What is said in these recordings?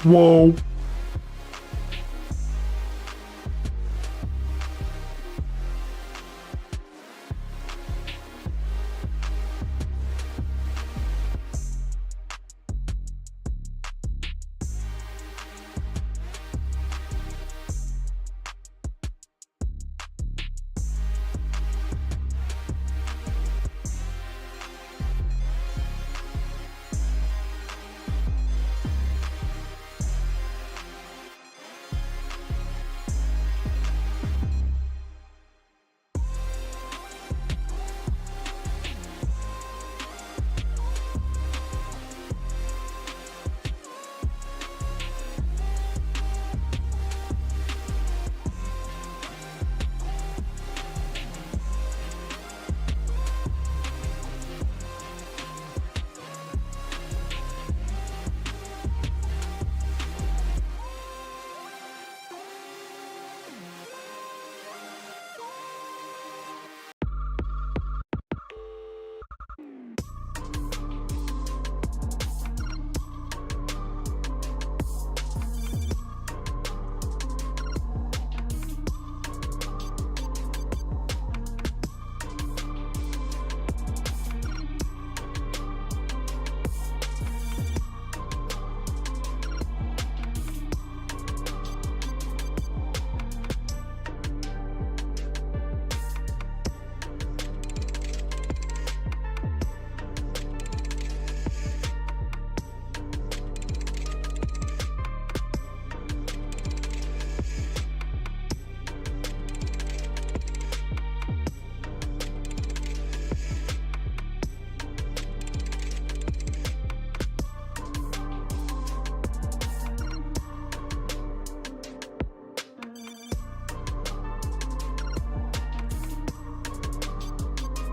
Whoa.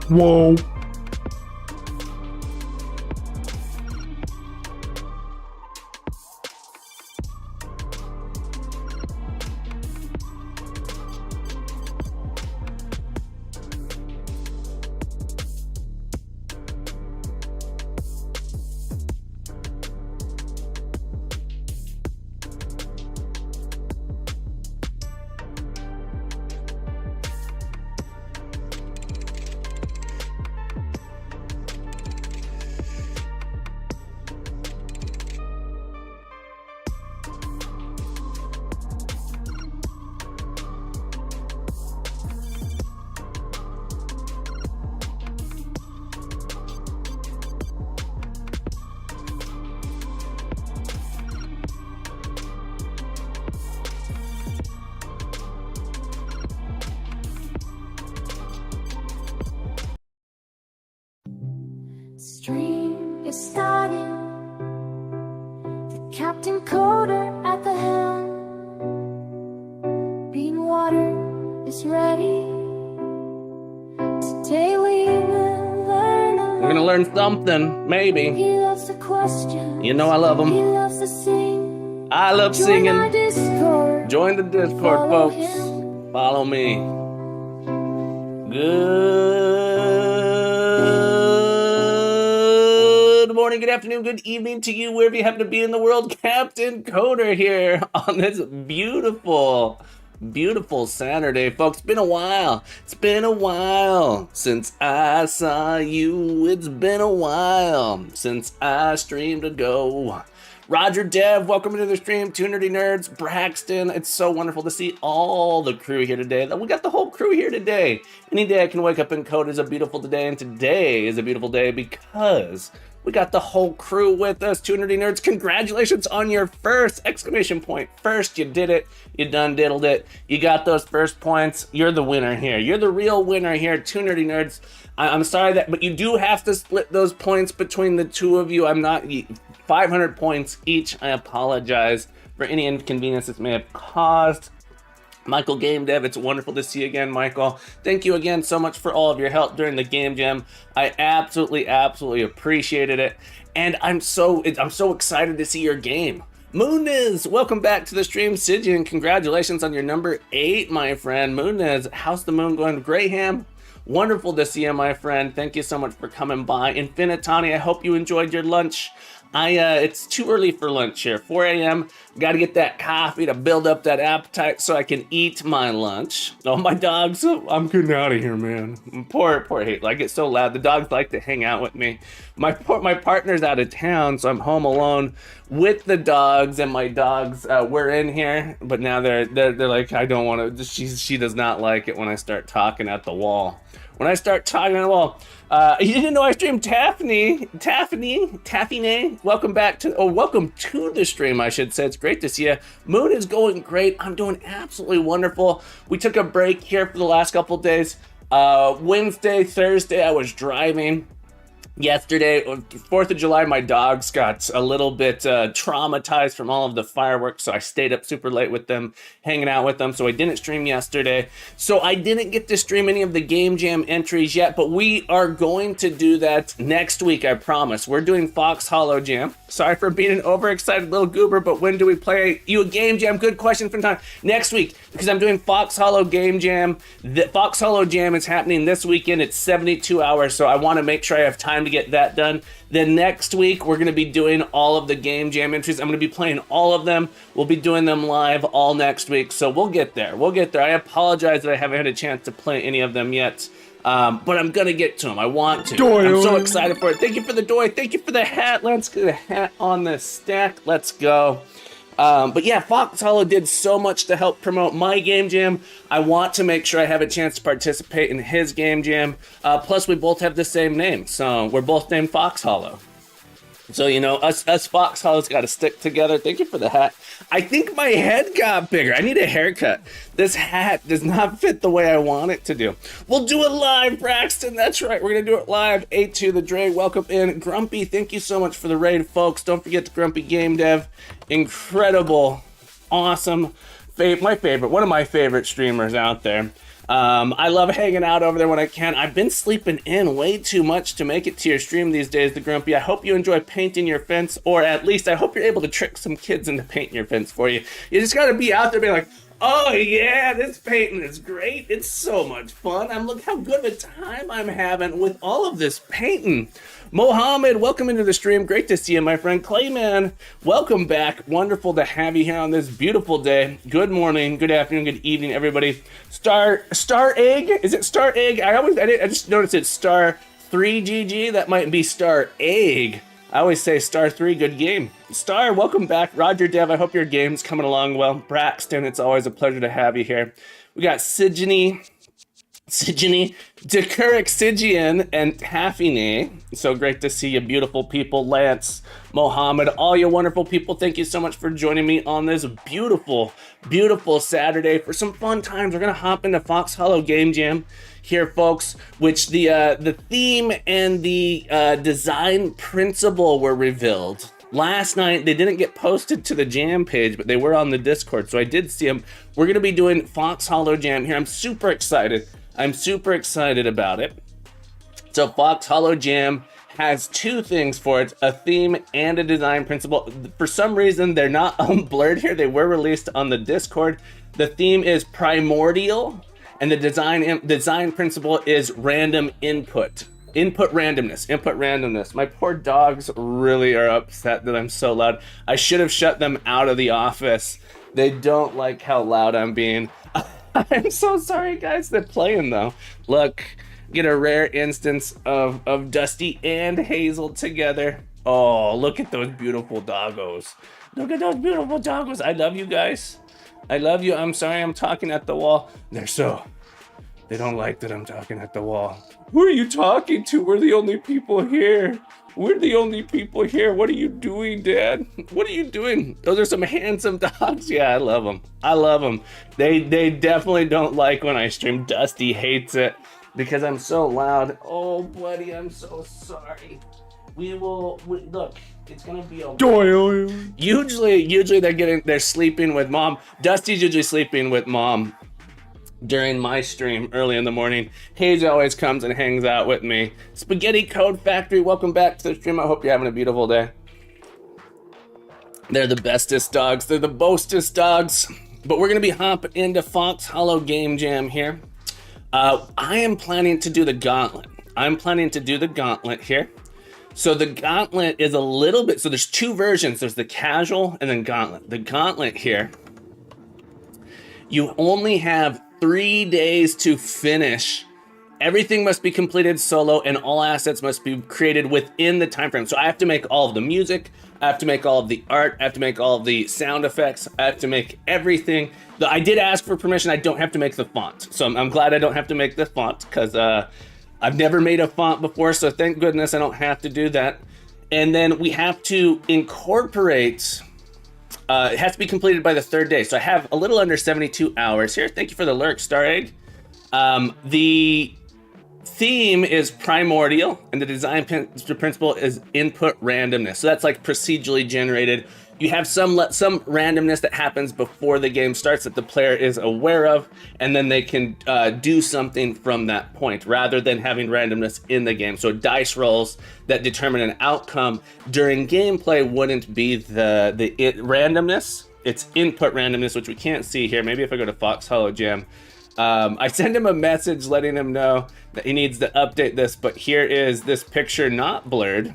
Whoa. Stream is starting. The Captain Coder at the helm. Bean water is ready. Today we will learn a lot. We're gonna learn something, maybe. He loves the questions. You know I love them. He loves to sing. I love Join singing. our Discord. Join the Discord, Follow folks. him. Follow me. Good morning, good afternoon, good evening to you, wherever you happen to be in the world. Captain Coder here on this beautiful, beautiful Saturday. Folks, it's been a while. It's been a while since I saw you. It's been a while since I streamed a go. Roger Dev, welcome to the stream. Two Nerdy Nerds, Braxton. It's so wonderful to see all the crew here today. We got the whole crew here today. Any day I can wake up and code is a beautiful day, and today is a beautiful day because we got the whole crew with us. Two Nerdy Nerds, congratulations on your first exclamation point. First, you did it. You done diddled it. You got those first points. You're the winner here. You're the real winner here, Two Nerdy Nerds. I'm sorry but you do have to split those points between the two of you. I'm not 500 points each. I apologize for any inconvenience this may have caused. Michael Game Dev, it's wonderful to see you again, Michael. Thank you again so much for all of your help during the game jam. I absolutely appreciated it, and I'm so excited to see your game. Mooniz, welcome back to the stream. Sidian, congratulations on your number 8, my friend. Mooniz, how's the moon going? Graham, wonderful to see you, my friend. Thank you so much for coming by. Infinitani, I hope you enjoyed your lunch. It's too early for lunch here. 4 a.m. Got to get that coffee to build up that appetite so I can eat my lunch. Oh, my dogs! I'm getting out of here, man. Poor Hate. I get so loud. The dogs like to hang out with me. My partner's out of town, so I'm home alone with the dogs, and my dogs were in here, but now they're like, I don't want to. She does not like it when I start talking at the wall. When I start talking at the wall. You didn't know I streamed Taffy. Welcome to the stream, I should say. It's great to see you. Mood is going great. I'm doing absolutely wonderful. We took a break here for the last couple of days. Wednesday, Thursday, I was driving. Yesterday, 4th of July, my dogs got a little bit traumatized from all of the fireworks, so I stayed up super late with them, hanging out with them, so I didn't stream yesterday. So I didn't get to stream any of the Game Jam entries yet, but we are going to do that next week, I promise. We're doing Fox Hollow Jam. Sorry for being an overexcited little goober, but when do we play you a Game Jam? Good question from time. Next week, because I'm doing Fox Hollow Game Jam. The Fox Hollow Jam is happening this weekend. It's 72 hours, so I want to make sure I have time to get that done. Then next week, we're going to be doing all of the Game Jam entries. I'm going to be playing all of them. We'll be doing them live all next week, so we'll get there. I apologize that I haven't had a chance to play any of them yet. But I'm gonna get to them. I want to. I'm so excited for it. Thank you for the doy. Thank you for the hat. Let's get a hat on the stack. Let's go. But yeah, Fox Hollow did so much to help promote my Game Jam. I want to make sure I have a chance to participate in his Game Jam. Plus, we both have the same name, so we're both named Fox Hollow. So, you know, us Fox Hollows got to stick together. Thank you for the hat. I think my head got bigger. I need a haircut. This hat does not fit the way I want it to do. We'll do it live, Braxton. That's right. We're going to do it live. A2 the Dre, welcome in. Grumpy, thank you so much for the raid, folks. Don't forget the Grumpy Game Dev. Incredible, awesome, my favorite, one of my favorite streamers out there. I love hanging out over there when I can. I've been sleeping in way too much to make it to your stream these days, the Grumpy. I hope you enjoy painting your fence, or at least I hope you're able to trick some kids into painting your fence for you. You just gotta be out there being like, oh yeah, this painting is great. It's so much fun. Look how good of a time I'm having with all of this painting. Mohammed, welcome into the stream. Great to see you, my friend. Clayman, welcome back. Wonderful to have you here on this beautiful day. Good morning, good afternoon, good evening, everybody. Star Egg? Is it Star Egg? I just noticed it's Star 3GG. That might be Star Egg. I always say Star 3, good game. Star, welcome back. Roger Dev, I hope your game's coming along well. Braxton, it's always a pleasure to have you here. We got Sigeny, Decurik Sigian, and Taffine. So great to see you, beautiful people. Lance, Mohammed, all you wonderful people. Thank you so much for joining me on this beautiful, beautiful Saturday for some fun times. We're gonna hop into Fox Hollow Game Jam here, folks, which the theme and the design principle were revealed last night. They didn't get posted to the Jam page, but they were on the Discord, so I did see them. We're gonna be doing Fox Hollow Jam here. I'm super excited about it. So Fox Hollow Jam has two things for it, a theme and a design principle. For some reason, they're not blurred here. They were released on the Discord. The theme is Primordial, and the design principle is random input randomness. My poor dogs really are upset that I'm so loud. I should have shut them out of the office. They don't like how loud I'm being. I'm so sorry, guys. They're playing though. Look, get a rare instance of Dusty and Hazel together. Oh, look at those beautiful doggos. Look at those beautiful doggos. I love you guys. I love you. I'm sorry I'm talking at the wall. They don't like that I'm talking at the wall. Who are you talking to? We're the only people here. What are you doing, Dad? What are you doing? Those are some handsome dogs. Yeah, I love them. They definitely don't like when I stream. Dusty hates it because I'm so loud. Oh, buddy, I'm so sorry. Look, it's gonna be okay. Usually they're sleeping with Mom. Dusty's usually sleeping with Mom during my stream early in the morning. Hayes always comes and hangs out with me. Spaghetti Code Factory, welcome back to the stream. I hope you're having a beautiful day. They're the bestest dogs. They're the boastest dogs. But we're gonna be hopping into Fox Hollow Game Jam here. I am planning to do the gauntlet. Here. So the Gauntlet is a little bit, so there's two versions. There's the casual and then Gauntlet. The Gauntlet here, you only have 3 days to finish. Everything must be completed solo and all assets must be created within the time frame. So I have to make all of the music, I have to make all of the art, I have to make all of the sound effects, I have to make everything. I did ask for permission, I don't have to make the font. So I'm glad I don't have to make the font because I've never made a font before, so thank goodness I don't have to do that. And then we have to incorporate, it has to be completed by the 3rd day. So I have a little under 72 hours here. Thank you for the lurk, Star Egg. The theme is Primordial, and the design principle is input randomness. So that's like procedurally generated. You have some randomness that happens before the game starts that the player is aware of, and then they can do something from that point rather than having randomness in the game. So dice rolls that determine an outcome during gameplay wouldn't be the randomness. It's input randomness, which we can't see here. Maybe if I go to Fox Hollow Jam. I send him a message letting him know that he needs to update this, but here is this picture not blurred.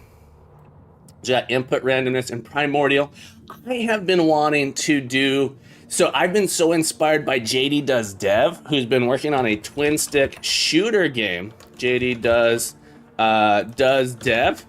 Jet input randomness and Primordial. I have been wanting to do, so I've been so inspired by JD Does Dev, who's been working on a twin stick shooter game. JD Does Dev.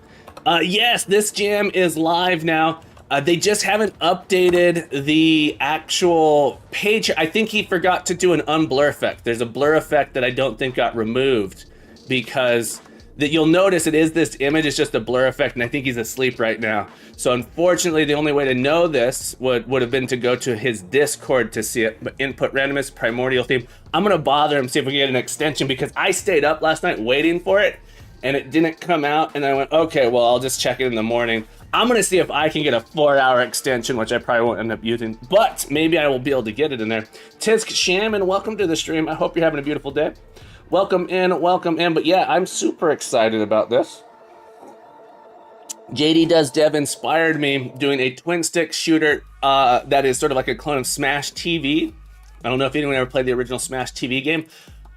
Yes, this jam is live now. They just haven't updated the actual page. I think he forgot to do an unblur effect. There's a blur effect that I don't think got removed because that you'll notice it is this image, it's just a blur effect, and I think he's asleep right now. So unfortunately, the only way to know this would have been to go to his Discord to see it, but input randomness, Primordial theme. I'm gonna bother him, see if we can get an extension, because I stayed up last night waiting for it, and it didn't come out, and I went, okay, well, I'll just check it in the morning. I'm gonna see if I can get a 4-hour extension, which I probably won't end up using, but maybe I will be able to get it in there. Tisk Shaman, welcome to the stream. I hope you're having a beautiful day. Welcome in. But yeah, I'm super excited about this. JD Does Dev inspired me doing a twin stick shooter that is sort of like a clone of Smash TV. I don't know if anyone ever played the original Smash TV game.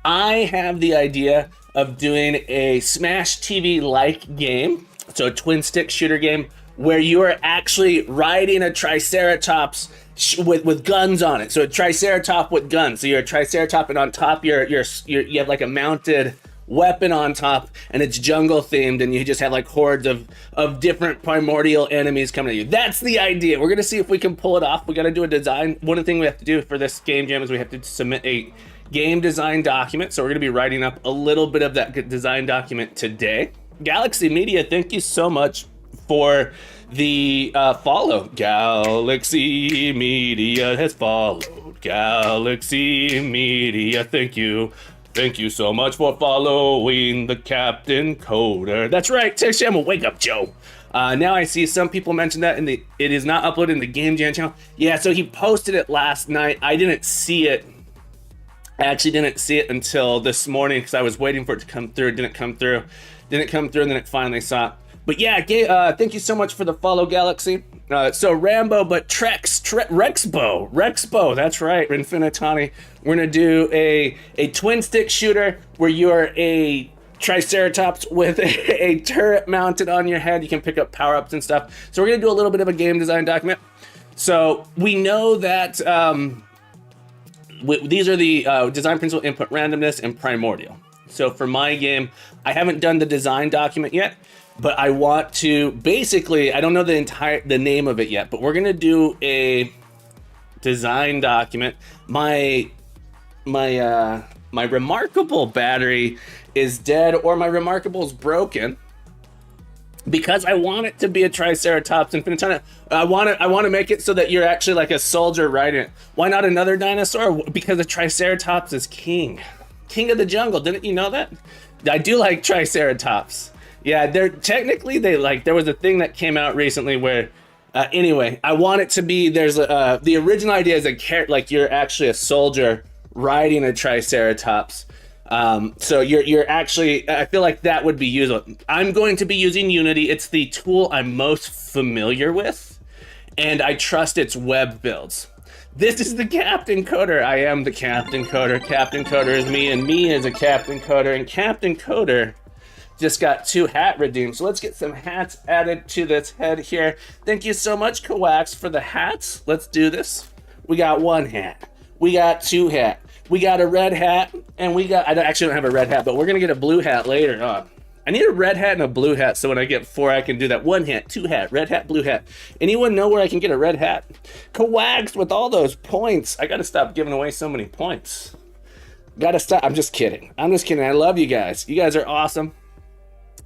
I have the idea of doing a Smash TV-like game, so a twin stick shooter game where you are actually riding a Triceratops with guns on it. So a Triceratops with guns. So you're a Triceratops, and on top you have like a mounted weapon on top, and it's jungle themed, and you just have like hordes of different primordial enemies coming at you. That's the idea. We're gonna see if we can pull it off. We gotta do a design. One of the things we have to do for this game jam is we have to submit a game design document. So we're gonna be writing up a little bit of that design document today. Galaxy Media, thank you so much for the follow. Galaxy Media has followed. Galaxy Media, thank you. Thank you so much for following the Captain Coder. That's right, Tisham, wake up, Joe. Now I see some people mention that it is not uploaded in the Game Jam channel. Yeah, so he posted it last night. I didn't see it. I actually didn't see it until this morning because I was waiting for it to come through. It didn't come through, and then it finally saw. But yeah, thank you so much for the follow, Galaxy. So Rambo, but Rexbo, that's right, Infinitani. We're gonna do a twin stick shooter where you are a Triceratops with a turret mounted on your head. You can pick up power-ups and stuff. So we're gonna do a little bit of a game design document. So we know that these are the design principle, input randomness, and primordial. So for my game, I haven't done the design document yet, but I want to basically, I don't know the name of it yet, but we're gonna do a design document. My remarkable battery is dead, or my remarkable is broken, because I want it to be a Triceratops Infinitana. I want to make it so that you're actually like a soldier riding it. Why not another dinosaur? Because the Triceratops is king of the jungle. Didn't you know that? I do like Triceratops. Yeah, there was a thing that came out recently where, anyway, I want it to be, the original idea is like you're actually a soldier riding a Triceratops. So you're actually, I feel like that would be useful. I'm going to be using Unity. It's the tool I'm most familiar with, and I trust its web builds. This is the Captain Coder. I am the Captain Coder. Captain Coder is me, and me is a Captain Coder, and Captain Coder just got 2 hat redeemed. So let's get some hats added to this head here. Thank you so much, Coax, for the hats. Let's do this. We got 1 hat. We got 2 hat. We got a red hat, and we got, actually don't have a red hat, but we're gonna get a blue hat later on. I need a red hat and a blue hat, so when I get 4, I can do that. 1 hat, 2 hat, red hat, blue hat. Anyone know where I can get a red hat? Coax with all those points. I gotta stop giving away so many points. Gotta stop. I'm just kidding. I'm just kidding. I love you guys. You guys are awesome.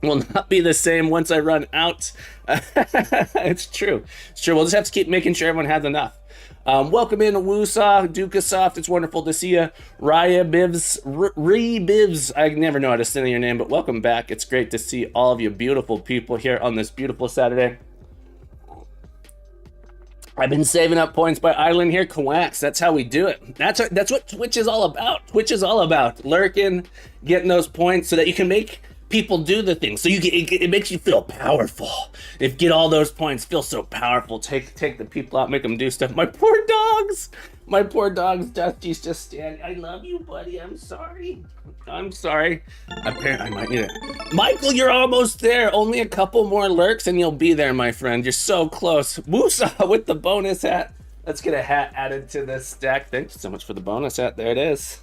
Will not be the same once I run out. It's true. It's true. We'll just have to keep making sure everyone has enough. Welcome in, Woosaw, Dukasoft. It's wonderful to see you. Raya Bivs, Bivs. I never know how to say your name, but welcome back. It's great to see all of you beautiful people here on this beautiful Saturday. I've been saving up points by idling here, Coax. That's how we do it. That's what Twitch is all about. Twitch is all about lurking, getting those points so that you can make people do the thing. So it makes you feel powerful. If get all those points, feel so powerful. Take the people out, make them do stuff. My poor dogs. My poor dogs. Dusty's just standing. I love you, buddy. I'm sorry. I'm sorry. Apparently, I might need it. Michael, you're almost there. Only a couple more lurks and you'll be there, my friend. You're so close. Woosaw with the bonus hat. Let's get a hat added to this stack. Thank you so much for the bonus hat. There it is.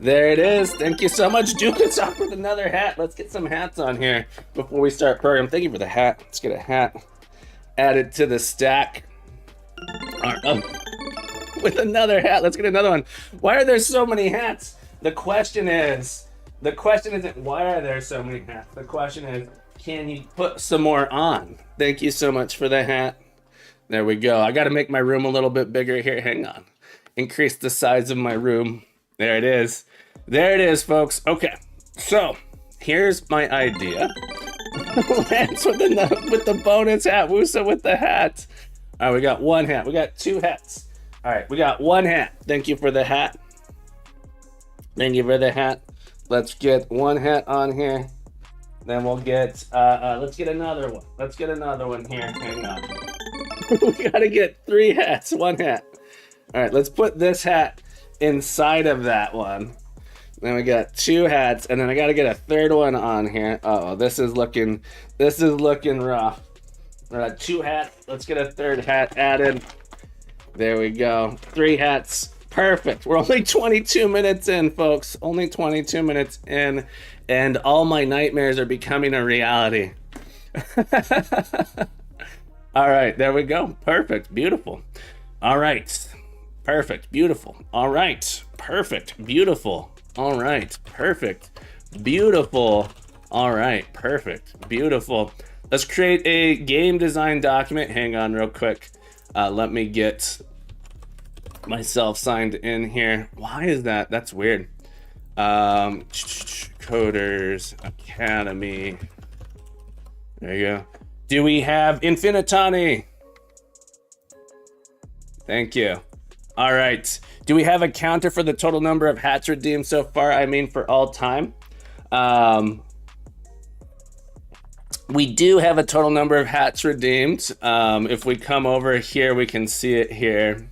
There it is. Thank you so much. Duke us up with another hat. Let's get some hats on here before we start program. Thank you for the hat. Let's get a hat added to the stack. With another hat. Let's get another one. Why are there so many hats? The question isn't why are there so many hats? The question is, can you put some more on? Thank you so much for the hat. There we go. I got to make my room a little bit bigger here. Hang on. Increase the size of my room. There it is. There it is, folks. Okay, so here's my idea. Lance with the bonus hat. Woosa with the hat. All right, we got 1 hat. We got 2 hats. All right, we got 1 hat. Thank you for the hat. Thank you for the hat. Let's get 1 hat on here. Then we'll get, let's get another one. Let's get another one here. Hang on. We gotta get 3 hats, 1 hat. All right, let's put this hat inside of that one. Then we got 2 hats, and then I gotta get a 3rd one on here. Oh, this is looking rough. We got 2 hats. Let's get a 3rd hat added. There we go. 3 hats. Perfect. We're only 22 minutes in, folks. Only 22 minutes in, and all my nightmares are becoming a reality. All right, there we go. Perfect. Beautiful. All right. Perfect. Beautiful. All right. Perfect. Beautiful. All right. Perfect. Beautiful. All right. Perfect. Beautiful. Let's create a game design document. Hang on real quick. Let me get myself signed in here. Why is that? That's weird. Coders Academy. There you go. Do we have Infinitani? Thank you. All right. Do we have a counter for the total number of hats redeemed so far? I mean, for all time. We do have a total number of hats redeemed. If we come over here, we can see it here.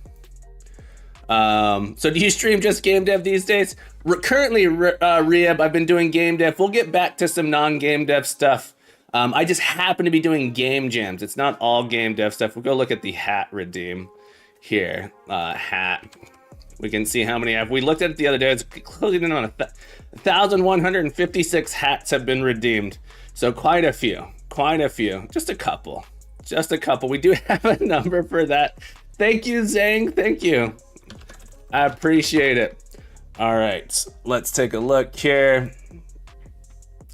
So do you stream just game dev these days? Currently, Riab, I've been doing game dev. We'll get back to some non-game dev stuff. I just happen to be doing game jams. It's not all game dev stuff. We'll go look at the hat redeem here. Hat. We can see how many have. We looked at it the other day. It's closing in on 1,156 hats have been redeemed. So quite a few. Quite a few. Just a couple. Just a couple. We do have a number for that. Thank you, Zhang. Thank you. I appreciate it. All right. Let's take a look here.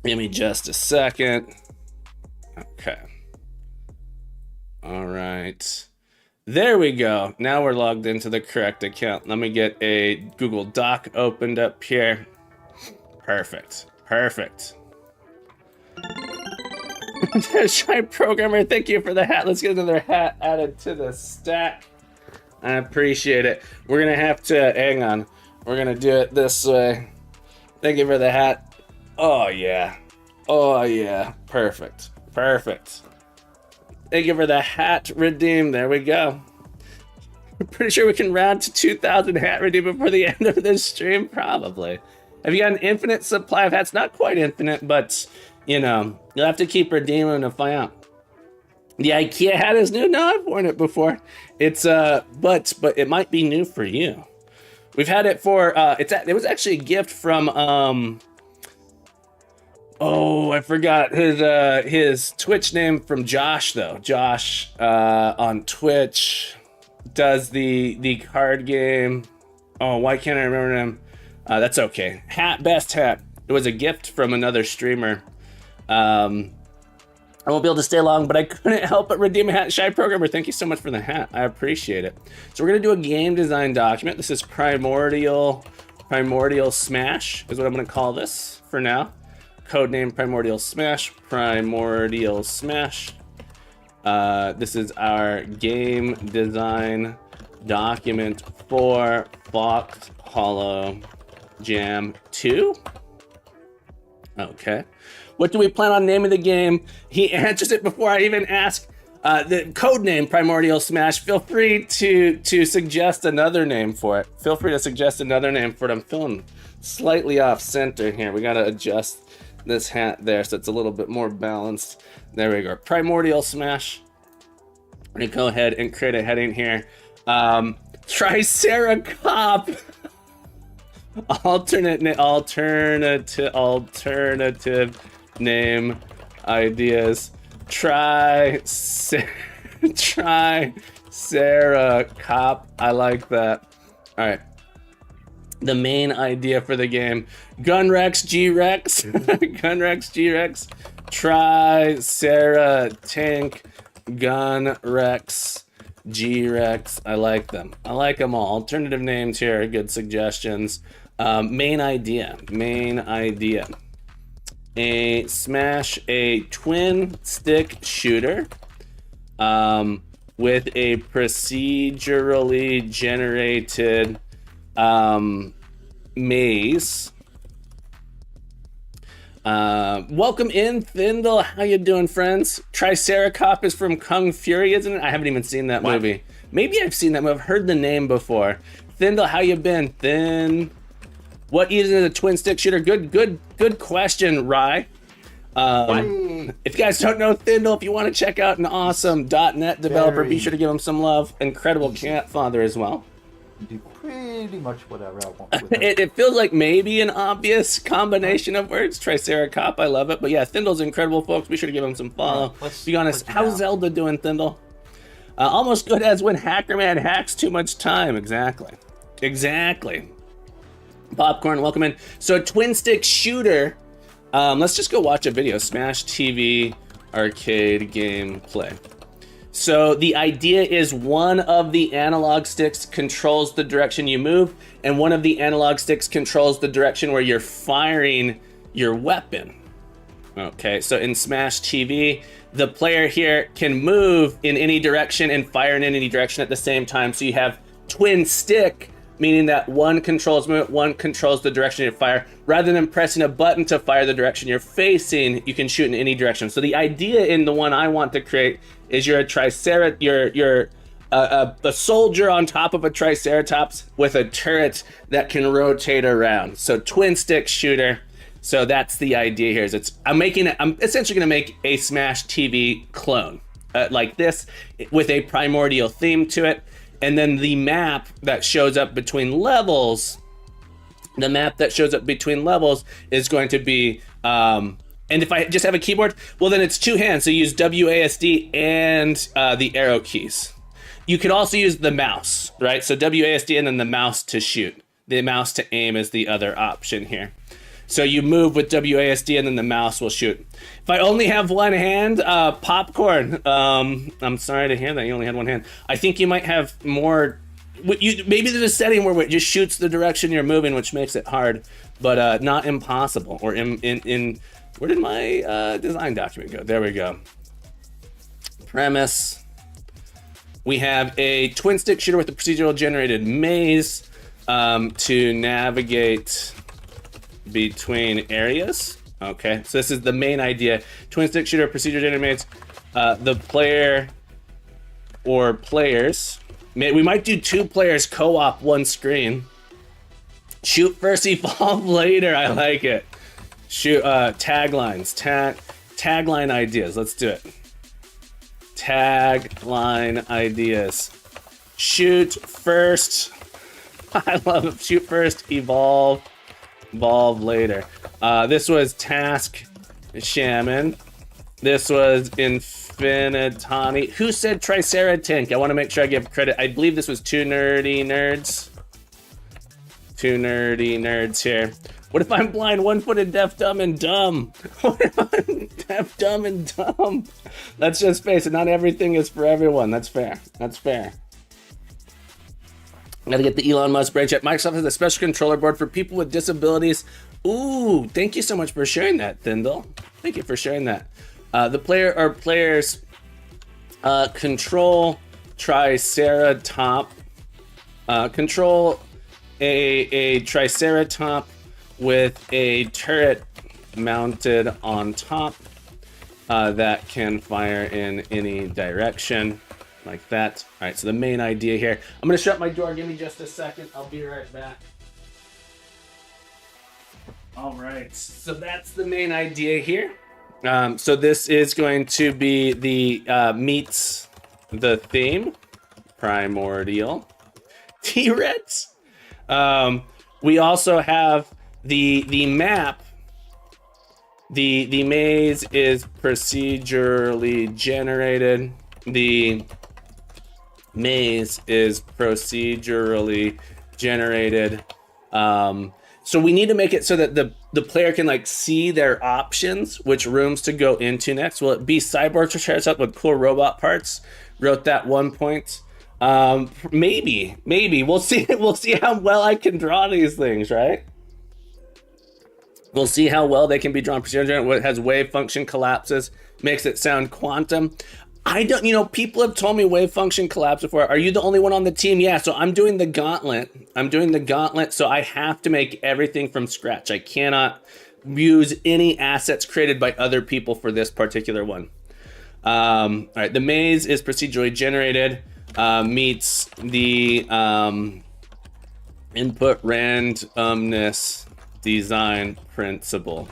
Give me just a second. Okay. All right. There we go. Now we're logged into the correct account. Let me get a Google Doc opened up here. Perfect. Perfect. Shy Programmer, thank you for the hat. Let's get another hat added to the stack. I appreciate it. We're going to have to, hang on. We're going to do it this way. Thank you for the hat. Oh, yeah. Oh, yeah. Perfect. Perfect. Thank you for the hat redeem. There we go. I'm pretty sure we can round to 2,000 hat redeem before the end of this stream. Probably. Have you got an infinite supply of hats? Not quite infinite, but you know, you'll have to keep redeeming to find out. The IKEA hat is new. No, I've worn it before. It's but it might be new for you. We've had it for it was actually a gift from oh, I forgot his Twitch name from Josh though. Josh on Twitch does the card game. Oh, why can't I remember him? That's okay. Best hat. It was a gift from another streamer. I won't be able to stay long, but I couldn't help but redeem a hat. Shy Programmer, thank you so much for the hat. I appreciate it. So we're gonna do a game design document. This is Primordial Smash is what I'm gonna call this for now. Codename Primordial Smash. This is our game design document for Fox Hollow Jam 2. Okay. What do we plan on naming the game? He answers it before I even ask. The code name Primordial Smash. Feel free to suggest another name for it. Feel free to suggest another name for it. I'm feeling slightly off center here. We gotta adjust this hat there so it's a little bit more balanced. There we go. Primordial Smash. I'm gonna go ahead and create a heading here. Triceracop. Alternative name ideas. Triceracop. I like that. All right. The main idea for the game: Gunrex G-Rex. Gunrex G-Rex. Tank. Gunrex G-Rex. I like them. I like them all. Alternative names here are good suggestions. Main idea. A twin stick shooter with a procedurally generated maze. Welcome in, Thindle. How you doing, friends? Triceracop is from Kung Fury, isn't it? I haven't even seen that movie. Maybe I've seen that movie. I've heard the name before. Thindle, how you been? What is a twin stick shooter? Good question, Rye. If you guys don't know Thindle, if you want to check out an awesome .NET developer, be sure to give him some love. Incredible cat father as well. Do pretty much whatever I want with it feels like maybe an obvious combination of words. Triceracop, I love it. But yeah, Thindle's incredible, folks. Be sure to give him some follow. Be honest, how's Zelda doing, Thindle? Almost good as when Hackerman hacks too much time. Exactly. Popcorn, welcome in. So a twin stick shooter. Let's just go watch a video. Smash TV arcade gameplay. So the idea is one of the analog sticks controls the direction you move, and one of the analog sticks controls the direction where you're firing your weapon. Okay, so in Smash TV, the player here can move in any direction and fire in any direction at the same time. So you have twin stick, meaning that one controls movement, one controls the direction you fire. Rather than pressing a button to fire the direction you're facing, you can shoot in any direction. So the idea in the one I want to create is you're a soldier on top of a Triceratops with a turret that can rotate around. So twin stick shooter. So that's the idea here. I'm essentially going to make a Smash TV clone like this with a Primordial theme to it. And then the map that shows up between levels, is going to be, and if I just have a keyboard, well then it's two hands. So you use WASD and the arrow keys. You could also use the mouse, right? So WASD and then the mouse to shoot. The mouse to aim is the other option here. So you move with WASD and then the mouse will shoot. If I only have one hand, Popcorn, I'm sorry to hear that you only had one hand. I think you might have more, maybe there's a setting where it just shoots the direction you're moving, which makes it hard, but not impossible. Or in where did my design document go? There we go. Premise. We have a twin stick shooter with a procedural generated maze to navigate between areas. Okay, so this is the main idea. Twin stick shooter, procedure generated maze. The player or players, we might do two players co-op one screen. Shoot first, evolve later. I like it. Shoot, taglines, tagline ideas. Let's do it. Tagline ideas. Shoot first. I love it. Shoot first, evolve later. This was Task Shaman. This was Infinitani. Who said Triceratink? I want to make sure I give credit. I believe this was Two Nerdy Nerds. Two Nerdy Nerds here. What if I'm blind, one-footed, deaf, dumb, and dumb? What if I'm deaf, dumb, and dumb? Let's just face it, not everything is for everyone. That's fair. That's fair. Gotta get the Elon Musk brain check. Microsoft has a special controller board for people with disabilities. Ooh, thank you so much for sharing that, Thindle. Thank you for sharing that. The player or players control Triceratop. Control a Triceratop with a turret mounted on top that can fire in any direction. Like that. All right, so the main idea here. I'm gonna shut my door. Give me just a second. I'll be right back. All right, so that's the main idea here. So this is going to be the meets the theme, Primordial, T-Rex. We also have the map. The maze is procedurally generated. The maze is procedurally generated. So we need to make it so that the player can like see their options, which rooms to go into next. Will it be cyborg Triceratops with cool robot parts? Wrote that 1 point. Maybe we'll see. We'll see how well I can draw these things, right? We'll see how well they can be drawn. What has wave function collapses, makes it sound quantum. I don't, people have told me wave function collapse before. Are you the only one on the team? Yeah, so I'm doing the gauntlet. So I have to make everything from scratch. I cannot use any assets created by other people for this particular one. All right, the maze is procedurally generated, meets the input randomness design principle.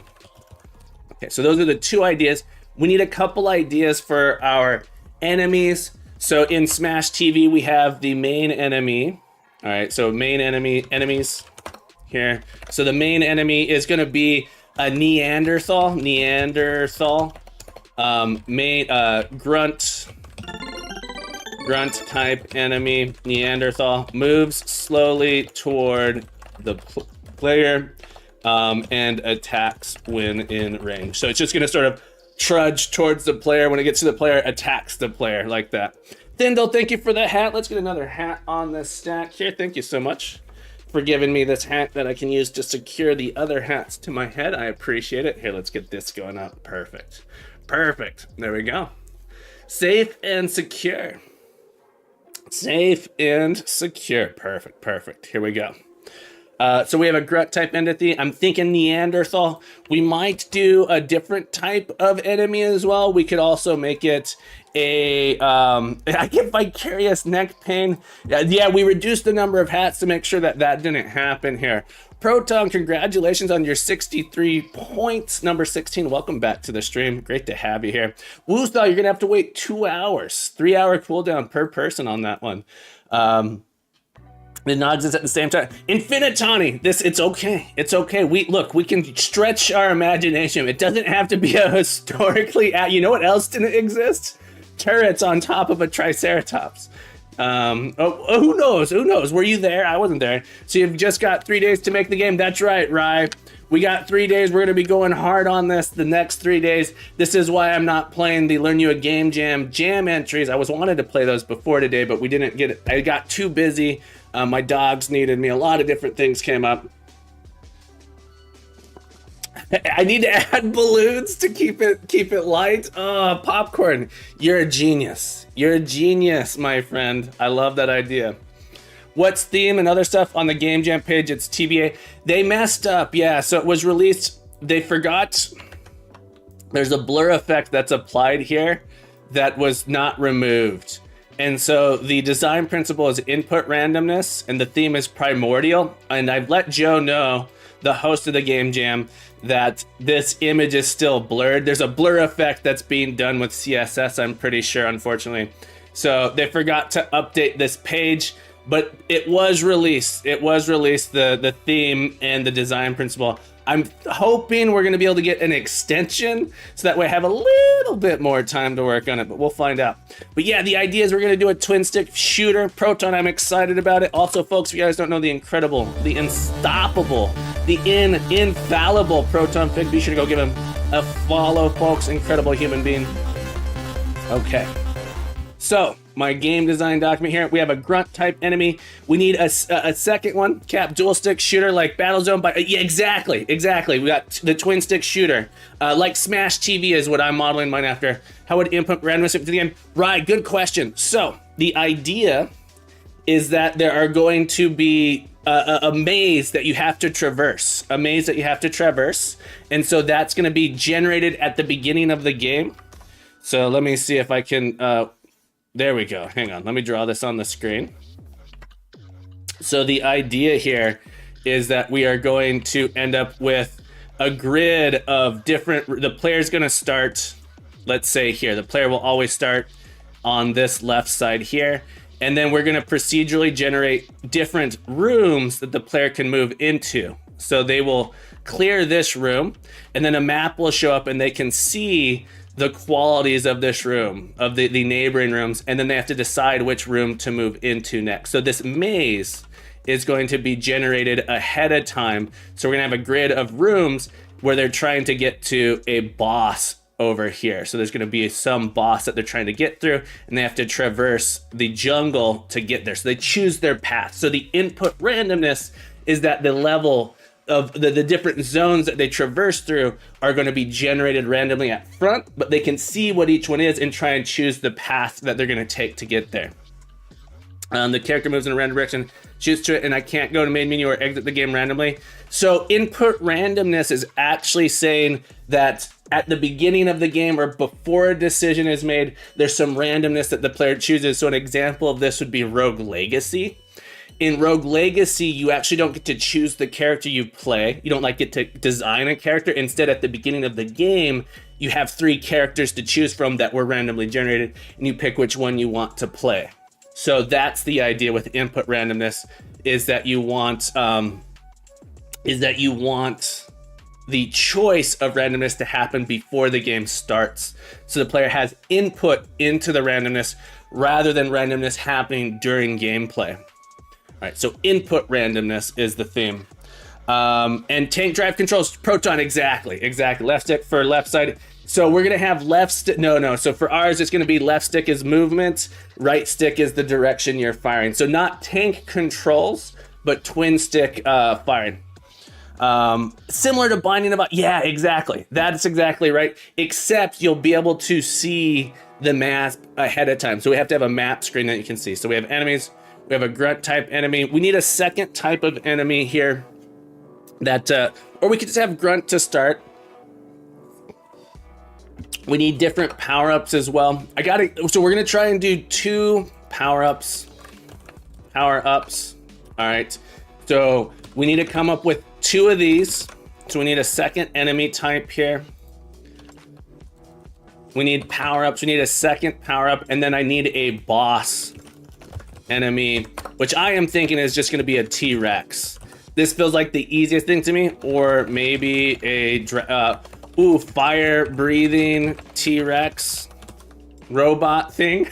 Okay, so those are the two ideas. We need a couple ideas for our enemies. So in Smash TV, we have the main enemy. All right, so main enemies here. So the main enemy is going to be a Neanderthal, grunt type enemy. Neanderthal moves slowly toward the player and attacks when in range. So it's just going to sort of trudge towards the player. When it gets to the player, attacks the player like that. Thindle, thank you for the hat. Let's get another hat on the stack here. Thank you so much for giving me this hat that I can use to secure the other hats to my head. I appreciate it. Here, let's get this going up. Perfect. There we go. Safe and secure. Perfect. Here we go. So we have a grunt type entity. I'm thinking Neanderthal. We might do a different type of enemy as well. We could also make it I get vicarious neck pain. Yeah, we reduced the number of hats to make sure that didn't happen here. Proton, congratulations on your 63 points. Number 16, welcome back to the stream. Great to have you here. Woostal, you're gonna have to wait 2 hours. 3-hour cooldown per person on that one. The nods is at the same time. Infinitani, it's okay. We can stretch our imagination. It doesn't have to be a historically, you know what else didn't exist? Turrets on top of a Triceratops. Who knows? Were you there? I wasn't there. So you've just got 3 days to make the game. That's right, Rye. We got 3 days. We're going to be going hard on this the next 3 days. This is why I'm not playing the Learn You a Game Jam entries. I wanted to play those before today, but we didn't get it. I got too busy. My dogs needed me. A lot of different things came up. I need to add balloons to keep it light. Oh, popcorn. You're a genius. My friend. I love that idea. What's theme and other stuff on the Game Jam page? It's TBA. They messed up. Yeah, so it was released. They forgot. There's a blur effect that's applied here that was not removed. And so the design principle is input randomness and the theme is primordial. And I've let Joe know the host of the game jam that this image is still blurred. There's a blur effect that's being done with CSS, I'm pretty sure, unfortunately. So they forgot to update this page, but it was released. It was released, the theme and the design principle. I'm hoping we're gonna be able to get an extension so that way I have a little bit more time to work on it, but we'll find out. But yeah, the idea is we're gonna do a twin stick shooter. Proton, I'm excited about it. Also, folks, if you guys don't know the incredible, the unstoppable, the infallible Proton Fig, be sure to go give him a follow, folks. Incredible human being. Okay. So, my game design document here, we have a grunt type enemy. We need a second one, cap dual stick shooter like Battlezone. Yeah, exactly. We got the twin stick shooter. Like Smash TV is what I'm modeling mine after. How would input randomness into the game? Right, good question. So, the idea is that there are going to be a maze that you have to traverse. And so that's going to be generated at the beginning of the game. So let me see if I can... there we go. Hang on. Let me draw this on the screen. So the idea here is that we are going to end up with a grid of different... The player's going to start, let's say here. The player will always start on this left side here. And then we're going to procedurally generate different rooms that the player can move into. So they will clear this room, and then a map will show up, and they can see the qualities of this room, of the neighboring rooms, and then they have to decide which room to move into next. So this maze is going to be generated ahead of time. So we're gonna have a grid of rooms where they're trying to get to a boss over here. So there's gonna be some boss that they're trying to get through, and they have to traverse the jungle to get there. So they choose their path. So the input randomness is that the level of the different zones that they traverse through are going to be generated randomly at front, but they can see what each one is and try and choose the path that they're going to take to get there. The character moves in a random direction, choose to it, and I can't go to main menu or exit the game randomly. So input randomness is actually saying that at the beginning of the game or before a decision is made, there's some randomness that the player chooses. So an example of this would be Rogue Legacy. In Rogue Legacy, you actually don't get to choose the character you play. You don't get to design a character. Instead, at the beginning of the game, you have 3 characters to choose from that were randomly generated, and you pick which one you want to play. So that's the idea with input randomness, is that you want the choice of randomness to happen before the game starts. So the player has input into the randomness rather than randomness happening during gameplay. All right, so input randomness is the theme. And tank drive controls, Proton, exactly. Left stick for left side. So we're gonna have left stick, no. So for ours, it's gonna be left stick is movement, right stick is the direction you're firing. So not tank controls, but twin stick firing. Similar to Binding of... Yeah, exactly. That's exactly right. Except you'll be able to see the map ahead of time. So we have to have a map screen that you can see. So we have enemies. We have a grunt type enemy. We need a second type of enemy here that, or we could just have grunt to start. We need different power-ups as well. So we're gonna try and do 2 power-ups. All right. So we need to come up with 2 of these. So we need a second enemy type here. We need power-ups. We need a second power-up, and then I need a boss enemy, which I am thinking is just going to be a T-Rex. This feels like the easiest thing to me, or maybe a fire-breathing T-Rex robot thing.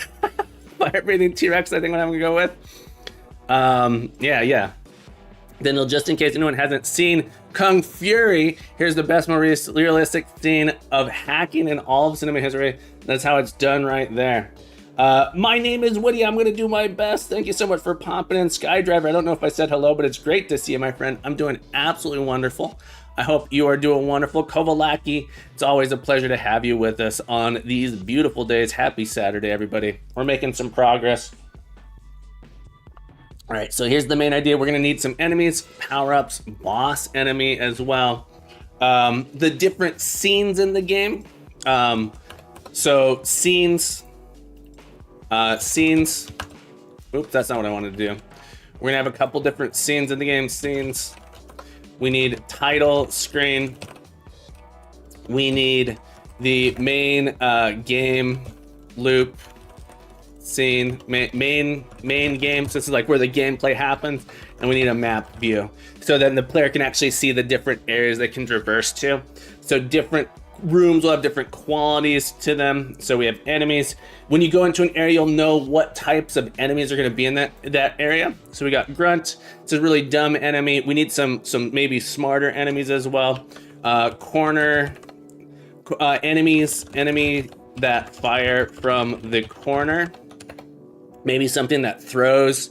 Fire-breathing T-Rex, I think what I'm going to go with. Yeah. Then, just in case anyone hasn't seen Kung Fury, here's the best, more realistic scene of hacking in all of cinema history. That's how it's done right there. My name is Woody. I'm going to do my best. Thank you so much for popping in. Skydriver, I don't know if I said hello, but it's great to see you, my friend. I'm doing absolutely wonderful. I hope you are doing wonderful. Kovalaki, it's always a pleasure to have you with us on these beautiful days. Happy Saturday, everybody. We're making some progress. All right, so here's the main idea. We're going to need some enemies, power-ups, boss enemy as well. The different scenes in the game. So scenes... Oops, that's not what I wanted to do. We're gonna have a couple different scenes in the game. Scenes. We need title screen. We need the main game loop scene, main game. So this is like where the gameplay happens, and we need a map view. So then the player can actually see the different areas they can traverse to. So different rooms will have different qualities to them. So we have enemies. When you go into an area, you'll know what types of enemies are going to be in that area. So we got grunt. It's a really dumb enemy. We need some maybe smarter enemies as well. Corner enemy that fire from the corner. Maybe something that throws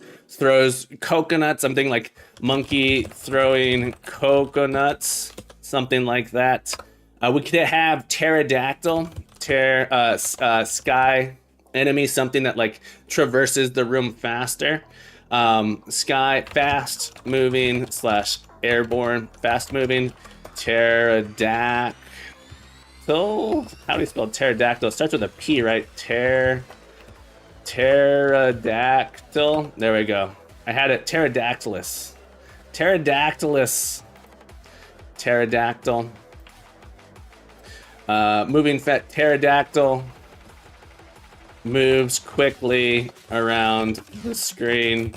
coconuts, something like monkey throwing coconuts, something like that. We could have pterodactyl, sky enemy, something that like traverses the room faster. Sky, fast moving / airborne, fast moving. Pterodactyl. How do you spell pterodactyl? It starts with a P, right? Pterodactyl. There we go. I had it. Pterodactylus. Pterodactyl. Moving fat pterodactyl moves quickly around the screen.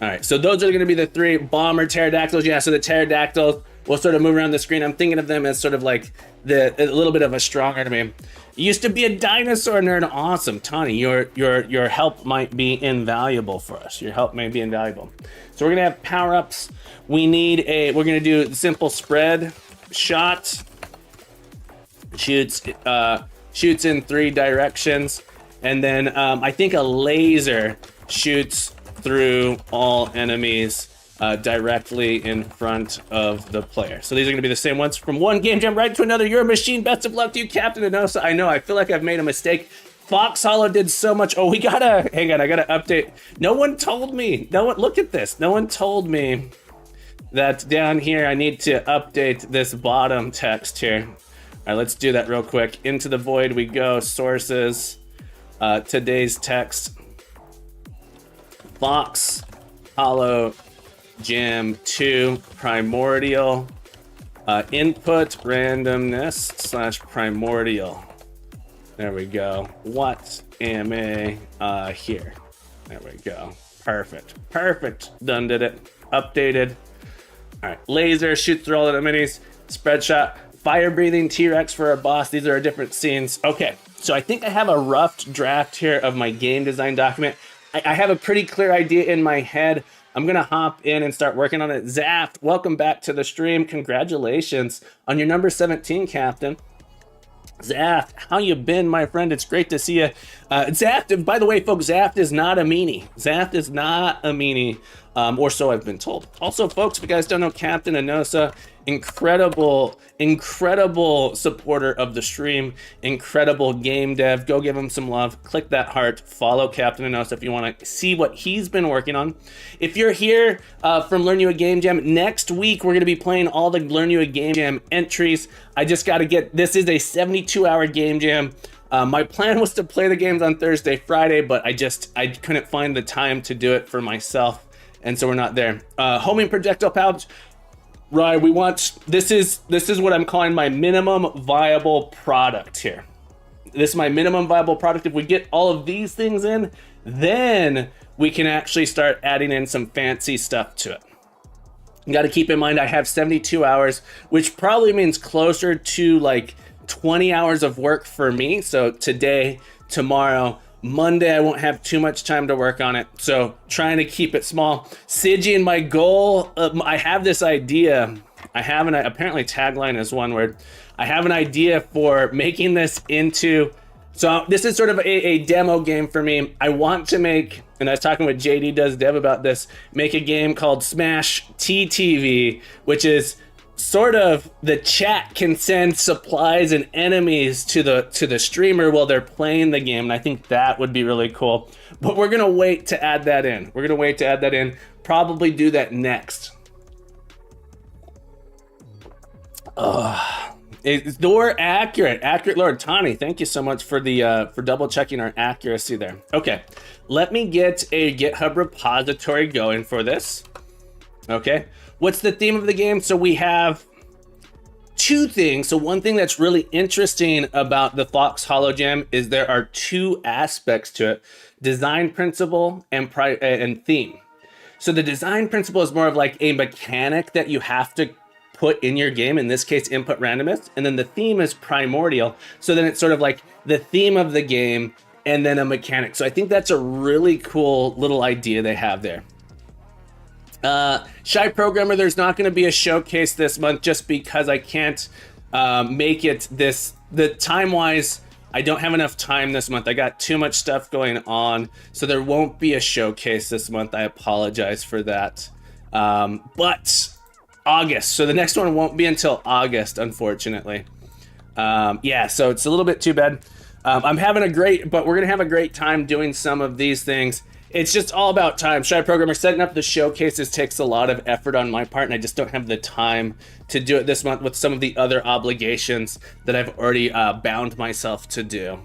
All right, so those are going to be the 3 bomber pterodactyls. Yeah, so the pterodactyls will sort of move around the screen. I'm thinking of them as sort of like a little bit of a stronger enemy. Used to be a dinosaur nerd. Awesome, Tani. Your help might be invaluable for us. Your help may be invaluable. So we're gonna have power-ups. We're gonna do the simple spread shot. Shoots in 3 directions, and then I think a laser shoots through all enemies directly in front of the player. So these are going to be the same ones from one game jam right to another. You're a machine. Best of luck to you, Captain Anosa. I know, I feel like I've made a mistake. Fox Hollow did so much. Oh, hang on, I gotta update. No one told me. Look at this. No one told me that down here I need to update this bottom text here. All right, let's do that real quick. Into the void we go. Sources. Today's text. Fox Hollow Jam 2 Primordial. Input randomness / primordial. There we go. What am I here? There we go. Perfect. Done did it. Updated. All right. Laser shoots through all the minis. Spread shot. Fire breathing T-Rex for our boss. These are our different scenes. Okay. So I think I have a rough draft here of my game design document. I have a pretty clear idea in my head. I'm going to hop in and start working on it. Zaft, welcome back to the stream. Congratulations on your number 17, Captain. Zaft, how you been, my friend? It's great to see you. Zaft, by the way, folks, Zaft is not a meanie. Zaft is not a meanie, or so I've been told. Also, folks, if you guys don't know Captain Anosa, incredible supporter of the stream, incredible game dev. Go give him some love. Click that heart. Follow Captain Anosa if you want to see what he's been working on. If you're here from Learn You a Game Jam, next week we're going to be playing all the Learn You a Game Jam entries. I just got to get, this is a 72-hour game jam. My plan was to play the games on Thursday, Friday, but I couldn't find the time to do it for myself, and so we're not there. Homing projectile pouch. Right, this is what I'm calling my minimum viable product here. This is my minimum viable product. If we get all of these things in, then we can actually start adding in some fancy stuff to it. You got to keep in mind I have 72 hours, which probably means closer to like 20 hours of work for me. So today, tomorrow, Monday, I won't have too much time to work on it. So trying to keep it small. Sigi, and my goal, I have this idea. Apparently tagline is one word. I have an idea for making this into, so this is sort of a demo game for me. I want to make, and I was talking with JD Does Dev about this, make a game called Smash TTV, which is sort of the chat can send supplies and enemies to the streamer while they're playing the game, and I think that would be really cool. But we're gonna wait to add that in. Probably do that next. It's door accurate Lord Tani. Thank you so much for the for double checking our accuracy there. Okay, let me get a GitHub repository going for this. Okay, what's the theme of the game? So we have two things. So one thing that's really interesting about the Fox Hollow Gem is there are two aspects to it: design principle and theme. So the design principle is more of like a mechanic that you have to put in your game, in this case input randomness, and then the theme is primordial. So then it's sort of like the theme of the game and then a mechanic. So I think that's a really cool little idea they have there. Shy Programmer, there's not going to be a showcase this month just because I can't make it the time-wise, I don't have enough time this month. I got too much stuff going on, so there won't be a showcase this month. I apologize for that. But August, so the next one won't be until August, unfortunately. Yeah, so it's a little bit too bad. I'm having but we're gonna have a great time doing some of these things. It's just all about time. Shy Programmer, setting up the showcases takes a lot of effort on my part, and I just don't have the time to do it this month with some of the other obligations that I've already bound myself to do.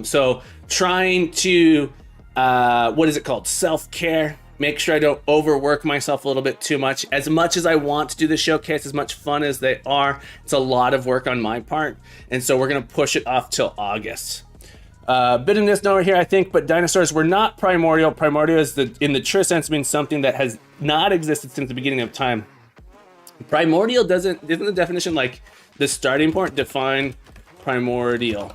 So trying to, what is it called? Self-care. Make sure I don't overwork myself a little bit too much. As much as I want to do the showcase, as much fun as they are, it's a lot of work on my part. And so we're gonna push it off till August. Bit of misnomer here, I think, but dinosaurs were not primordial. Primordial is in the true sense means something that has not existed since the beginning of time. Primordial isn't the definition like the starting point? Define primordial.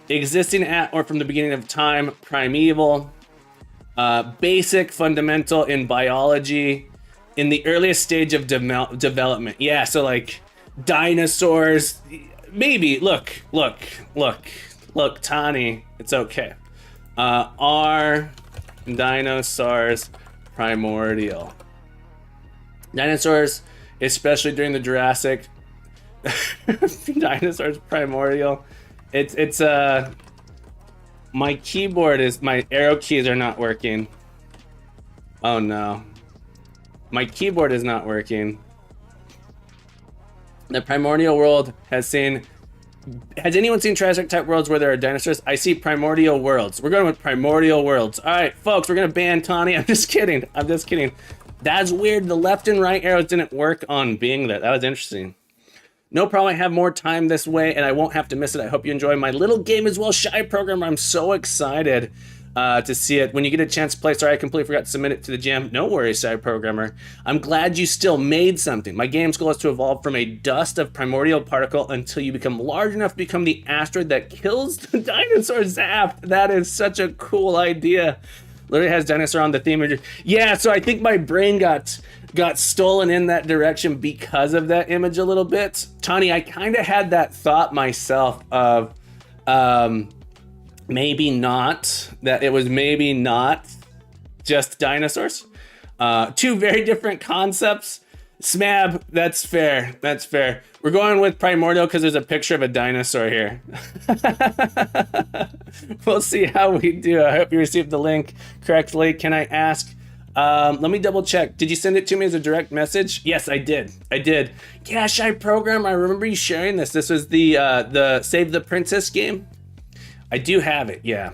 Existing at or from the beginning of time, primeval. Basic, fundamental in biology, in the earliest stage of development. Yeah, so like dinosaurs, maybe. Look, Tani, it's okay. Are dinosaurs primordial? Dinosaurs, especially during the Jurassic, dinosaurs primordial. It's my arrow keys are not working. Oh no. My keyboard is not working. The primordial world has anyone seen Jurassic type worlds where there are dinosaurs? I see primordial worlds. We're going with primordial worlds. All right, folks, we're gonna ban Tawny. I'm just kidding. That's weird. The left and right arrows didn't work on being that. That was interesting. No problem, I have more time this way and I won't have to miss it. I hope you enjoy my little game as well, Shy Programmer. I'm so excited to see it. When you get a chance to play, sorry I completely forgot to submit it to the jam. No worries, Shy Programmer. I'm glad you still made something. My game's goal is to evolve from a dust of primordial particle until you become large enough to become the asteroid that kills the dinosaur Zapped. That is such a cool idea. Literally has dinosaur on the theme. Yeah, so I think my brain got stolen in that direction because of that image a little bit. Tani, I kind of had that thought myself of maybe not, that it was maybe not just dinosaurs. Two very different concepts. Smab, that's fair. We're going with primordial because there's a picture of a dinosaur here. We'll see how we do. I hope you received the link correctly. Can I ask, let me double check. Did you send it to me as a direct message? Yes, I did. Yeah, Shy Program, I remember you sharing this. This was the Save the Princess game. I do have it, yeah.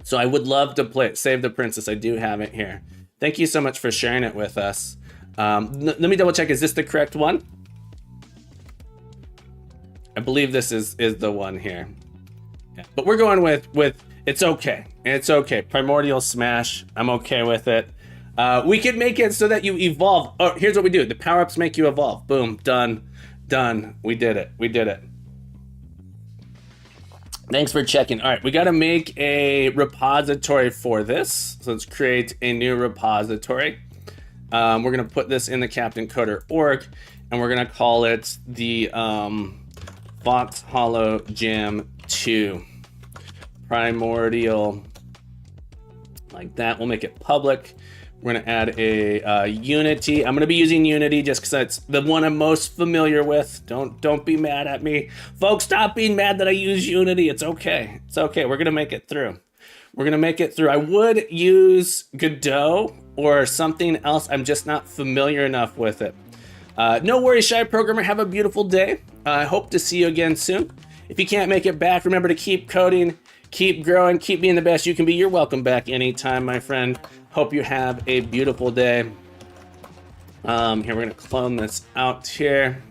So I would love to play it. Save the Princess, I do have it here. Thank you so much for sharing it with us. Let me double check, is this the correct one? I believe this is the one here. Yeah. But we're going with it's okay. Primordial Smash, I'm okay with it. We could make it so that you evolve. Oh, here's what we do. The power-ups make you evolve. Boom, done. We did it. Thanks for checking. All right, we got to make a repository for this. So let's create a new repository. We're going to put this in the Captain Coder org, and we're going to call it the Fox Hollow Gem 2 Primordial, like that. We'll make it public. We're going to add a Unity. I'm going to be using Unity just because that's the one I'm most familiar with. Don't be mad at me. Folks, stop being mad that I use Unity. It's okay. We're going to make it through. I would use Godot or something else. I'm just not familiar enough with it. No worries, Shy Programmer. Have a beautiful day. I hope to see you again soon. If you can't make it back, remember to keep coding, keep growing, keep being the best you can be. You're welcome back anytime, my friend. Hope you have a beautiful day. Here, we're gonna clone this out here.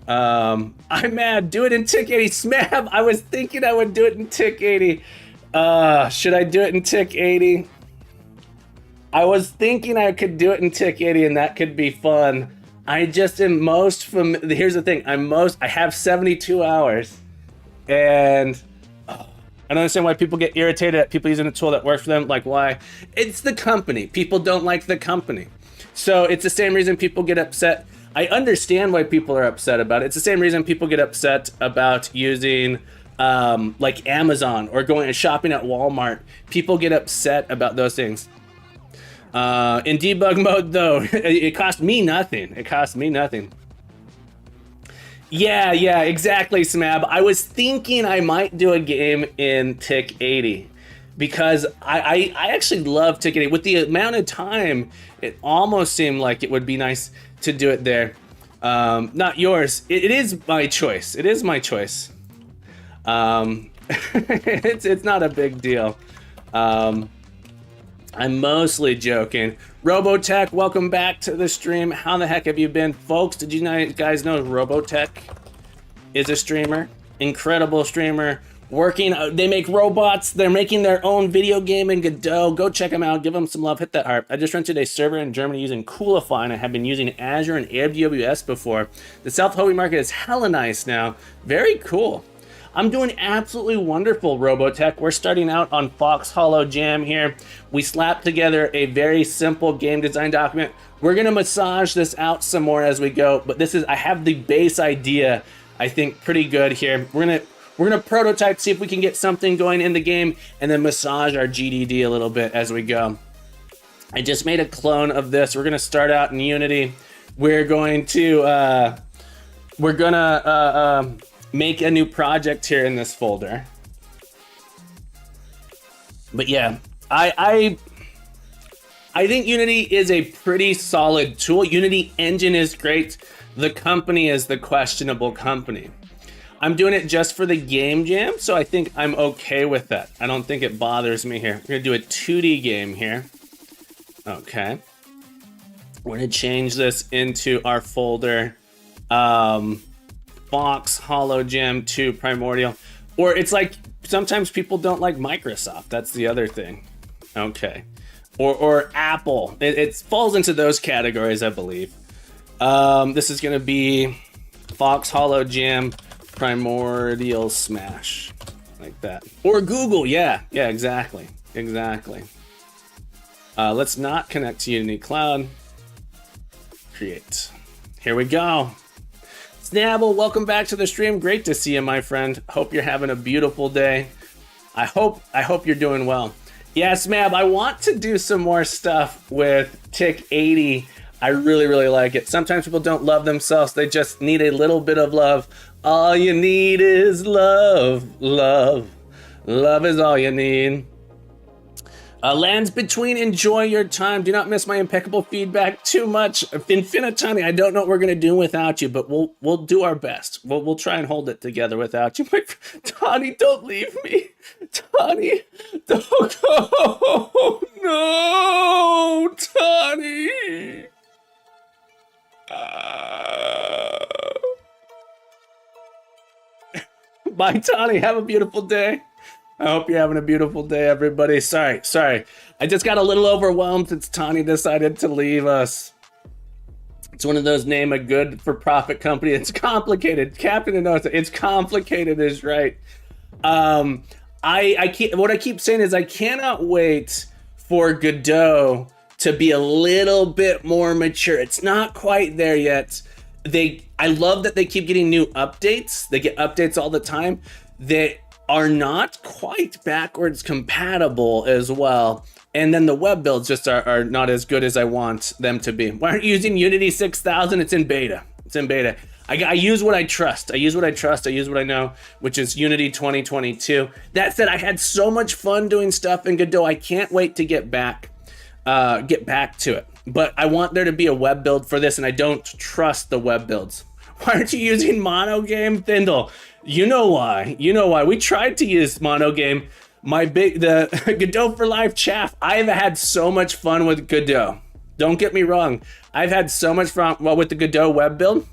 I'm mad. Do it in Tick 80. Smab, I was thinking I would do it in Tick 80. Should I do it in Tick 80? I was thinking I could do it in Tick 80 and that could be fun. I just am most here's the thing. I have 72 hours and I don't understand why people get irritated at people using a tool that works for them. Like, why? It's the company. People don't like the company. So it's the same reason people get upset. I understand why people are upset about it. It's the same reason people get upset about using like Amazon or going and shopping at Walmart. People get upset about those things. In debug mode, though, it cost me nothing. It cost me nothing. Yeah, exactly, Smab. I was thinking I might do a game in Tick 80 because I actually love Tick 80. With the amount of time, it almost seemed like it would be nice to do it there. Not yours. It is my choice. It is my choice. It's not a big deal. I'm mostly joking. Robotech, welcome back to the stream. How the heck have you been, folks? Did you guys know Robotech is a streamer? Incredible streamer. Working, they make robots. They're making their own video game in Godot. Go check them out. Give them some love. Hit that heart. I just rented a server in Germany using Coolify, and I have been using Azure and AWS before. The South Hobie market is hella nice now. Very cool. I'm doing absolutely wonderful, Robotech. We're starting out on Fox Hollow Jam here. We slapped together a very simple game design document. We're gonna massage this out some more as we go, but I have the base idea, I think, pretty good here. We're gonna prototype, see if we can get something going in the game, and then massage our GDD a little bit as we go. I just made a clone of this. We're gonna start out in Unity. We're gonna make a new project here in this folder. But yeah, I think Unity is a pretty solid tool. Unity engine is great. The company is the questionable company. I'm doing it just for the game jam, so I think I'm okay with that. I don't think it bothers me here. We're gonna do a 2D game here. Okay. We're gonna change this into our folder. Fox Hollow Gem to Primordial. Or it's like, sometimes people don't like Microsoft. That's the other thing. Okay. Or Apple. It falls into those categories, I believe. This is gonna be Fox Hollow Gem Primordial Smash. Like that. Or Google, yeah, exactly. Let's not connect to Unity Cloud. Create. Here we go. Snabble, welcome back to the stream. Great to see you, my friend. Hope you're having a beautiful day. I hope you're doing well. Yeah, Smab, I want to do some more stuff with Tick 80. I really like it. Sometimes people don't love themselves. They just need a little bit of love. All you need is love. Love is all you need. Lands between, enjoy your time. Do not miss my impeccable feedback too much. Infinitani, I don't know what we're gonna do without you, but we'll do our best. We'll try and hold it together without you. Tani, don't leave me. Tani, don't go. No, Tani. Bye, Tani. Have a beautiful day. I hope you're having a beautiful day, everybody. Sorry. I just got a little overwhelmed since Tani decided to leave us. It's one of those name a good for profit company. It's complicated. Captain knows it's complicated is right. What I keep saying is I cannot wait for Godot to be a little bit more mature. It's not quite there yet. I love that they keep getting new updates. They get updates all the time. They are not quite backwards compatible as well. And then the web builds just are not as good as I want them to be. Why aren't you using Unity 6000? It's in beta. I use what I trust. I use what I know, which is Unity 2022. That said, I had so much fun doing stuff in Godot. I can't wait to get back to it. But I want there to be a web build for this, and I don't trust the web builds. Why aren't you using monogame, Thindle? You know why. We tried to use monogame. The Godot for Life chaff. I've had so much fun with Godot. Don't get me wrong. I've had so much fun with the Godot web build.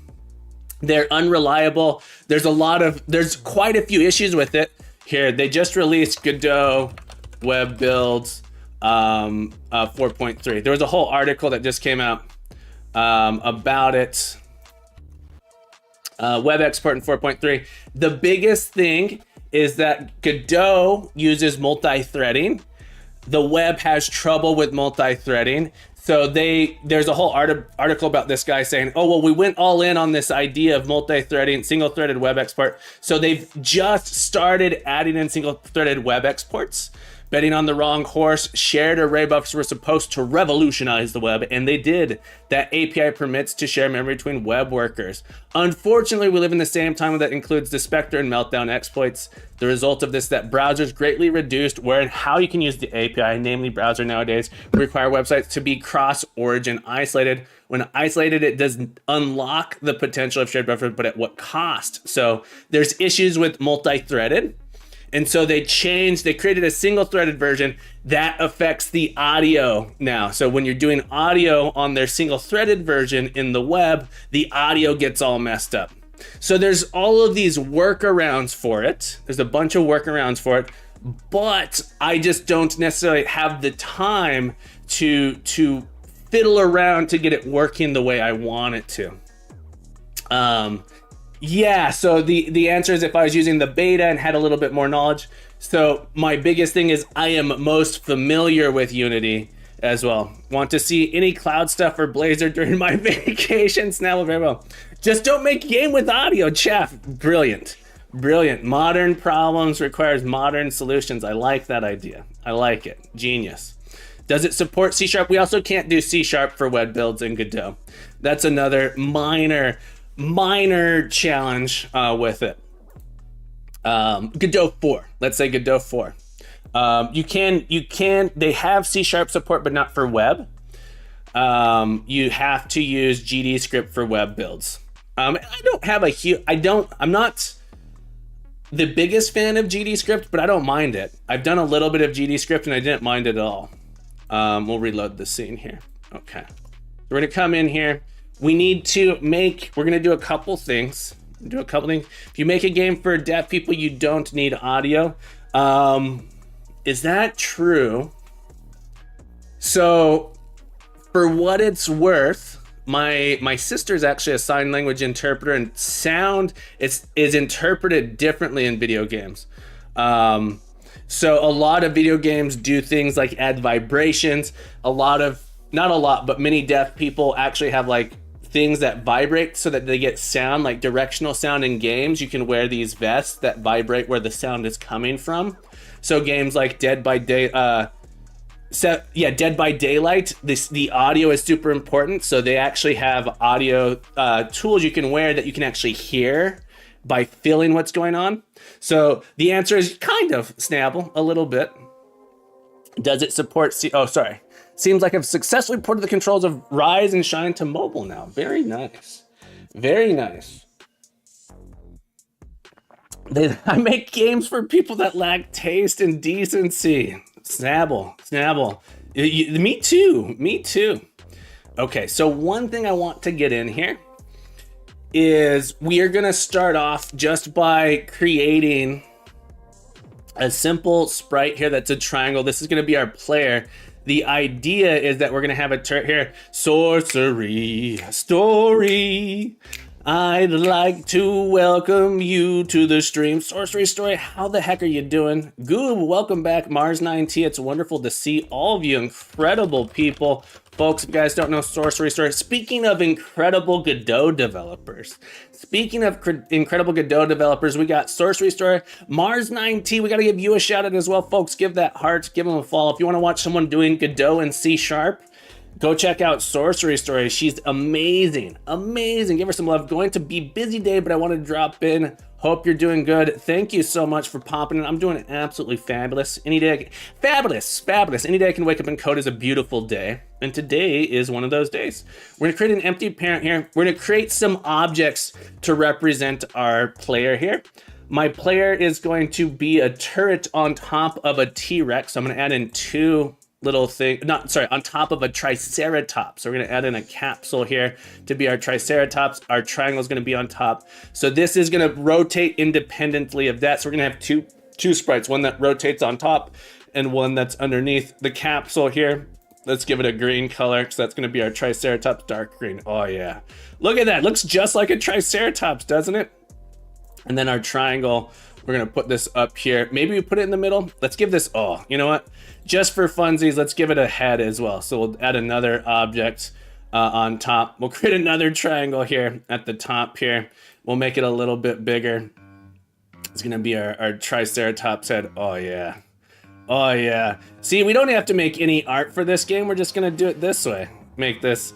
They're unreliable. There's quite a few issues with it. Here, they just released Godot web builds 4.3. There was a whole article that just came out about it. Web export in 4.3. The biggest thing is that Godot uses multi-threading. The web has trouble with multi-threading. So there's a whole article about this guy saying, oh, well, we went all in on this idea of multi-threading, single-threaded web export. So they've just started adding in single-threaded web exports. Betting on the wrong horse. Shared array buffers were supposed to revolutionize the web, and they did. That API permits to share memory between web workers. Unfortunately, we live in the same time that includes the Spectre and Meltdown exploits. The result of this, that browsers greatly reduced where and how you can use the API, namely browser nowadays, require websites to be cross-origin isolated. When isolated, it does unlock the potential of shared buffer, but at what cost? So there's issues with multi-threaded. And so they created a single threaded version that affects the audio now. So when you're doing audio on their single threaded version in the web, the audio gets all messed up. So there's all of these workarounds for it. There's a bunch of workarounds for it, but I just don't necessarily have the time to fiddle around to get it working the way I want it to. Yeah, so the answer is if I was using the beta and had a little bit more knowledge. So my biggest thing is I am most familiar with Unity as well. Want to see any cloud stuff or Blazor during my vacation? Snapple, very well. Just don't make a game with audio, Chaff. Brilliant. Brilliant. Modern problems requires modern solutions. I like that idea. I like it. Genius. Does it support C#? We also can't do C# for web builds in Godot. That's another minor challenge with it. Godot 4. Let's say Godot 4. They have C# support, but not for web. You have to use GD script for web builds. I'm not the biggest fan of GD script, but I don't mind it. I've done a little bit of GD script and I didn't mind it at all. We'll reload the scene here. Okay. We're gonna come in here. We're gonna do a couple things. If you make a game for deaf people, you don't need audio. Is that true? So for what it's worth, my sister's actually a sign language interpreter, and sound is interpreted differently in video games. So a lot of video games do things like add vibrations. Not a lot, but many deaf people actually have like things that vibrate so that they get sound, like directional sound in games. You can wear these vests that vibrate where the sound is coming from. So games like Dead by Daylight, the audio is super important. So they actually have audio tools you can wear that you can actually hear by feeling what's going on. So the answer is kind of, Snapple, a little bit. Does it support Seems like I've successfully ported the controls of Rise and Shine to mobile now. Very nice. Very nice. I make games for people that lack taste and decency. Snabble. Me too. Okay, so one thing I want to get in here is we are gonna start off just by creating a simple sprite here that's a triangle. This is gonna be our player. The idea is that we're gonna have a turret here. Sorcery story. I'd like to welcome you to the stream. Sorcery Story, how the heck are you doing? Goob, welcome back. Mars9T, it's wonderful to see all of you incredible people. Folks, if you guys don't know Sorcery Story, speaking of incredible Godot developers, we got Sorcery Story, Mars9T, we gotta give you a shout out as well, folks. Give that heart, give them a follow. If you wanna watch someone doing Godot and C#, go check out Sorcery Story. She's amazing. Give her some love. Going to be busy day, but I want to drop in. Hope you're doing good. Thank you so much for popping in. I'm doing absolutely fabulous. Fabulous. Any day I can wake up and code is a beautiful day. And today is one of those days. We're gonna create an empty parent here. We're gonna create some objects to represent our player here. My player is going to be a turret on top of a T-Rex. So I'm gonna add in two little thing, not sorry, on top of a triceratops. So we're gonna add in a capsule here to be our triceratops. Our triangle is gonna be on top. So this is gonna rotate independently of that. So we're gonna have two sprites, one that rotates on top and one that's underneath. The capsule here, let's give it a green color, so that's gonna be our triceratops, dark green. Oh yeah, look at that, looks just like a triceratops, doesn't it? And then our triangle, we're gonna put this up here. Maybe we put it in the middle. Let's give this, oh, you know what? Just for funsies, let's give it a head as well. So we'll add another object on top. We'll create another triangle here at the top here. We'll make it a little bit bigger. It's gonna be our triceratops head. Oh yeah. Oh yeah. See, we don't have to make any art for this game. We're just gonna do it this way. Make this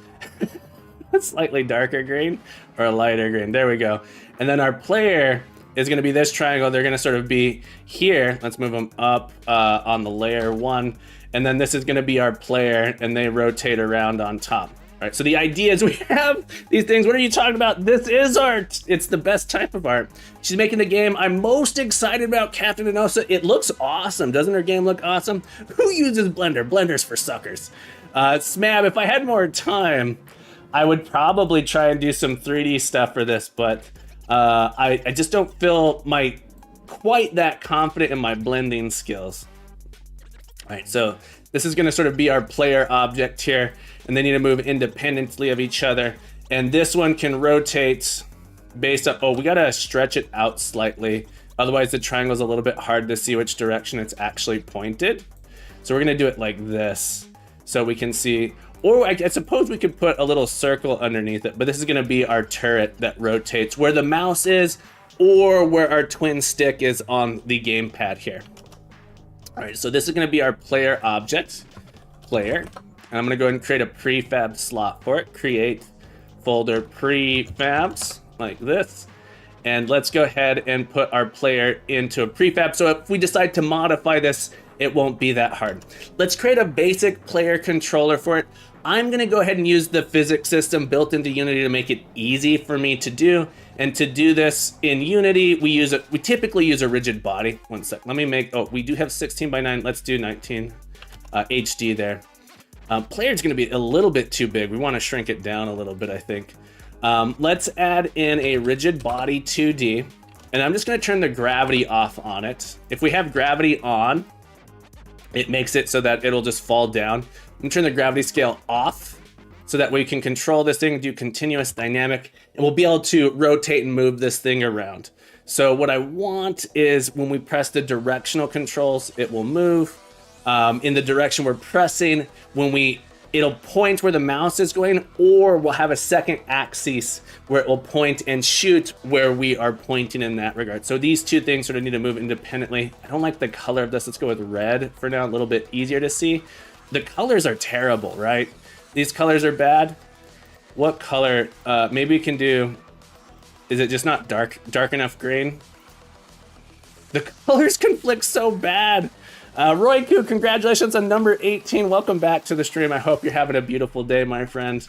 a slightly darker green or a lighter green. There we go. And then our player is gonna be this triangle. They're gonna sort of be here. Let's move them up on the layer 1. And then this is gonna be our player, and they rotate around on top. All right, so the idea is we have these things. What are you talking about? This is art. It's the best type of art. She's making the game I'm most excited about, Captain Enosa. It looks awesome. Doesn't her game look awesome? Who uses Blender? Blender's for suckers. Smab, if I had more time, I would probably try and do some 3D stuff for this, but I just don't feel quite that confident in my blending skills. All right, so this is gonna sort of be our player object here, and they need to move independently of each other. And this one can rotate based on, oh, we gotta stretch it out slightly. Otherwise the triangle's a little bit hard to see which direction it's actually pointed. So we're gonna do it like this, so we can see, or I suppose we could put a little circle underneath it, but this is gonna be our turret that rotates where the mouse is or where our twin stick is on the gamepad here. All right, so this is gonna be our player object, player. And I'm gonna go ahead and create a prefab slot for it. Create folder prefabs, like this. And let's go ahead and put our player into a prefab. So if we decide to modify this, it won't be that hard. Let's create a basic player controller for it. I'm gonna go ahead and use the physics system built into Unity to make it easy for me to do. And to do this in Unity, we typically use a rigid body. One sec, let me make, oh, we do have 16 by 9. Let's do 19 HD there. Player's gonna be a little bit too big. We wanna shrink it down a little bit, I think. Let's add in a rigid body 2D, and I'm just gonna turn the gravity off on it. If we have gravity on, it makes it so that it'll just fall down. I'm gonna turn the gravity scale off, so that we can control this thing, do continuous dynamic, and we'll be able to rotate and move this thing around. So what I want is when we press the directional controls, it will move in the direction we're pressing. It'll point where the mouse is going, or we'll have a second axis where it will point and shoot where we are pointing in that regard. So these two things sort of need to move independently. I don't like the color of this. Let's go with red for now, a little bit easier to see. The colors are terrible, right? These colors are bad. What color? Maybe we can do, is it just not dark enough green? The colors conflict so bad. Roy Koo, congratulations on number 18. Welcome back to the stream. I hope you're having a beautiful day, my friend.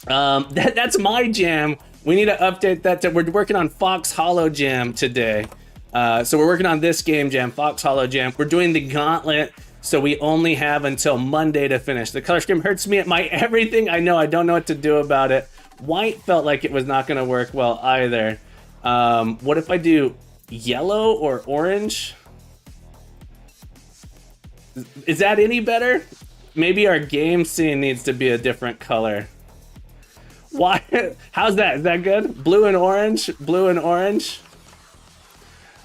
That's my jam. We need to update that. We're working on Fox Hollow Jam today. So we're working on this game jam, Fox Hollow Jam. We're doing the gauntlet, so we only have until Monday to finish. The color scheme hurts me at my everything. I know, I don't know what to do about it. White felt like it was not gonna work well either. What if I do yellow or orange? Is that any better? Maybe our game scene needs to be a different color. Why? How's that? Is that good? Blue and orange? Blue and orange?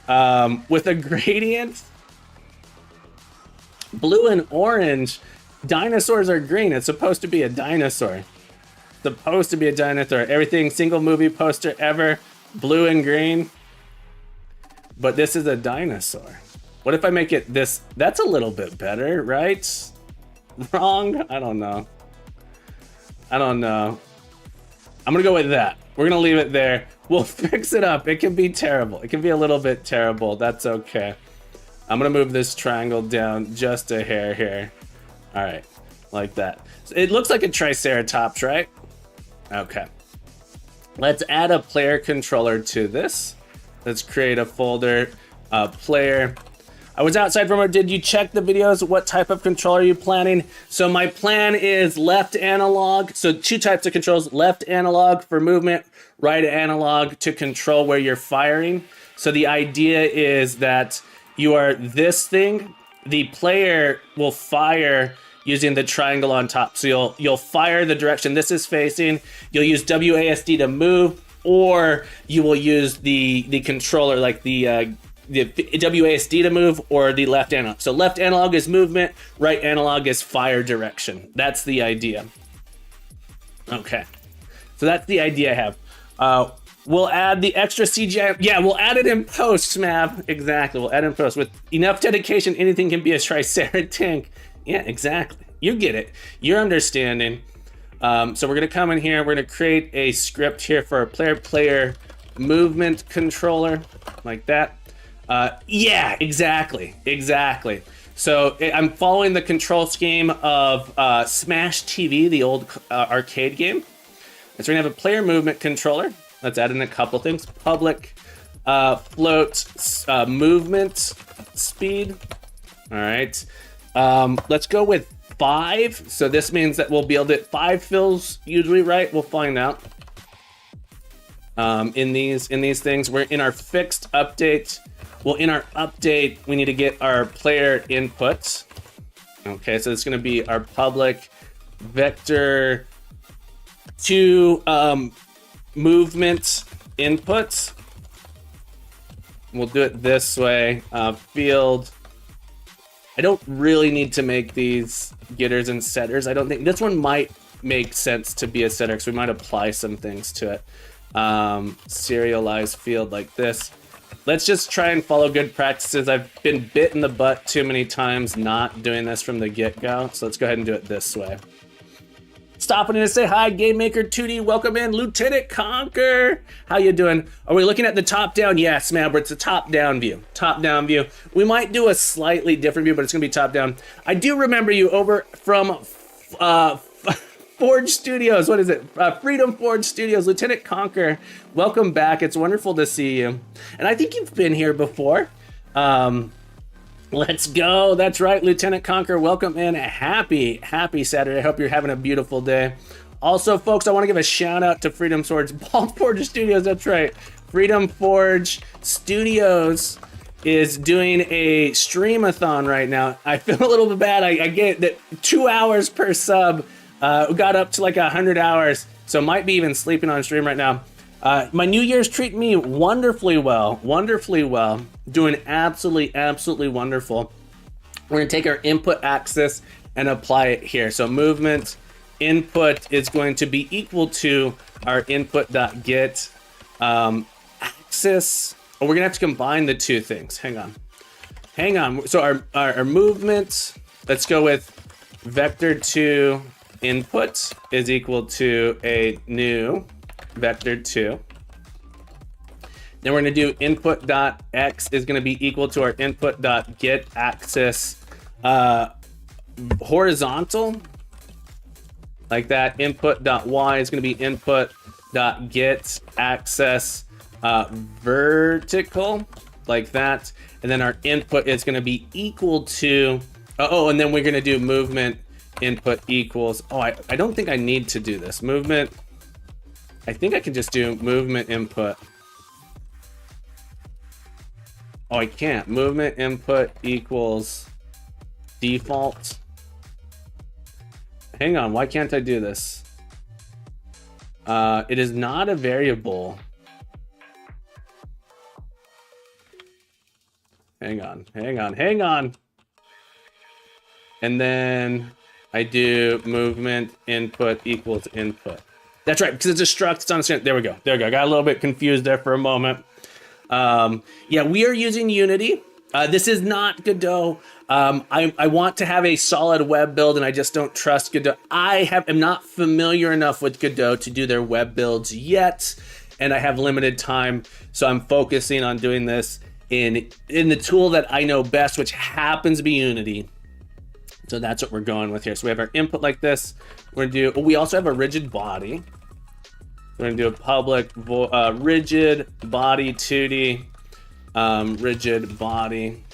With a gradient? Blue and orange. Dinosaurs are green. It's supposed to be a dinosaur. Supposed to be a dinosaur. Everything, single movie poster ever, blue and green. But this is a dinosaur. What if I make it this? That's a little bit better, right? Wrong? I don't know. I'm gonna go with that. We're gonna leave it there. We'll fix it up. It can be terrible. It can be a little bit terrible. That's okay. I'm gonna move this triangle down just a hair here. All right, like that. So it looks like a triceratops, right? Okay. Let's add a player controller to this. Let's create a folder, player. I was outside from her. Did you check the videos? What type of controller are you planning? So my plan is left analog. So 2 types of controls, left analog for movement, right analog to control where you're firing. So the idea is that you are this thing, the player will fire using the triangle on top. So you'll fire the direction this is facing. You'll use WASD to move, or you will use the controller, like the WASD to move, or the left analog. So left analog is movement, right analog is fire direction. That's the idea. Okay, so that's the idea I have. We'll add the extra CGI. Yeah, we'll add it in post, Smab. Exactly, we'll add it in post. With enough dedication, anything can be a Triceratops. Yeah, exactly. You get it. You're understanding. So we're gonna come in here. We're gonna create a script here for our player movement controller, like that. Yeah, exactly. So I'm following the control scheme of Smash TV, the old arcade game. And so we're gonna have a player movement controller. Let's add in a couple things. Public float movement speed. All right. Let's go with 5. So this means that we'll be able to, 5 feels usually right. We'll find out. In these things, we're in our fixed update. Well, in our update, we need to get our player inputs. Okay, so it's going to be our public vector 2 movement inputs. We'll do it this way. Field. I don't really need to make these getters and setters. I don't think this one might make sense to be a setter because we might apply some things to it. Serialized field like this. Let's just try and follow good practices. I've been bit in the butt too many times not doing this from the get-go. So let's go ahead and do it this way. Stopping in to say hi, Game Maker 2D. Welcome in, Lieutenant Conquer. How you doing? Are we looking at the top down? Yes, man, but it's a top down view. Top down view. We might do a slightly different view, but it's gonna be top down. I do remember you over from Forge Studios. What is it? Freedom Forge Studios. Lieutenant Conquer. Welcome back. It's wonderful to see you. And I think you've been here before. Let's go. That's right, Lieutenant Conquer. Welcome in. Happy Saturday. I hope you're having a beautiful day. Also, folks, I want to give a shout out to Freedom Forge Studios. That's right. Freedom Forge Studios is doing a streamathon right now. I feel a little bit bad. I get that 2 hours per sub. Got up to like 100 hours. So might be even sleeping on stream right now. My New Year's treating me wonderfully well. Doing absolutely wonderful. We're gonna take our input axis and apply it here. So movement input is going to be equal to our input.get axis. Oh, we're gonna have to combine the two things. Hang on. So our movement, let's go with vector2 input is equal to a new vector2. Then we're going to do input.x is going to be equal to our input.get axis horizontal, like that. Input.y is going to be input.get axis vertical, like that. And then our input is going to be equal to, and then we're going to do movement input equals, I don't think I need to do this. Movement, I think I can just do movement input. I can't. Movement input equals default. Hang on, why can't I do this? It is not a variable. Hang on. And then I do movement input equals input. That's right, because it's a struct, it's on the screen. There we go. I got a little bit confused there for a moment. Yeah, we are using Unity. This is not Godot. I want to have a solid web build, and I just don't trust Godot. am not familiar enough with Godot to do their web builds yet, and I have limited time, so I'm focusing on doing this in the tool that I know best, which happens to be Unity. So that's what we're going with here. So we have our input like this. We're gonna do. We also have a rigid body. We're gonna do a public rigid body 2D, rigid body.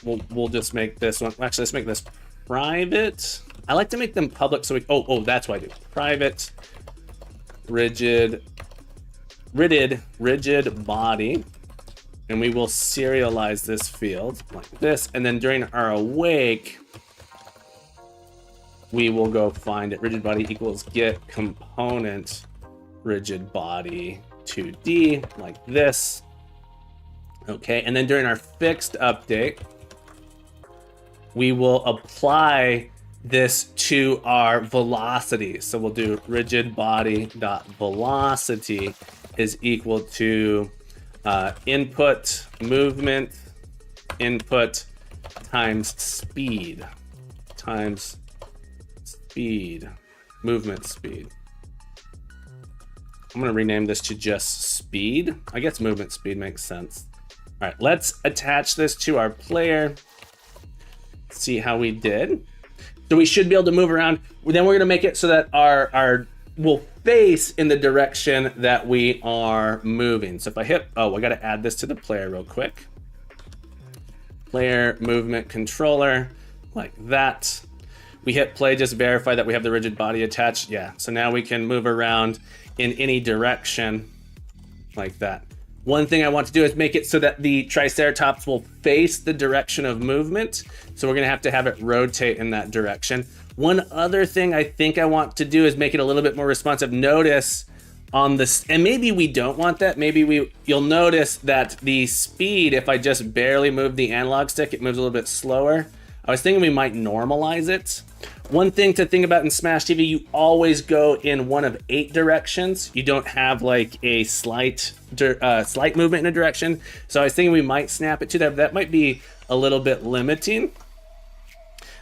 We'll just make this one. Actually, let's make this private. I like to make them public so we. Oh, that's what I do. Private, rigid body, and we will serialize this field like this. And then during our awake, we will go find it. Rigid body equals get component rigid body 2D like this. Okay, and then during our fixed update, we will apply this to our velocity. So we'll do rigid body dot velocity is equal to input movement input times speed movement speed. I'm gonna rename this to just speed. I guess movement speed makes sense. All right, let's attach this to our player. See how we did. So we should be able to move around. Then we're gonna make it so that our will face in the direction that we are moving. So if I hit, I gotta add this to the player real quick. Player movement controller, like that. We hit play, just verify that we have the rigid body attached. Yeah, so now we can move around in any direction like that. One thing I want to do is make it so that the Triceratops will face the direction of movement. So we're gonna have to have it rotate in that direction. One other thing I think I want to do is make it a little bit more responsive. Notice on this, and maybe we don't want that. Maybe you'll notice that the speed, if I just barely move the analog stick, it moves a little bit slower. I was thinking we might normalize it. One thing to think about in Smash TV, you always go in one of 8 directions. You don't have like a slight movement in a direction. So I was thinking we might snap it to that. That might be a little bit limiting.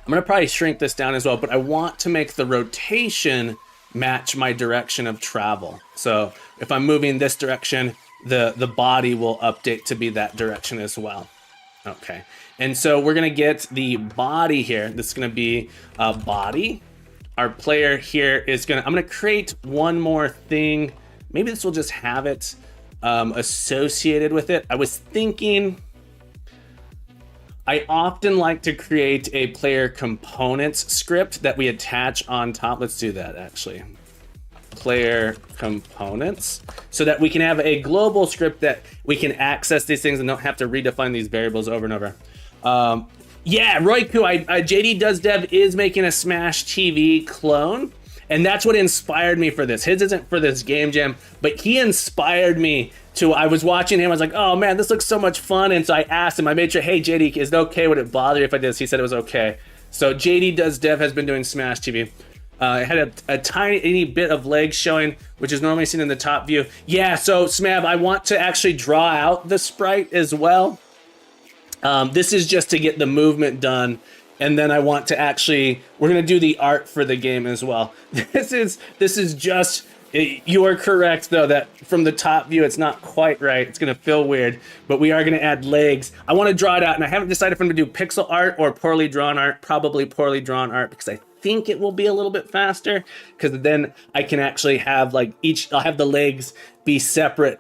I'm gonna probably shrink this down as well, but I want to make the rotation match my direction of travel. So if I'm moving this direction, the body will update to be that direction as well. Okay, and so we're gonna get the body here. This is gonna be a body. Our player here is I'm gonna create one more thing. Maybe this will just have it associated with it. I was thinking, I often like to create a player components script that we attach on top. Let's do that actually. Player components, so that we can have a global script that we can access these things and don't have to redefine these variables over and over. Yeah, Royku, JD Does Dev is making a Smash TV clone, and that's what inspired me for this. His isn't for this game jam, but he inspired me to, I was watching him, I was like, oh man, this looks so much fun, and so I asked him, I made sure, hey JD, is it okay, would it bother you if I did this? He said it was okay. So JD Does Dev has been doing Smash TV. It had a tiny bit of legs showing, which is normally seen in the top view. Yeah, so Smab, I want to actually draw out the sprite as well. This is just to get the movement done, and then I want to actually, we're gonna do the art for the game as well. This is just, you are correct though, that from the top view, it's not quite right. It's gonna feel weird, but we are gonna add legs. I wanna draw it out, and I haven't decided if I'm gonna do pixel art or poorly drawn art, probably poorly drawn art, because I think it will be a little bit faster, because then I can actually have like I'll have the legs be separate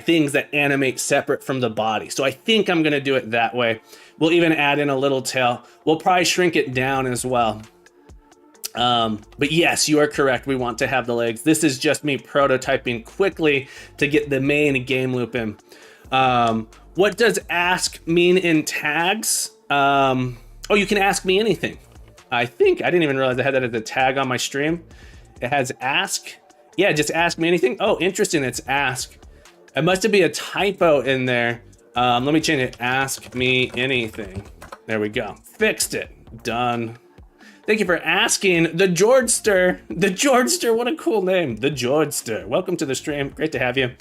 things that animate separate from the body. So I think I'm gonna do it that way. We'll even add in a little tail. We'll probably shrink it down as well. But yes, you are correct. We want to have the legs. This is just me prototyping quickly to get the main game loop in. What does ask mean in tags? Oh, you can ask me anything. I didn't even realize I had that as a tag on my stream. It has ask. Yeah, just ask me anything. Oh, interesting, it's ask. It must be a typo in there. Let me change it, ask me anything. There we go, fixed it, done. Thank you for asking, the Georgester. The Georgester, what a cool name, the Georgester. Welcome to the stream, great to have you.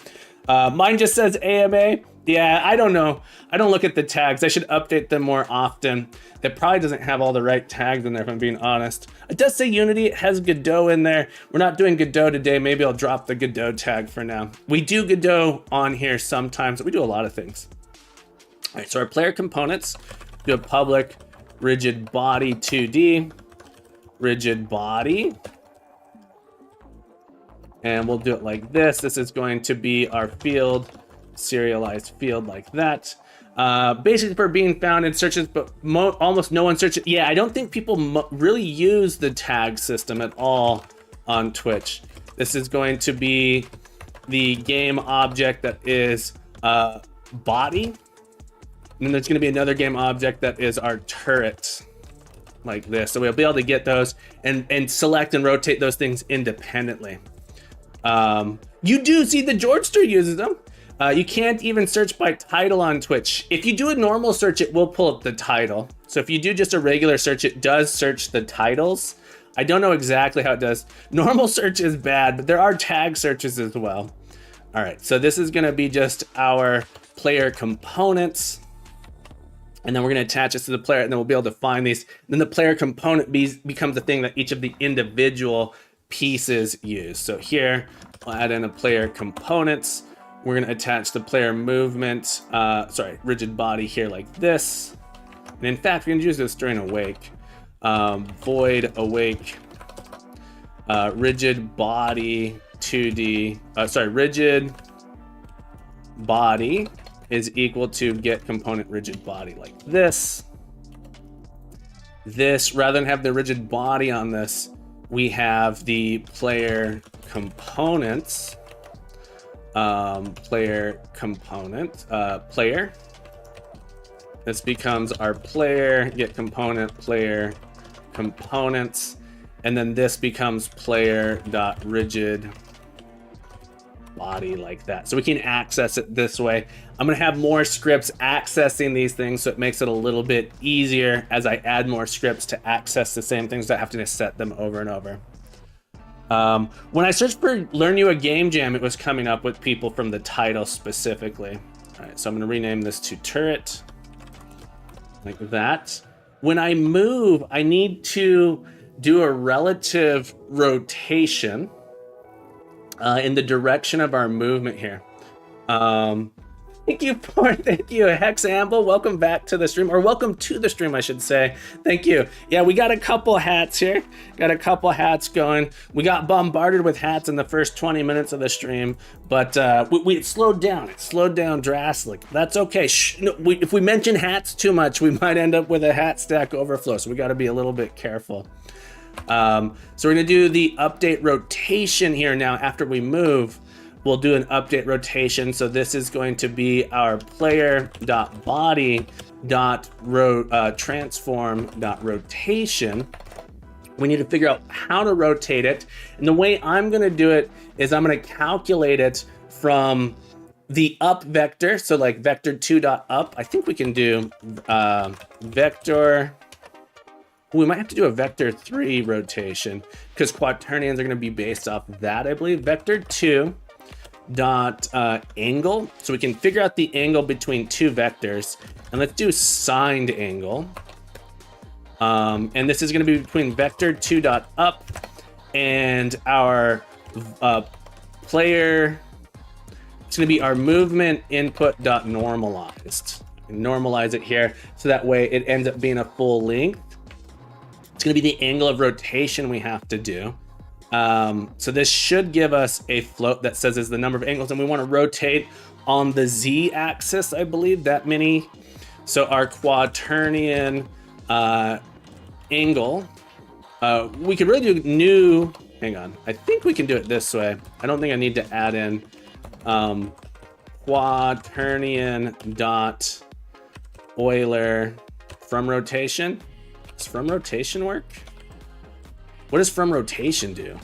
Mine just says AMA. Yeah, I don't know. I don't look at the tags. I should update them more often. That probably doesn't have all the right tags in there, if I'm being honest. It does say Unity. It has Godot in there. We're not doing Godot today. Maybe I'll drop the Godot tag for now. We do Godot on here sometimes, but we do a lot of things. All right, so our player components, do a public rigid body 2D, rigid body. And we'll do it like this. This is going to be our field, serialized field like that. basically for being found in searches, but almost no one searches. Yeah, I don't think people really use the tag system at all on Twitch. This is going to be the game object that is body. And then there's going to be another game object that is our turret, like this. So we'll be able to get those and select and rotate those things independently. You do see the Georgester uses them. You can't even search by title on Twitch. If you do a normal search, it will pull up the title. So if you do just a regular search, it does search the titles. I don't know exactly how it does. Normal search is bad, but there are tag searches as well. All right, so this is gonna be just our player components. And then we're gonna attach this to the player, and then we'll be able to find these. Then the player component becomes the thing that each of the individual pieces use. So here, we'll add in a player components. We're gonna attach the player movement, rigid body here like this. And in fact, we're gonna use this during awake. Void awake, rigid body 2D, rigid body is equal to get component rigid body like this. This, rather than have the rigid body on this, we have the player components. Player component, player. This becomes our player, get component, player components, and then this becomes player dot rigid body like that. So we can access it this way. I'm gonna have more scripts accessing these things, so it makes it a little bit easier as I add more scripts to access the same things. I have to set them over and over. When I searched for Learn You a Game Jam, it was coming up with people from the title specifically. All right, so I'm gonna rename this to turret, like that. When I move, I need to do a relative rotation in the direction of our movement here. Thank you, Hex Amble. Welcome back to the stream, or welcome to the stream, I should say. Thank you. Yeah, we got a couple hats here. Got a couple hats going. We got bombarded with hats in the first 20 minutes of the stream, but we slowed down. It slowed down drastically. That's okay. If we mention hats too much, we might end up with a hat stack overflow, so we got to be a little bit careful. So we're gonna do the update rotation here now. After we move, we'll do an update rotation. So this is going to be our player.body.transform.rotation. We need to figure out how to rotate it. And the way I'm going to do it is I'm going to calculate it from the up vector. So like vector2.up. I think we can do vector. We might have to do a vector 3 rotation because quaternions are going to be based off of that, I believe. Vector 2 dot angle, so we can figure out the angle between two vectors, and let's do signed angle, and this is going to be between vector 2 dot up and our player. It's going to be our movement input dot normalized. Normalize it here so that way it ends up being a full length. It's going to be the angle of rotation we have to do. So this should give us a float that says is the number of angles, and we want to rotate on the Z axis, I believe, that many. So our quaternion angle, we could really do new, hang on, I think we can do it this way. I don't think I need to add in quaternion dot Euler from rotation. Does from rotation work? What does from rotation do?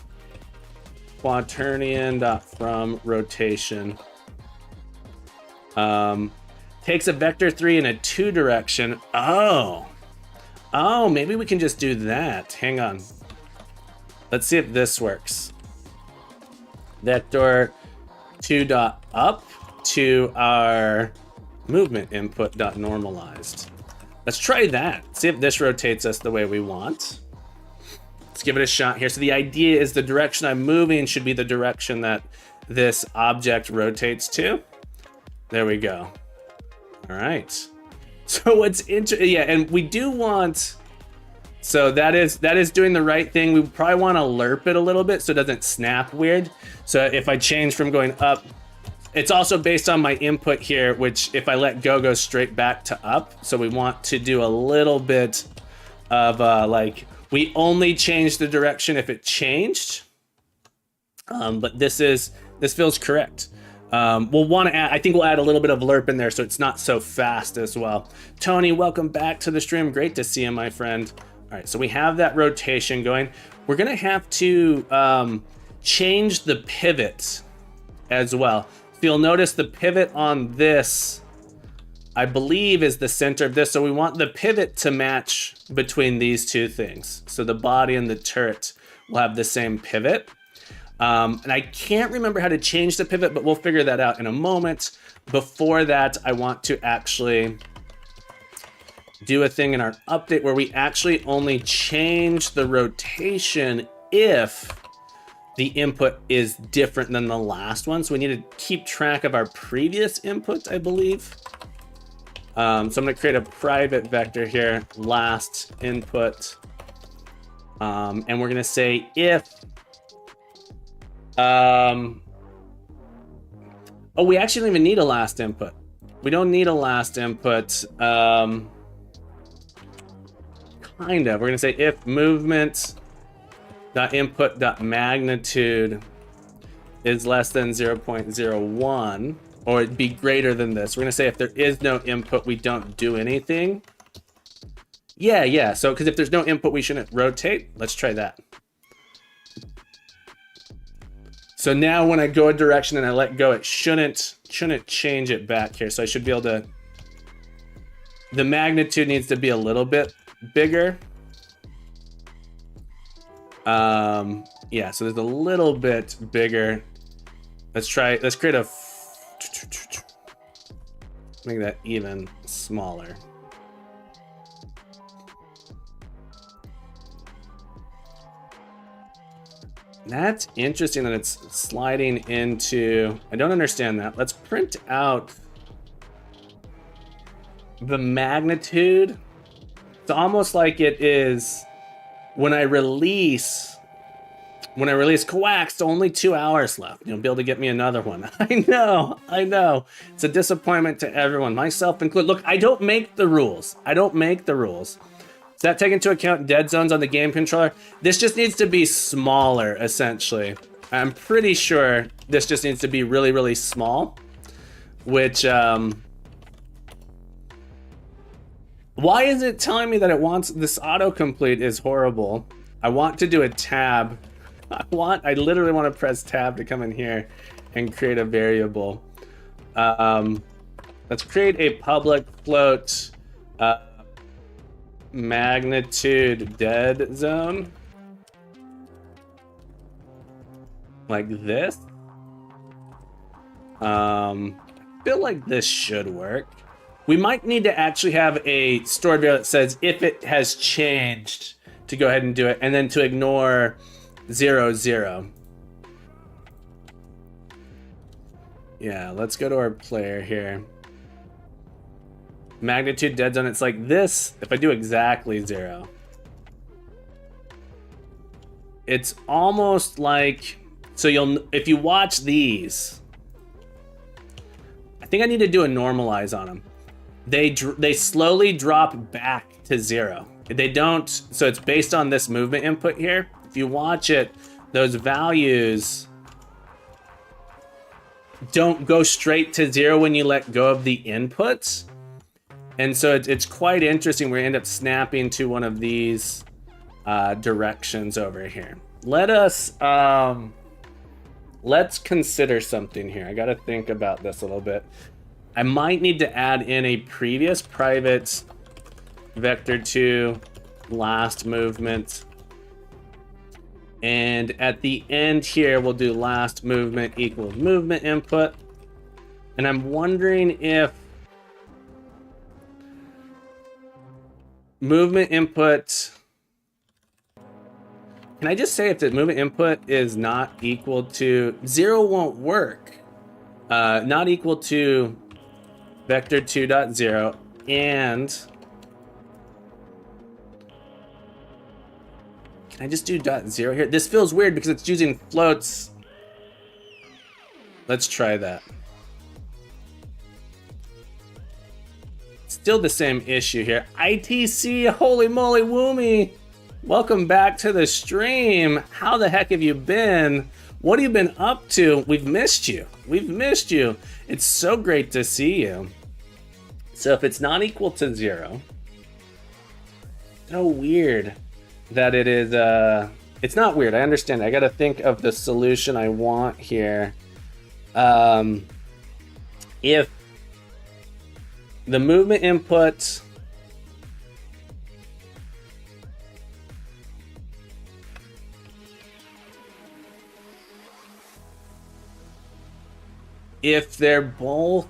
Quaternion dot from rotation takes a vector 3 in a 2 direction. Oh, maybe we can just do that. Hang on. Let's see if this works. Vector 2 dot up to our movement input dot normalized. Let's try that. See if this rotates us the way we want. Let's give it a shot here. So the idea is the direction I'm moving should be the direction that this object rotates to. There we go. All right. So what's interesting, yeah, and we do want, so that is doing the right thing. We probably want to lerp it a little bit so it doesn't snap weird. So if I change from going up, It's also based on my input here, which if I let go goes straight back to up. So we want to do a little bit of like, we only change the direction if it changed. But this feels correct. We'll want to add, I think we'll add a little bit of lerp in there so it's not so fast as well. Tony, welcome back to the stream. Great to see you, my friend. All right, so we have that rotation going. We're gonna have to change the pivot as well. So you'll notice the pivot on this, I believe, is the center of this. So we want the pivot to match between these two things. So the body and the turret will have the same pivot. And I can't remember how to change the pivot, but we'll figure that out in a moment. Before that, I want to actually do a thing in our update where we actually only change the rotation if the input is different than the last one. So we need to keep track of our previous input, I believe. So I'm gonna create a private vector here, last input. And we're gonna say if, oh, we actually don't even need a last input. We don't need a last input. Kind of. We're gonna say if movement dot input dot magnitude is less than 0.01, or it'd be greater than this. We're gonna say if there is no input, we don't do anything. Yeah. So, because if there's no input, we shouldn't rotate. Let's try that. So now when I go a direction and I let go, it shouldn't change it back here. So I should be able to, the magnitude needs to be a little bit bigger. Yeah, so there's a little bit bigger. Let's create a, make that even smaller. That's interesting that it's sliding into, I don't understand that. Let's print out the magnitude. It's almost like it is when I release coax, only 2 hours left. You'll be able to get me another one. I know. It's a disappointment to everyone, myself included. Look, I don't make the rules. Does that take into account dead zones on the game controller? This just needs to be smaller, essentially. I'm pretty sure this just needs to be really, really small, which, why is it telling me that it wants, this autocomplete is horrible. I want to do a tab. I literally want to press tab to come in here and create a variable. Let's create a public float, magnitude dead zone, like this. I feel like this should work. We might need to actually have a stored variable that says if it has changed to go ahead and do it, and then to ignore 0, 0. Yeah, let's go to our player here. Magnitude dead zone, it's like this. If I do exactly 0, it's almost like, so if you watch these, I think I need to do a normalize on them. They slowly drop back to 0. They don't, so it's based on this movement input here. If you watch it, those values don't go straight to 0 when you let go of the inputs. And so it's quite interesting. We end up snapping to one of these directions over here. Let's consider something here. I got to think about this a little bit. I might need to add in a previous private vector to last movement. And at the end here, we'll do last movement equals movement input. And I'm wondering if movement input, can I just say if the movement input is not equal to 0 won't work. Not equal to vector 2.0 and can I just do .0 here? This feels weird because it's using floats. Let's try that. still the same issue here. ITC, holy moly woomy. Welcome back to the stream. How the heck have you been? What have you been up to? We've missed you. We've missed you. It's so great to see you. So if it's not equal to 0, so weird that it is, it's not weird, I understand. I gotta think of the solution I want here. If the movement input if they're both,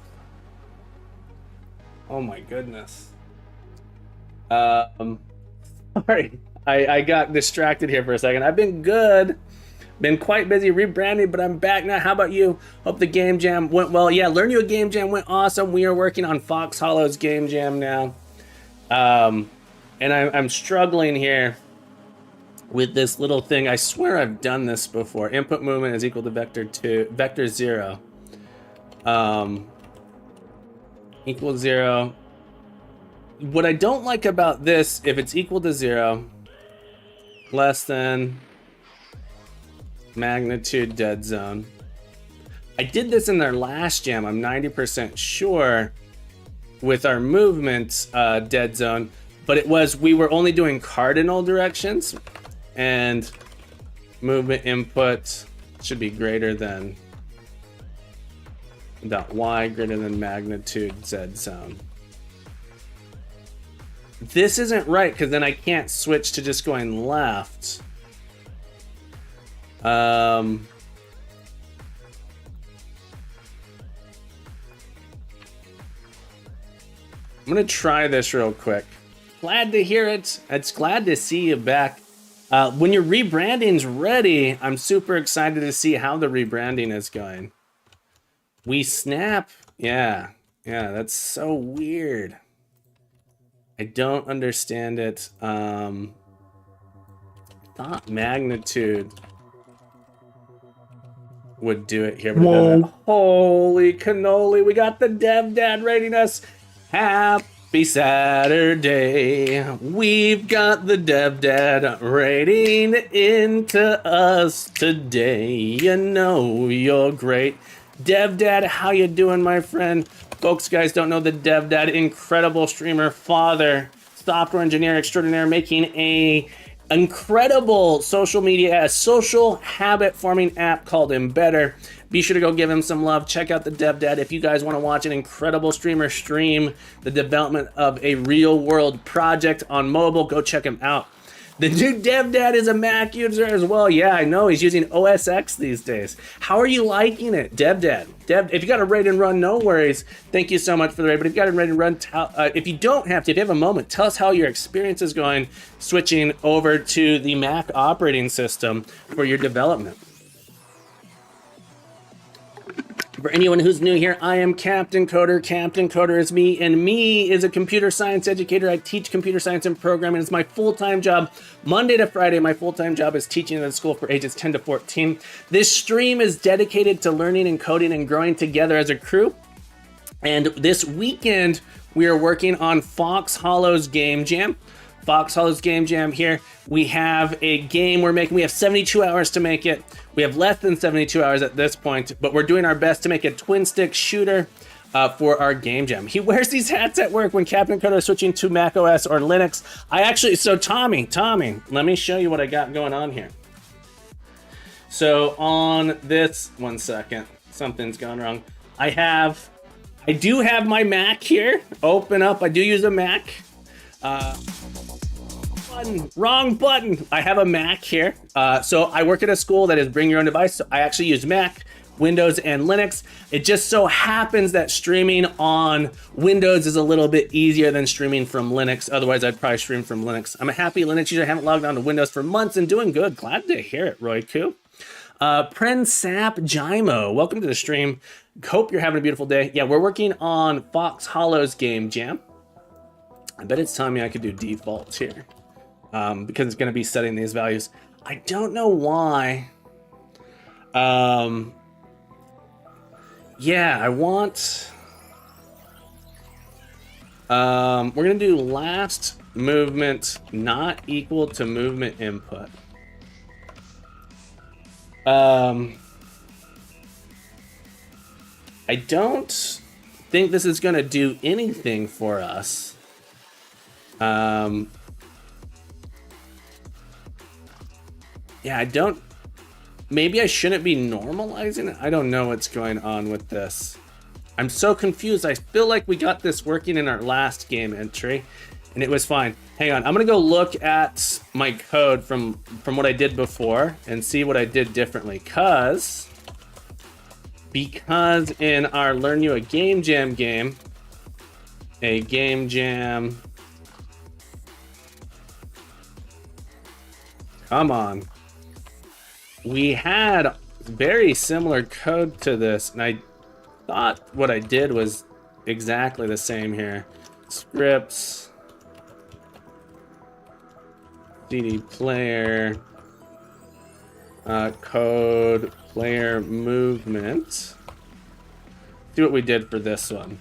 oh my goodness. Sorry, I got distracted here for a second. I've been good. Been quite busy rebranding, but I'm back now. How about you? Hope the game jam went well. Yeah, Learn You a Game Jam went awesome. We are working on Fox Hollow's game jam now. And I'm struggling here with this little thing. I swear I've done this before. Input movement is equal to vector 0. Equals 0. What I don't like about this, if it's equal to 0, less than magnitude dead zone. I did this in their last jam, I'm 90% sure, with our movement dead zone, but it was, we were only doing cardinal directions, and movement input should be greater than dot y greater than magnitude z zone. This isn't right, because then I can't switch to just going left. I'm gonna try this real quick. Glad to hear it. It's glad to see you back. When your rebranding's ready, I'm super excited to see how the rebranding is going. We snap. Yeah, that's so weird. I don't understand it. Thought magnitude would do it here, but it doesn't. Holy cannoli, we got the dev dad rating us. Happy Saturday. We've got the dev dad rating into us today. You know you're great. Dev dad, how you doing, my friend? Folks, guys don't know the dev dad, incredible streamer, father, software engineer extraordinaire, making a incredible social media, social habit forming app called Embedder. Be sure to go give him some love. Check out the Dev Dad if you guys want to watch an incredible streamer stream the development of a real world project on mobile. Go check him out. The new Dev Dad is a Mac user as well. Yeah, I know. He's using OS X these days. How are you liking it, Dev Dad? If you got a raid and run, no worries. Thank you so much for the raid. But if you got a raid and run, if you don't have to, if you have a moment, tell us how your experience is going switching over to the Mac operating system for your development. For anyone who's new here, I am Captain Coder. Captain Coder is me, and me is a computer science educator. I teach computer science and programming. It's my full-time job. Monday to Friday, my full-time job is teaching at a school for ages 10 to 14. This stream is dedicated to learning and coding and growing together as a crew. And this weekend, we are working on Fox Hollow's Game Jam. Fox Hollow's Game Jam here. We have a game we're making. We have 72 hours to make it. We have less than 72 hours at this point, but we're doing our best to make a twin stick shooter for our game jam. He wears these hats at work when Captain Coder is switching to Mac OS or Linux. So Tommy, let me show you what I got going on here. So on this, one second, something's gone wrong. I do have my Mac here. Open up, I do use a Mac. Wrong button. I have a Mac here. So I work at a school that is bring your own device. So I actually use Mac, Windows, and Linux. It just so happens that streaming on Windows is a little bit easier than streaming from Linux. Otherwise, I'd probably stream from Linux. I'm a happy Linux user. I haven't logged on to Windows for months and doing good. Glad to hear it, Roy Koo. Sap Jimo, welcome to the stream. Hope you're having a beautiful day. Yeah, we're working on Fox Hollow's Game Jam. I bet it's telling me I could do defaults here. Because it's going to be setting these values. I don't know why. Yeah, I want... We're gonna do last movement not equal to movement input. I don't think this is gonna do anything for us. Yeah, I don't. Maybe I shouldn't be normalizing it. I don't know what's going on with this. I'm so confused. I feel like we got this working in our last game entry, and it was fine. Hang on, I'm gonna go look at my code from what I did before and see what I did differently. Because in our Learn You a Game Jam game, a Game Jam. Come on. We had very similar code to this, and I thought what I did was exactly the same here. Scripts, CD player, code, player movement. See what we did for this one.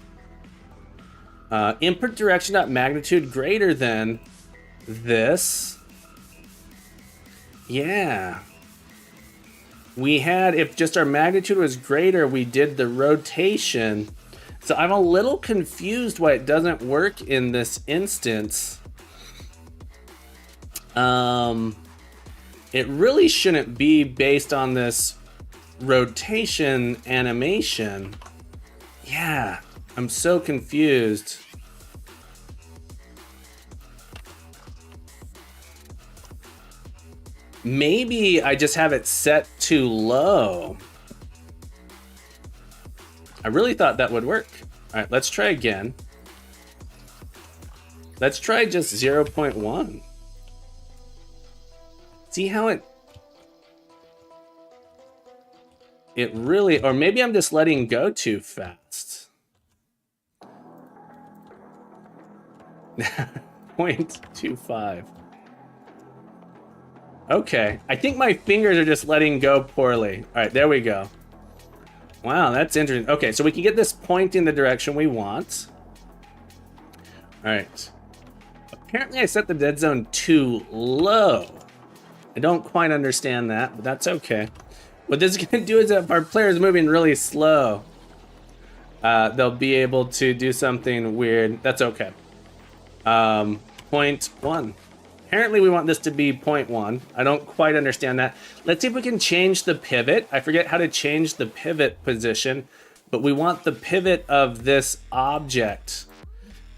Input direction dot magnitude greater than this. Yeah. We had, if just our magnitude was greater, we did the rotation. So I'm a little confused why it doesn't work in this instance. It really shouldn't be based on this rotation animation. Yeah, I'm so confused. Maybe I just have it set too low. I really thought that would work. All right, let's try again. Let's try just 0.1. See how it really, or maybe I'm just letting go too fast. 0.25. Okay, I think my fingers are just letting go poorly. All right, there we go. Wow, that's interesting. Okay, so we can get this point in the direction we want. All right. Apparently I set the dead zone too low. I don't quite understand that, but that's okay. What this is gonna do is if our player is moving really slow, they'll be able to do something weird. That's okay. 0.1. Apparently we want this to be 0.1. I don't quite understand that. Let's see if we can change the pivot. I forget how to change the pivot position, but we want the pivot of this object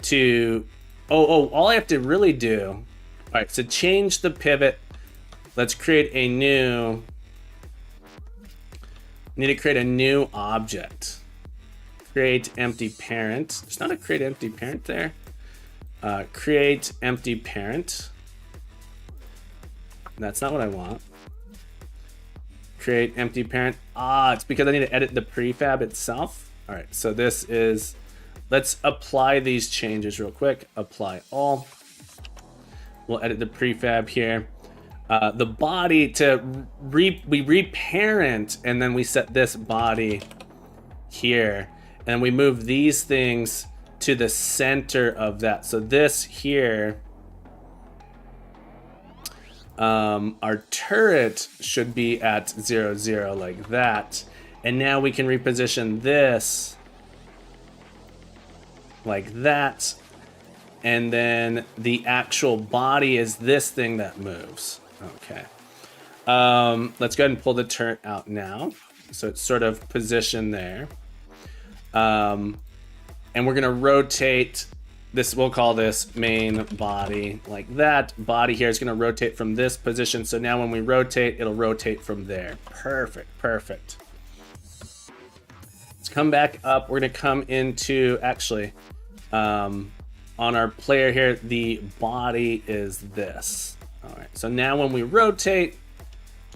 to, all I have to really do. All right, so change the pivot. Let's create a new, need to create a new object. Create empty parent. There's not a create empty parent there. Create empty parent. That's not what I want. Create empty parent. It's because I need to edit the prefab itself. All right, so this is, let's apply these changes real quick. Apply all. We'll edit the prefab here. The body we reparent, and then we set this body here. And we move these things to the center of that. So this here, our turret should be at 0, 0 like that. And now we can reposition this like that. And then the actual body is this thing that moves. Okay. Let's go ahead and pull the turret out now. So it's sort of positioned there. And we're gonna rotate this, we'll call this main body like that. Body here is gonna rotate from this position. So now when we rotate, it'll rotate from there. Perfect, perfect. Let's come back up. We're gonna come into, actually, on our player here, the body is this. All right, so now when we rotate,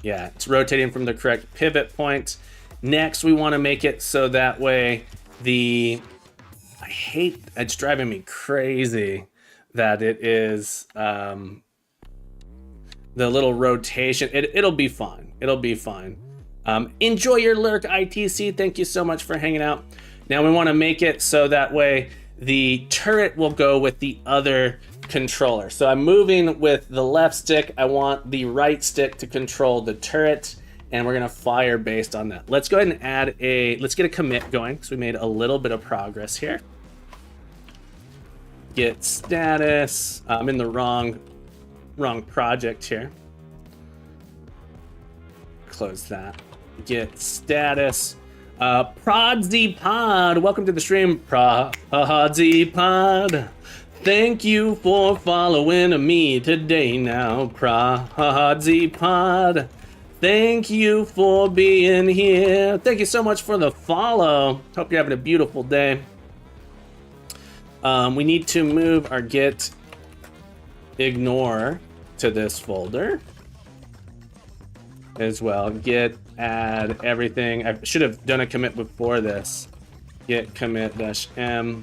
yeah, it's rotating from the correct pivot point. Next, we wanna make it so that way it's driving me crazy that it is the little rotation. It'll be fine. It'll be fine. Enjoy your lurk, ITC. Thank you so much for hanging out. Now we want to make it so that way the turret will go with the other controller. So I'm moving with the left stick. I want the right stick to control the turret, and we're gonna fire based on that. Let's go ahead and add let's get a commit going, because we made a little bit of progress here. Get status. I'm in the wrong project here. Close that. Get status. Prodzipod, welcome to the stream. Prodzipod, thank you for following me today now. Prodzipod, thank you for being here. Thank you so much for the follow. Hope you're having a beautiful day. We need to move our get ignore to this folder as well. Get add everything. I should have done a commit before this. Get commit -m.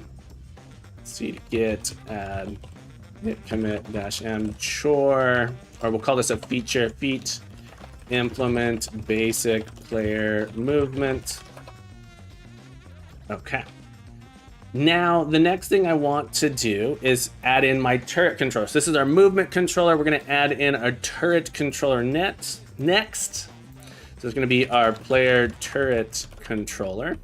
Let's see, get add get commit -m chore, or we'll call this a feature feat implement basic player movement. Okay. Now, the next thing I want to do is add in my turret controller. So this is our movement controller. We're going to add in our turret controller next. So it's going to be our player turret controller.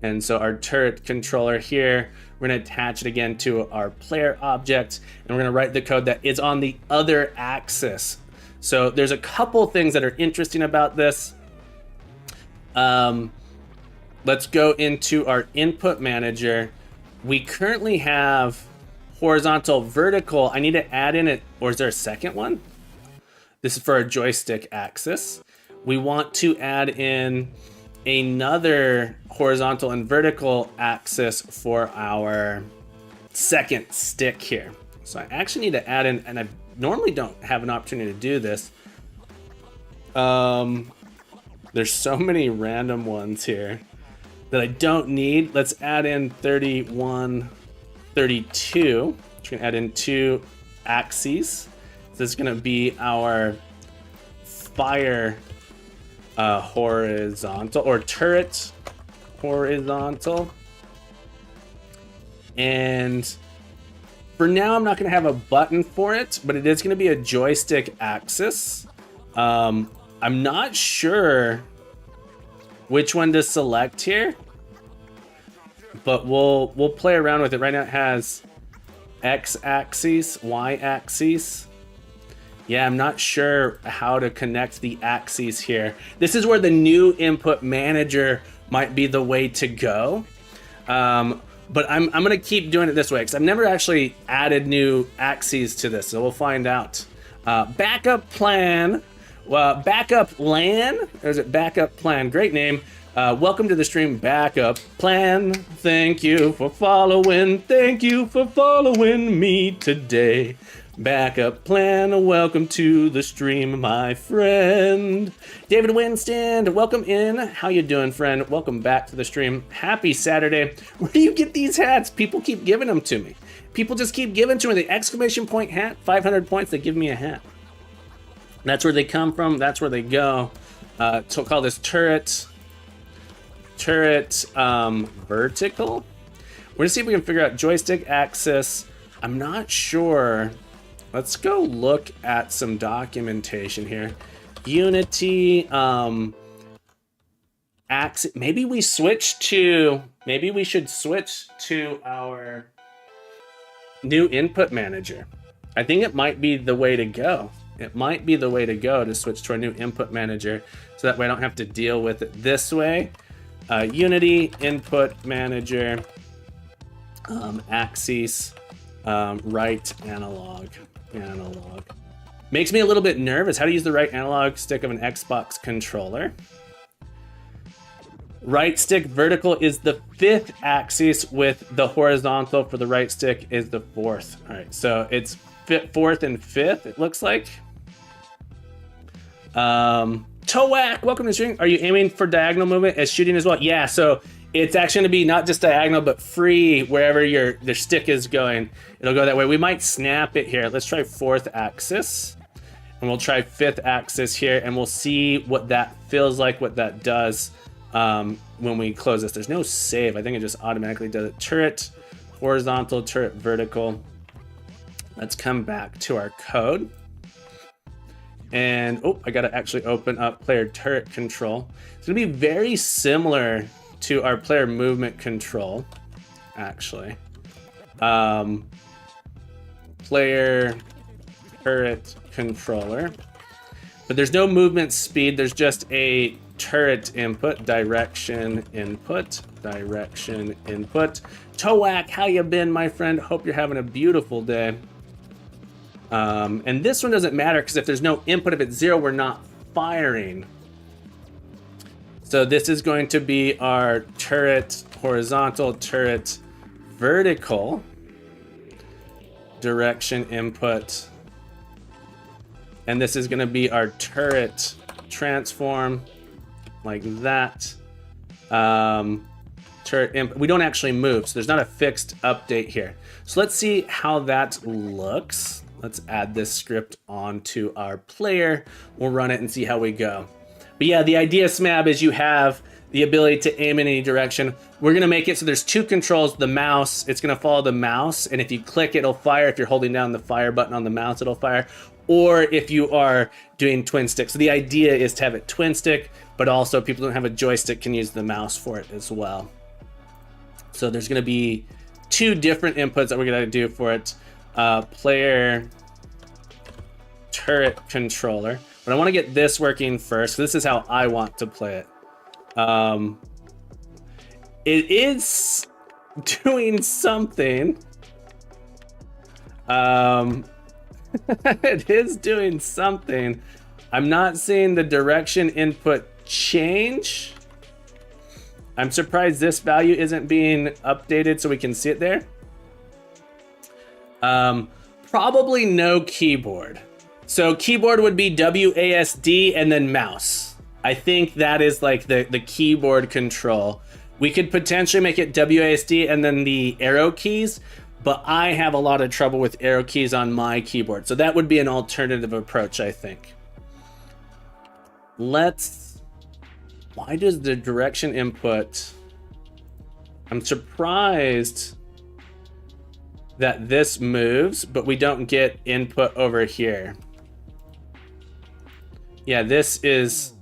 And so our turret controller here, we're going to attach it again to our player object, and we're going to write the code that is on the other axis. So there's a couple things that are interesting about this. Let's go into our input manager. We currently have horizontal, vertical. I need to add in it, or is there a second one? This is for our joystick axis. We want to add in another horizontal and vertical axis for our second stick here. So I actually need to add in, and I normally don't have an opportunity to do this. There's so many random ones here that I don't need. Let's add in 31, 32. We're gonna add in 2 axes. This is gonna be our fire horizontal, or turret horizontal. And for now, I'm not gonna have a button for it, but it is gonna be a joystick axis. I'm not sure which one to select here, but we'll play around with it. Right now it has X axis, Y axis. Yeah, I'm not sure how to connect the axes here. This is where the new input manager might be the way to go. But I'm gonna keep doing it this way because I've never actually added new axes to this, so we'll find out. Backup plan. Backup LAN, or is it backup plan? Great name. Welcome to the stream, backup plan. Thank you for following. Thank you for following me today. Backup plan. Welcome to the stream, my friend. David Winston, welcome in. How you doing, friend? Welcome back to the stream. Happy Saturday. Where do you get these hats? People keep giving them to me. People just keep giving to me. The exclamation point hat, 500 points, they give me a hat. That's where they come from. That's where they go. So we'll call this turret vertical. We're gonna see if we can figure out joystick axis. I'm not sure. Let's go look at some documentation here. Unity axis. Maybe we should switch to our new input manager. I think it might be the way to go. It might be the way to go to switch to our new input manager, so that way I don't have to deal with it this way. Unity input manager, axes, right analog. Makes me a little bit nervous. How to use the right analog stick of an Xbox controller. Right stick vertical is the 5th axis, with the horizontal for the right stick is the 4th. All right, so it's 4th and 5th, it looks like. Toak, welcome to the stream. Are you aiming for diagonal movement as shooting as well? Yeah, so it's actually going to be not just diagonal, but free wherever your stick is going. It'll go that way. We might snap it here. Let's try 4th axis, and we'll try 5th axis here, and we'll see what that feels like, what that does. when we close this. There's no save. I think it just automatically does it. Turret, horizontal, turret, vertical. Let's come back to our code. And, oh, I gotta actually open up player turret control. It's gonna be very similar to our player movement control, actually. Player turret controller. But there's no movement speed, there's just a turret input, direction input, direction input. Toak, how you been, my friend? Hope you're having a beautiful day. And this one doesn't matter because if there's no input, if it's 0, we're not firing. So this is going to be our turret horizontal, turret vertical, direction input. And this is going to be our turret transform, like that. Turret input. We don't actually move, so there's not a fixed update here. So let's see how that looks. Let's add this script onto our player. We'll run it and see how we go. But yeah, the idea, Smab, is you have the ability to aim in any direction. We're gonna make it so there's 2 controls. The mouse, it's gonna follow the mouse, and if you click, it'll fire. If you're holding down the fire button on the mouse, it'll fire. Or if you are doing twin stick. So the idea is to have it twin stick, but also people who don't have a joystick can use the mouse for it as well. So there's gonna be 2 different inputs that we're gonna do for it. Player turret controller, but I want to get this working first. This is how I want to play it. It is doing something. It is doing something. I'm not seeing the direction input change. I'm surprised this value isn't being updated so we can see it there. Probably no keyboard. So keyboard would be WASD and then mouse. I think that is like the keyboard control. We could potentially make it WASD and then the arrow keys, but I have a lot of trouble with arrow keys on my keyboard. So that would be an alternative approach, I think. Why does the direction input, I'm surprised that this moves, but we don't get input over here. Yeah, this is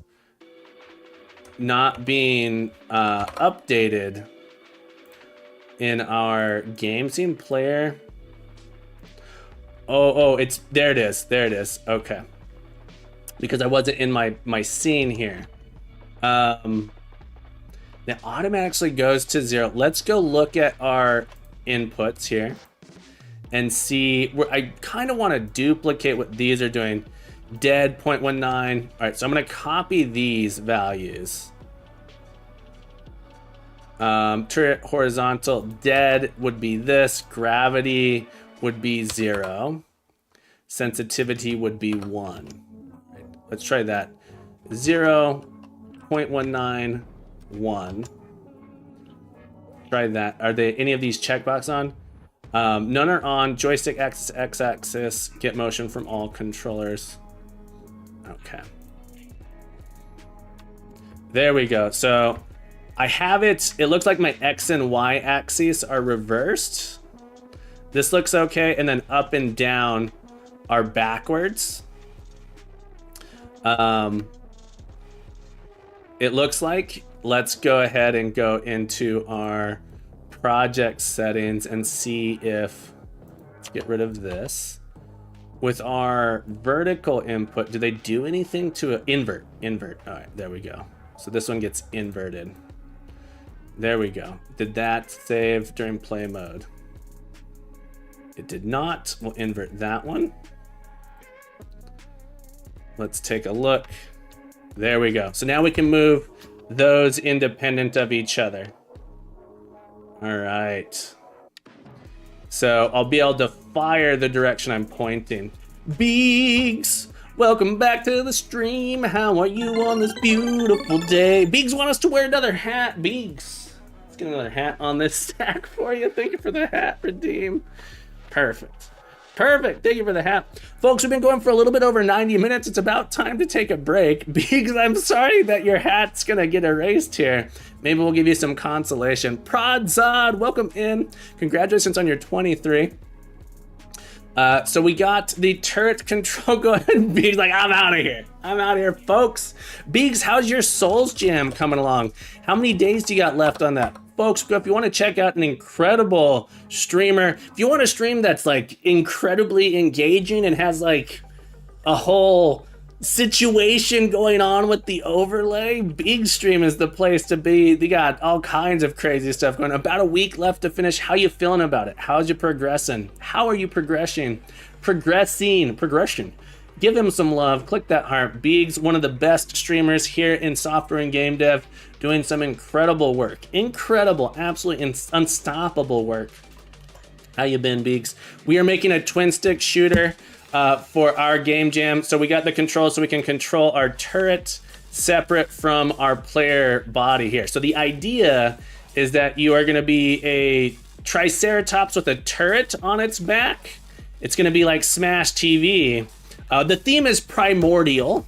not being updated in our game scene player. Oh, it's there. It is. Okay, because I wasn't in my scene here. That automatically goes to 0. Let's go look at our inputs here and see where I kind of want to duplicate what these are doing. Dead 0.19. All right, so I'm going to copy these values. Turret horizontal, dead would be this. Gravity would be 0. Sensitivity would be 1. Right, let's try that. 0, 0.19, 1. Try that. Are they any of these checkbox on? None are on. Joystick axis, x-axis, get motion from all controllers. Okay. There we go. So I have it. It looks like my X and Y axes are reversed. This looks okay. And then up and down are backwards. It looks like. Let's go ahead and go into our project settings and see if, let's get rid of this. With our vertical input, do they do anything to invert? Invert. All right, there we go. So this one gets inverted. There we go. Did that save during play mode? It did not. We'll invert that one. Let's take a look. There we go. So now we can move those independent of each other. All right. So I'll be able to fire the direction I'm pointing. Beegs, welcome back to the stream. How are you on this beautiful day? Beegs want us to wear another hat. Beegs, let's get another hat on this stack for you. Thank you for the hat, Redeem. Perfect. Perfect. Thank you for the hat. Folks, we've been going for a little bit over 90 minutes. It's about time to take a break because I'm sorry that your hat's going to get erased here. Maybe we'll give you some consolation. Pradzad, welcome in. Congratulations on your 23. So we got the turret control. Go ahead. Beeg's like, I'm out of here. I'm out of here, folks. Beegs, how's your Souls Jam coming along? How many days do you got left on that? Folks, if you want to check out an incredible streamer, if you want a stream that's like incredibly engaging and has like a whole situation going on with the overlay, Big Stream is the place to be. They got all kinds of crazy stuff going on. About a week left to finish. How you feeling about it? How's you progressing? How are you progressing? Progression. Give him some love. Click that heart. Beegs, one of the best streamers here in software and game dev, doing some incredible work. Incredible, absolutely unstoppable work. How you been, Beegs? We are making a twin stick shooter for our game jam. So we got the controls so we can control our turret separate from our player body here. So the idea is that you are going to be a Triceratops with a turret on its back. It's going to be like Smash TV. The theme is Primordial.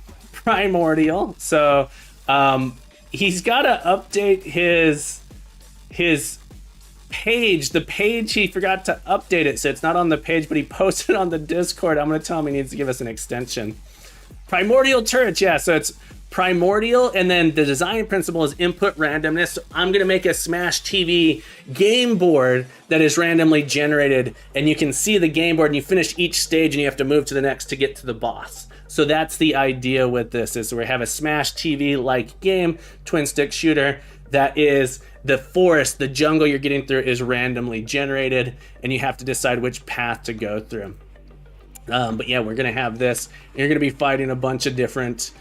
So he's got to update his page. The page, he forgot to update it, so it's not on the page, but he posted on the Discord. I'm going to tell him he needs to give us an extension. Primordial turrets, yeah, so it's Primordial, and then the design principle is input randomness. So I'm going to make a Smash TV game board that is randomly generated, and you can see the game board, and you finish each stage, and you have to move to the next to get to the boss. So that's the idea with this, is we have a Smash TV-like game, twin stick shooter, that is the forest, the jungle you're getting through is randomly generated, and you have to decide which path to go through. But yeah, we're gonna have this, and you're gonna be fighting a bunch of different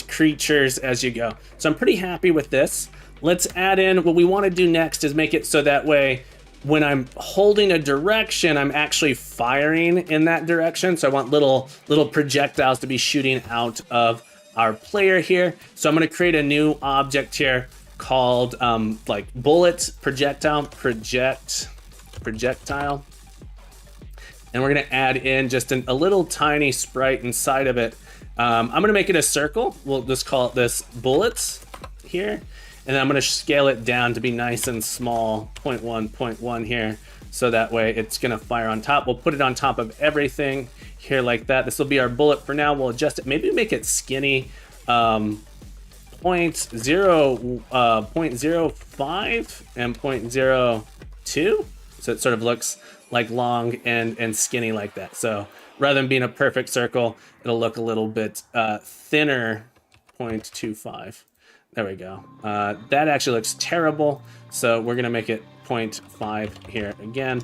creatures as you go. So I'm pretty happy with this. Let's add in, what we want to do next is make it so that way when I'm holding a direction, I'm actually firing in that direction. So I want little projectiles to be shooting out of our player here. So I'm going to create a new object here called like bullet projectile. And we're going to add in just a little tiny sprite inside of it. I'm going to make it a circle. We'll just call it this bullets here. And then I'm going to scale it down to be nice and small, 0.1 here. So that way it's going to fire on top. We'll put it on top of everything here like that. This will be our bullet for now. We'll adjust it. Maybe make it skinny. 0.05 and 0.02. So it sort of looks like long and skinny like that. So rather than being a perfect circle, it'll look a little bit thinner, 0.25. There we go. That actually looks terrible. So we're gonna make it 0.5 here again,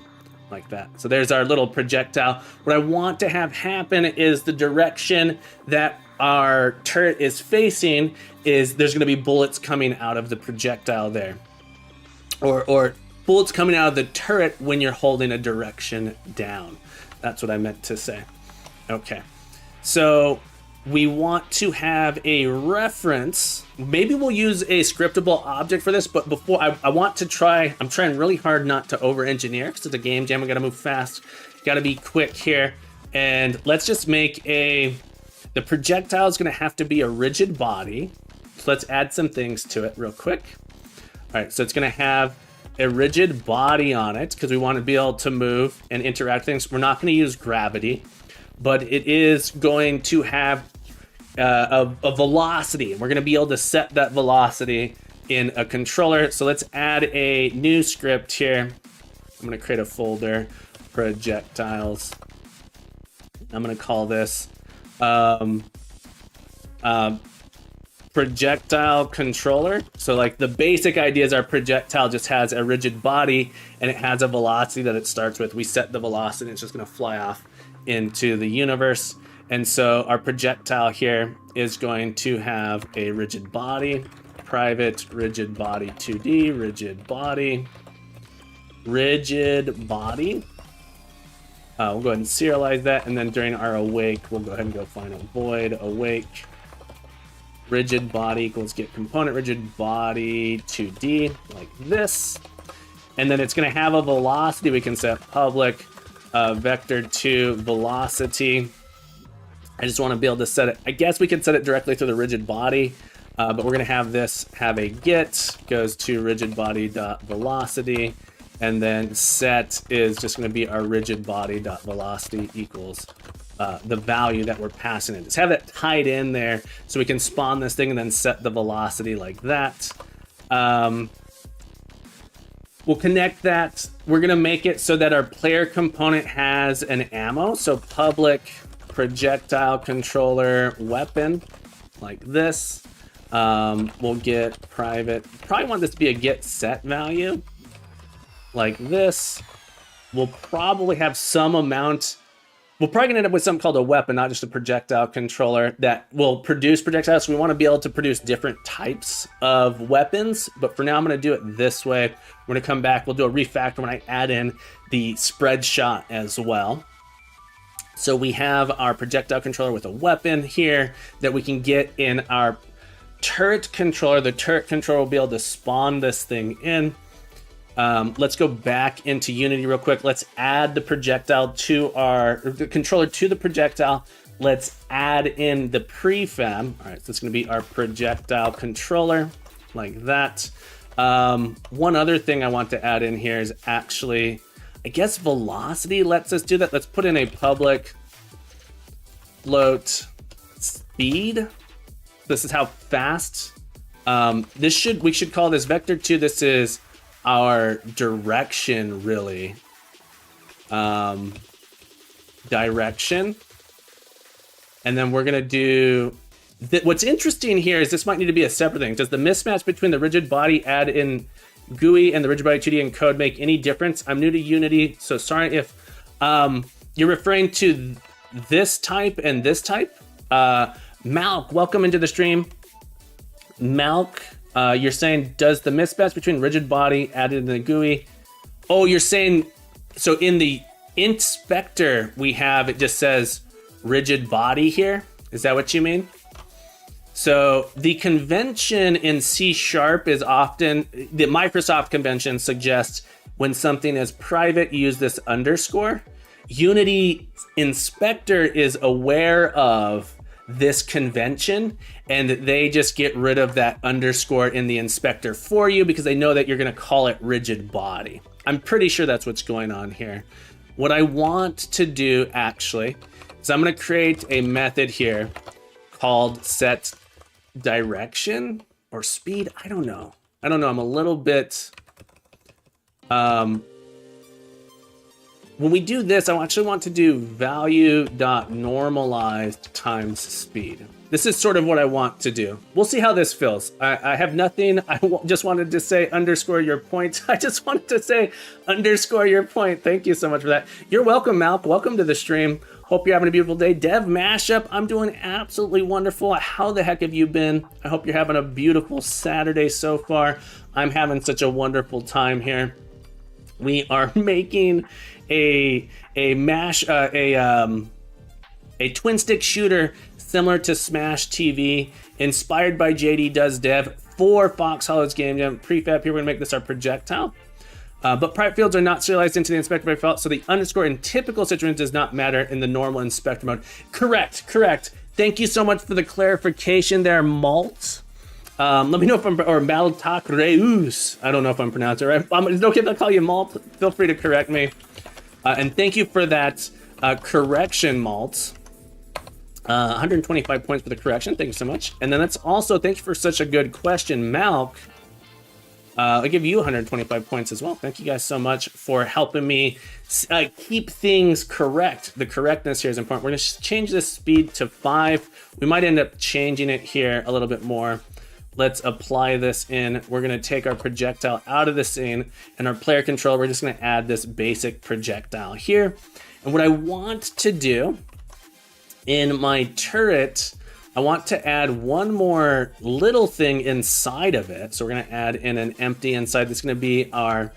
like that. So there's our little projectile. What I want to have happen is the direction that our turret is facing is there's gonna be bullets coming out of the projectile there. Or bullets coming out of the turret when you're holding a direction down. That's what I meant to say. Okay, so we want to have a reference. Maybe we'll use a scriptable object for this, but before I want to try, I'm trying really hard not to over-engineer because it's a game jam. We gotta move fast, gotta be quick here. And let's just make the projectile is gonna have to be a rigid body. So let's add some things to it real quick. All right, so it's gonna have a rigid body on it because we want to be able to move and interact with things. We're not going to use gravity, but it is going to have a velocity. We're going to be able to set that velocity in a controller. So let's add a new script here. I'm going to create a folder, projectiles. I'm going to call this projectile controller. So like the basic idea is our projectile just has a rigid body and it has a velocity that it starts with. We set the velocity, it's just going to fly off into the universe. And so our projectile here is going to have a rigid body, private rigid body 2D, rigid body. We'll go ahead and serialize that, and then during our awake, we'll go ahead and go find a void awake. Rigid body equals get component rigid body 2D like this. And then it's going to have a velocity we can set public vector 2 velocity. I just want to be able to set it. I guess we can set it directly to the rigid body, but we're going to have this have a get goes to rigid body dot velocity, and then set is just going to be our rigid body dot velocity equals the value that we're passing in. Just have it tied in there so we can spawn this thing and then set the velocity like that. We'll connect that. We're going to make it so that our player component has an ammo. So public projectile controller weapon like this. We'll get private. Probably want this to be a get set value like this. We'll probably have some amount. We're probably gonna end up with something called a weapon, not just a projectile controller that will produce projectiles. So we want to be able to produce different types of weapons. But for now, I'm gonna do it this way. We're gonna come back. We'll do a refactor when I add in the spread shot as well. So we have our projectile controller with a weapon here that we can get in our turret controller. The turret controller will be able to spawn this thing in. Let's go back into Unity real quick. Let's add the projectile to the controller to the projectile. Let's add in the prefab. All right, so it's going to be our projectile controller like that. One other thing I want to add in here is actually, I guess velocity lets us do that. Let's put in a public float speed. This is how fast. We should call this vector 2. This is our direction, really. Direction. And then we're gonna do what's interesting here is this might need to be a separate thing. Does the mismatch between the rigid body add in GUI and the rigid body 2D encode make any difference? I'm new to Unity, so sorry if you're referring to this type and this type. Malk, welcome into the stream. Malk, you're saying, does the mismatch between rigid body added in the GUI? Oh, you're saying, so in the inspector we have, it just says rigid body here. Is that what you mean? So the convention in C# is often, the Microsoft convention suggests when something is private, you use this underscore. Unity inspector is aware of this convention, and they just get rid of that underscore in the inspector for you because they know that you're going to call it rigid body. I'm pretty sure that's what's going on here. What I want to do actually is I'm going to create a method here called set direction or speed. I don't know. I'm a little bit when we do this, I actually want to do value.normalized times speed. This is sort of what I want to do. We'll see how this feels. I have nothing. Just wanted to say underscore your point. I just wanted to say underscore your point. Thank you so much for that. You're welcome, Malk. Welcome to the stream. Hope you're having a beautiful day. Dev Mashup, I'm doing absolutely wonderful. How the heck have you been? I hope you're having a beautiful Saturday so far. I'm having such a wonderful time here. We are making a twin stick shooter similar to Smash TV, inspired by JD Does Dev for Fox Hollow's Game Jam prefab. Here we're gonna make this our projectile. But private fields are not serialized into the inspector by default, so the underscore in typical situations does not matter in the normal inspector mode. Correct. Thank you so much for the clarification there, Malt. Let me know if I'm, or Maltak Reus. I don't know if I'm pronouncing it right. It's okay if I call you Malt. Feel free to correct me. And thank you for that correction, Malt. 125 points for the correction. Thank you so much. And then that's also, thank you for such a good question, Malk. I'll give you 125 points as well. Thank you guys so much for helping me keep things correct. The correctness here is important. We're going to change this speed to 5. We might end up changing it here a little bit more. Let's apply this in. We're going to take our projectile out of the scene, and our player control, we're just going to add this basic projectile here. And what I want to do in my turret, I want to add one more little thing inside of it. So we're going to add in an empty inside. This is going to be our,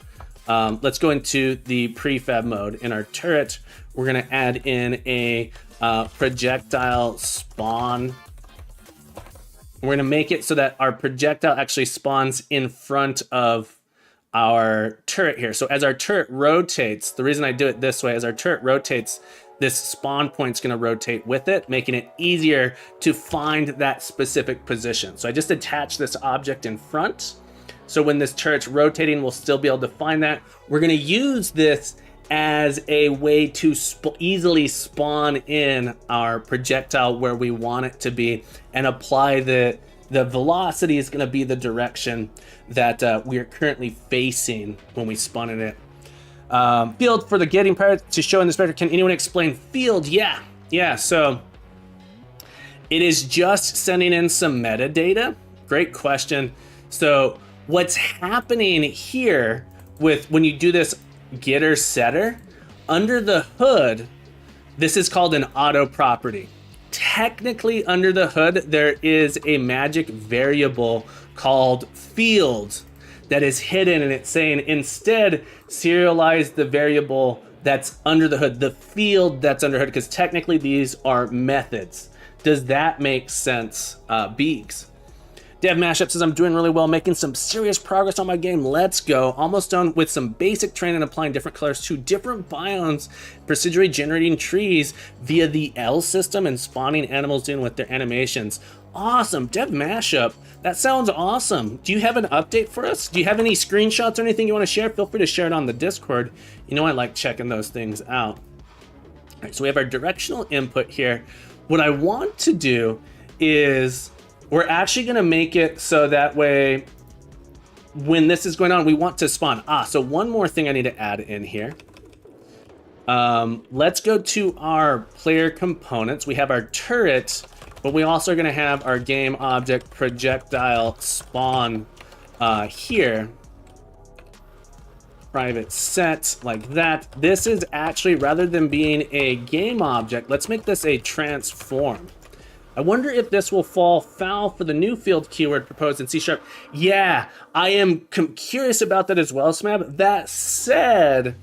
let's go into the prefab mode in our turret. We're going to add in a projectile spawn. We're going to make it so that our projectile actually spawns in front of our turret here. So as our turret rotates, the reason I do it this way, as our turret rotates, this spawn point's gonna rotate with it, making it easier to find that specific position. So I just attach this object in front. So when this turret's rotating, we'll still be able to find that. We're gonna use this as a way to easily spawn in our projectile where we want it to be and apply the velocity is gonna be the direction that we are currently facing when we spawn in it. Field for the getting part to show in this vector. Can anyone explain field? Yeah. So it is just sending in some metadata. Great question. So what's happening here with when you do this getter setter under the hood, this is called an auto property. Technically under the hood, there is a magic variable called field that is hidden, and it's saying instead serialize the variable that's under the hood, the field that's under hood, because technically these are methods. Does that make sense, Beegs? Dev Mashup says, I'm doing really well, making some serious progress on my game. Let's go. Almost done with some basic training, applying different colors to different biomes, procedurally generating trees via the L system and spawning animals in with their animations. Awesome. Dev Mashup, that sounds awesome. Do you have an update for us? Do you have any screenshots or anything you want to share? Feel free to share it on the Discord. You know I like checking those things out. All right, so we have our directional input here. What I want to do is we're actually going to make it so that way when this is going on, we want to spawn. So one more thing I need to add in here. Let's go to our player components. We have our turret, but we also are going to have our game object projectile spawn here. Private set like that. This is actually, rather than being a game object, let's make this a transform. I wonder if this will fall foul for the new field keyword proposed in C#. Yeah, I am curious about that as well, Smab. That said,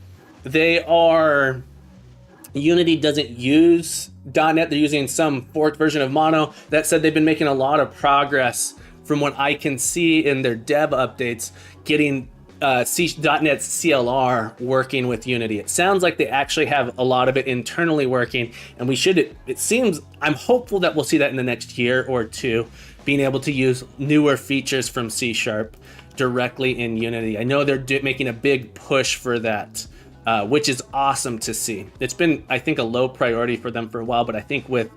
Unity doesn't use .NET. They're using some forked version of Mono. That said, they've been making a lot of progress from what I can see in their dev updates, getting .NET's CLR working with Unity. It sounds like they actually have a lot of it internally working, and it seems, I'm hopeful that we'll see that in the next year or two, being able to use newer features from C# directly in Unity. I know they're making a big push for that, which is awesome to see. It's been, I think, a low priority for them for a while, but I think with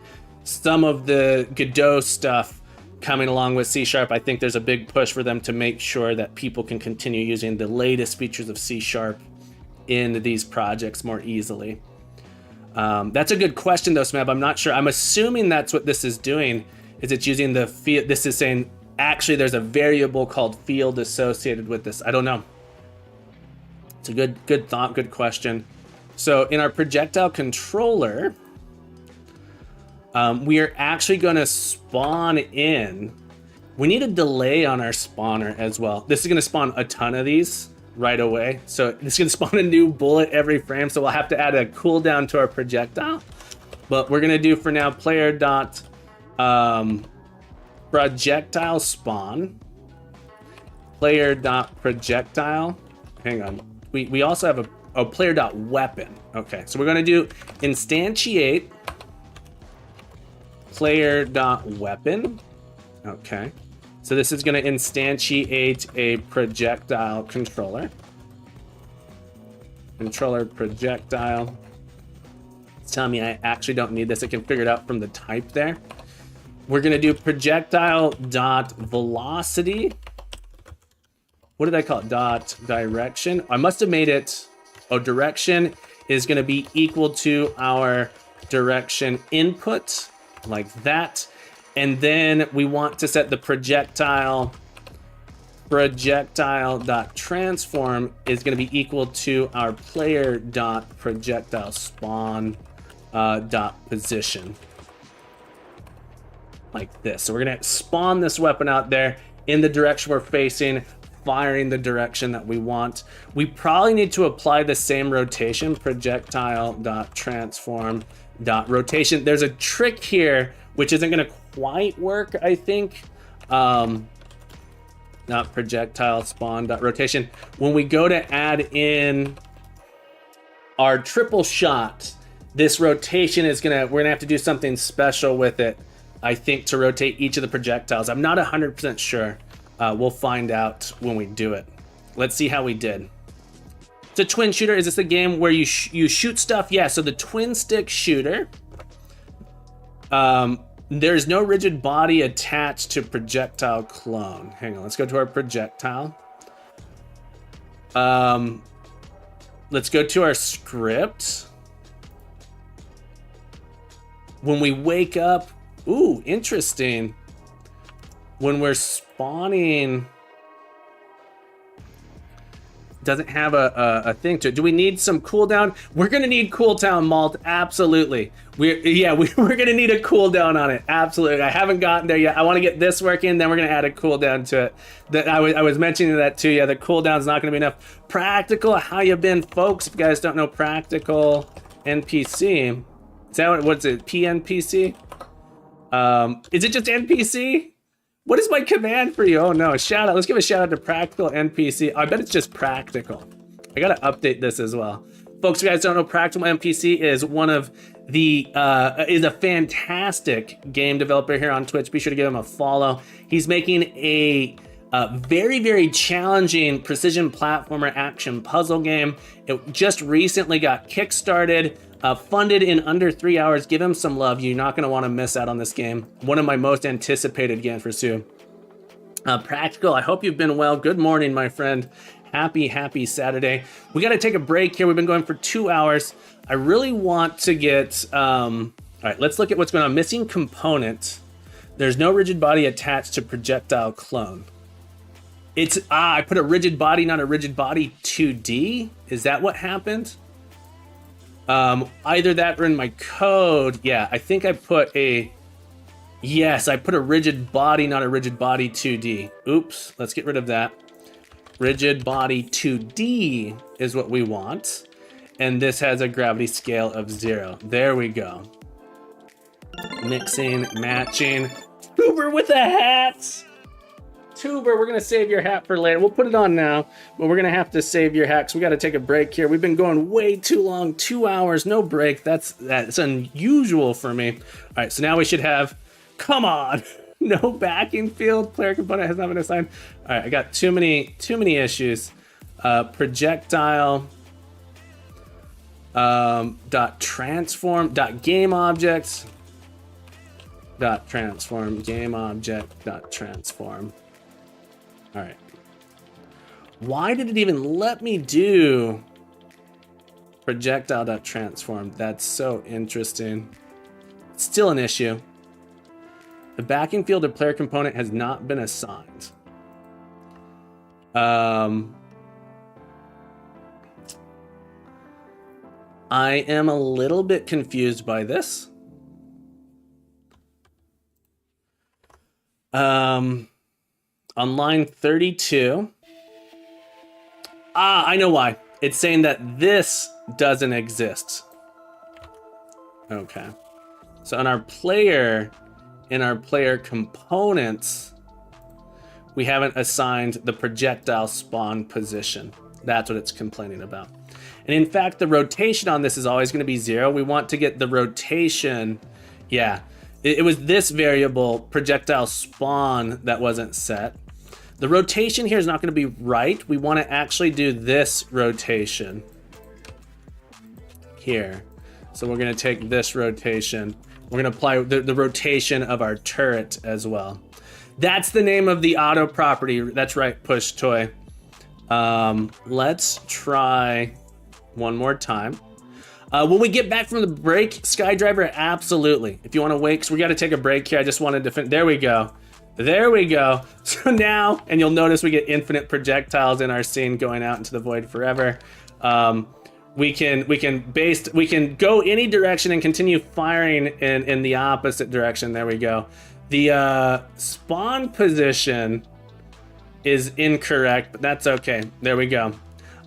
some of the Godot stuff coming along with C#, I think there's a big push for them to make sure that people can continue using the latest features of C# in these projects more easily. That's a good question though, Smab. I'm not sure. I'm assuming that's what this is doing, is it's using the field. This is saying, actually, there's a variable called field associated with this. I don't know. It's a good thought, good question. So in our projectile controller, we are actually going to spawn in. We need a delay on our spawner as well. This is going to spawn a ton of these right away. So this is going to spawn a new bullet every frame. So we'll have to add a cooldown to our projectile. But we're going to do for now player dot projectile spawn. Player dot projectile. Hang on. We also have a player dot weapon. Okay, so we're going to do instantiate player.weapon. Okay, so this is going to instantiate a projectile controller. Controller projectile. It's telling me I actually don't need this. I can figure it out from the type there. We're going to do projectile dot velocity. What did I call it? Dot direction. I must have made it. Oh, direction is going to be equal to our direction input. Like that. And then we want to set the projectile dot transform is going to be equal to our player dot projectile spawn dot position, like this. So we're going to spawn this weapon out there in the direction we're facing, firing the direction that we want. We probably need to apply the same rotation, projectile dot transform dot rotation. There's a trick here which isn't going to quite work, I think. not projectile spawn dot rotation. When we go to add in our triple shot, this rotation is we're gonna have to do something special with it, I think, to rotate each of the projectiles. I'm not 100% sure. We'll find out when we do it. Let's see how we did. It's a twin shooter. Is this a game where you shoot stuff? Yeah, so the twin stick shooter. There's no rigid body attached to projectile clone. Hang on, let's go to our projectile. Let's go to our script. When we wake up, ooh, interesting. When we're spawning, doesn't have a thing to it. Do we need some cooldown? We're gonna need cooldown, Malt, absolutely. We're gonna need a cooldown on it, absolutely. I haven't gotten there yet. I wanna get this working, then we're gonna add a cooldown to it. That I was mentioning that too, yeah, the cooldown's not gonna be enough. Practical, how you been, folks? If you guys don't know Practical NPC, is that what's it, PNPC? Is it just NPC? What is my command for you? Oh no, shout out. Let's give a shout out to Practical NPC. I bet it's just Practical. I gotta update this as well. Folks, if you guys don't know, Practical NPC is one of the, is a fantastic game developer here on Twitch. Be sure to give him a follow. He's making a very, very challenging precision platformer action puzzle game. It just recently got kickstarted. Funded in under 3 hours. Give him some love. You're not going to want to miss out on this game. One of my most anticipated games for Sue. Practical, I hope you've been well. Good morning, my friend. Happy Saturday. We got to take a break here. We've been going for 2 hours. I really want to get... all right, let's look at what's going on. Missing component. There's no rigid body attached to projectile clone. It's... I put a rigid body, not a rigid body 2D. Is that what happened? Either that or in my code. Yeah, I think I put a... Yes, I put a rigid body, not a rigid body 2D. Oops, let's get rid of that. Rigid body 2D is what we want. And this has a gravity scale of 0. There we go. Mixing, matching. Tuber with a hat! Tuber, we're gonna save your hat for later. We'll put it on now, but we're gonna have to save your hat because we gotta take a break here. We've been going way too long, 2 hours, no break. That's unusual for me. All right, so now we should have, come on, no backing field. Player component has not been assigned. All right, I got too many issues. Projectile, dot transform, dot game objects, dot transform, game object, dot transform. All right. Why did it even let me do projectile.transform? That's so interesting. It's still an issue. The backing field of player component has not been assigned. I am a little bit confused by this. On line 32. I know why. It's saying that this doesn't exist. Okay. So in our player components, we haven't assigned the projectile spawn position. That's what it's complaining about. And in fact, the rotation on this is always going to be 0. We want to get the rotation. Yeah. It was this variable, projectile spawn, that wasn't set. The rotation here is not going to be right. We want to actually do this rotation here. So we're going to take this rotation. We're going to apply the rotation of our turret as well. That's the name of the auto property. That's right, Push Toy. Let's try one more time. When we get back from the break, Skydriver, absolutely. If you want to wait, because we got to take a break here. I just wanted to there we go. There we go. So now, and you'll notice we get infinite projectiles in our scene going out into the void forever. We can go any direction and continue firing in the opposite direction. There we go. The spawn position is incorrect, but that's okay. There we go.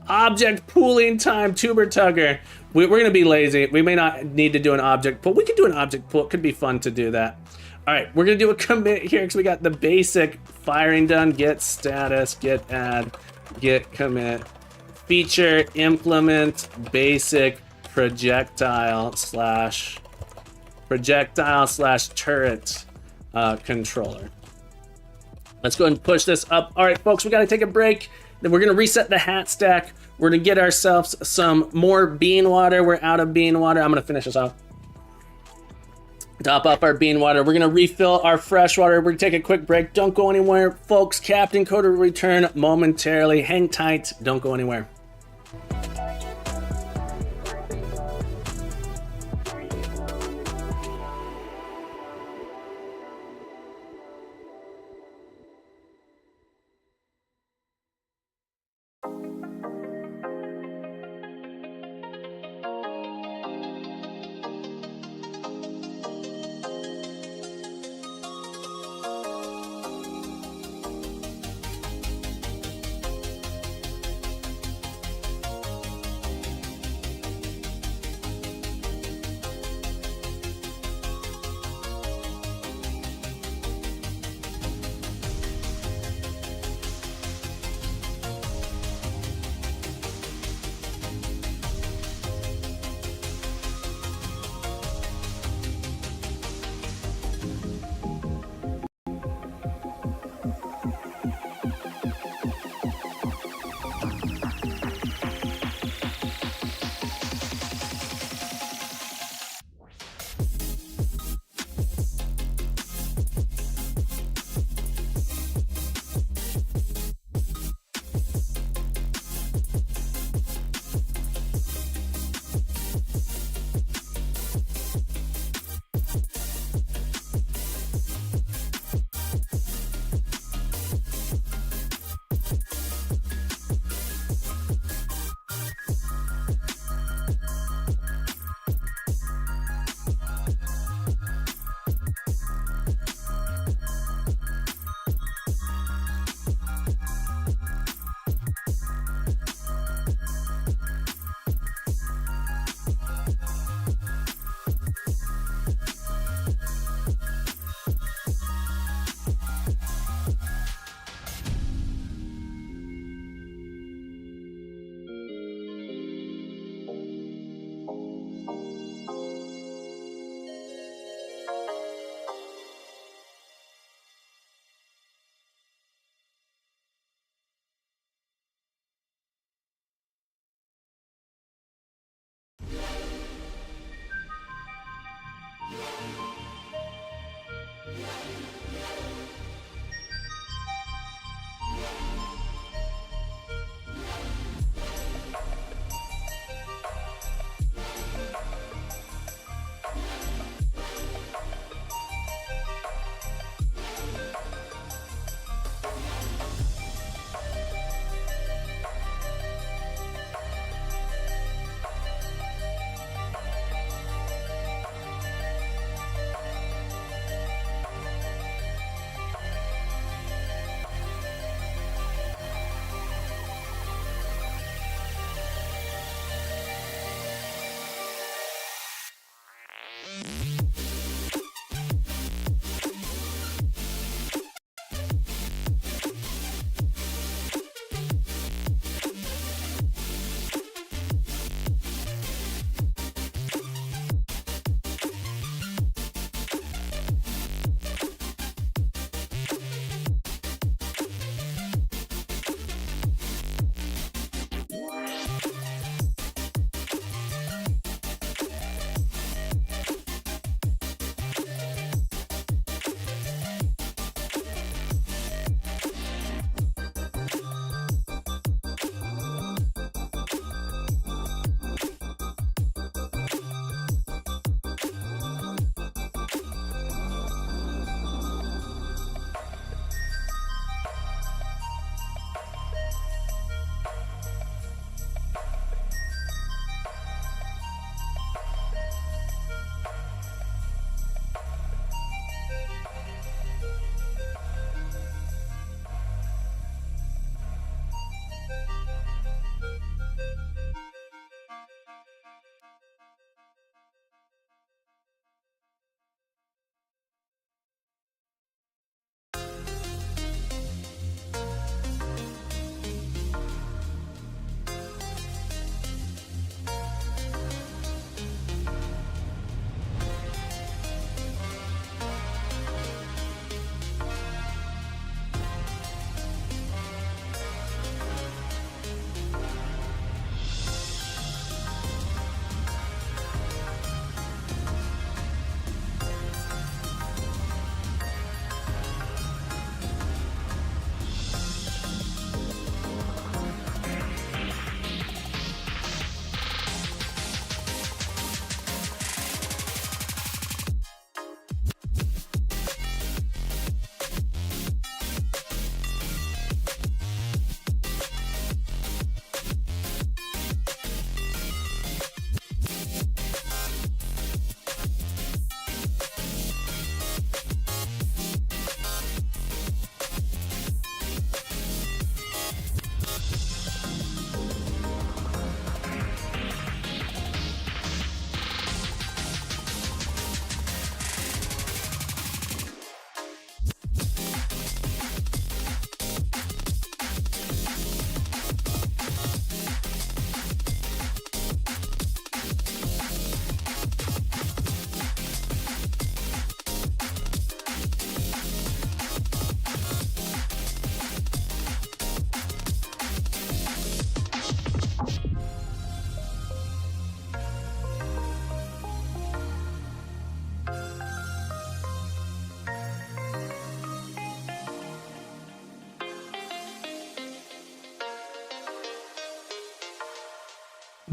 Object pooling time, Tuber Tugger. We're going to be lazy. We may not need to do an object pool. We could do an object pool. It could be fun to do that. All right, we're gonna do a commit here because we got the basic firing done. Get status, get add, get commit, feature, implement, basic, projectile slash turret controller. Let's go ahead and push this up. All right, folks, we got to take a break. Then we're going to reset the hat stack. We're going to get ourselves some more bean water. We're out of bean water. I'm going to finish this off. Top up our bean water. We're going to refill our fresh water. We're going to take a quick break. Don't go anywhere, folks. Captain Coder will return momentarily. Hang tight. Don't go anywhere.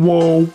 Whoa.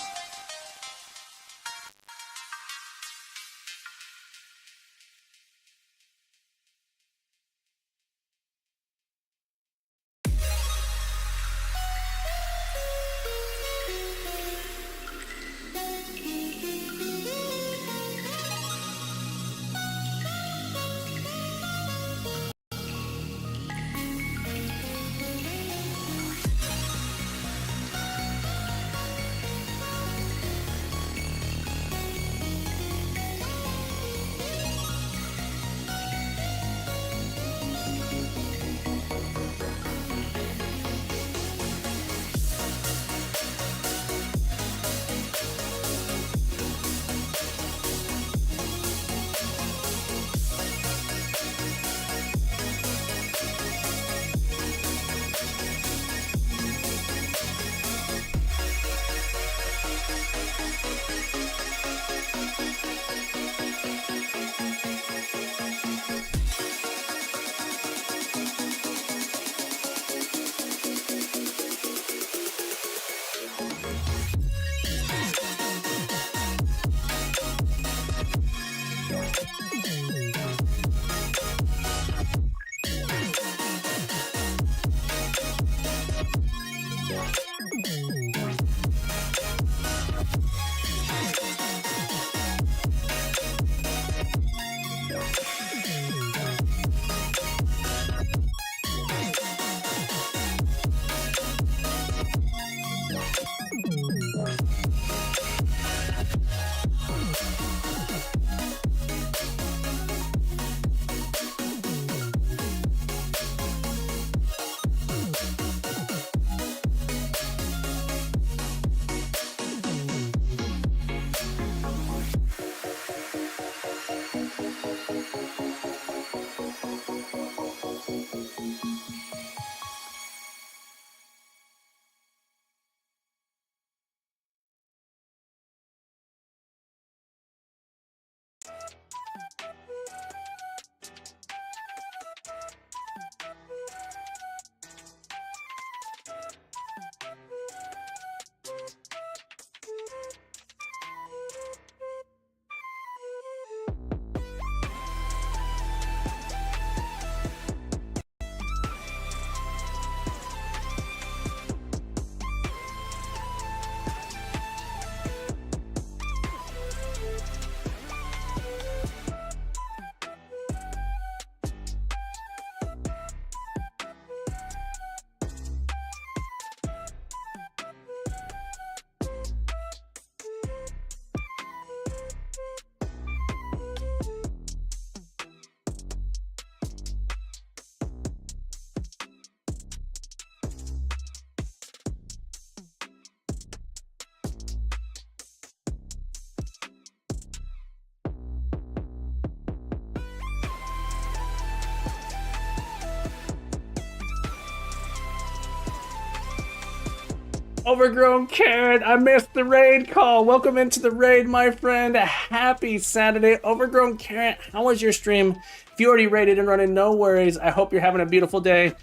Overgrown Carrot, I missed the raid call. Welcome into the raid, my friend. Happy Saturday. Overgrown Carrot, how was your stream? If you already raided and running, no worries. I hope you're having a beautiful day.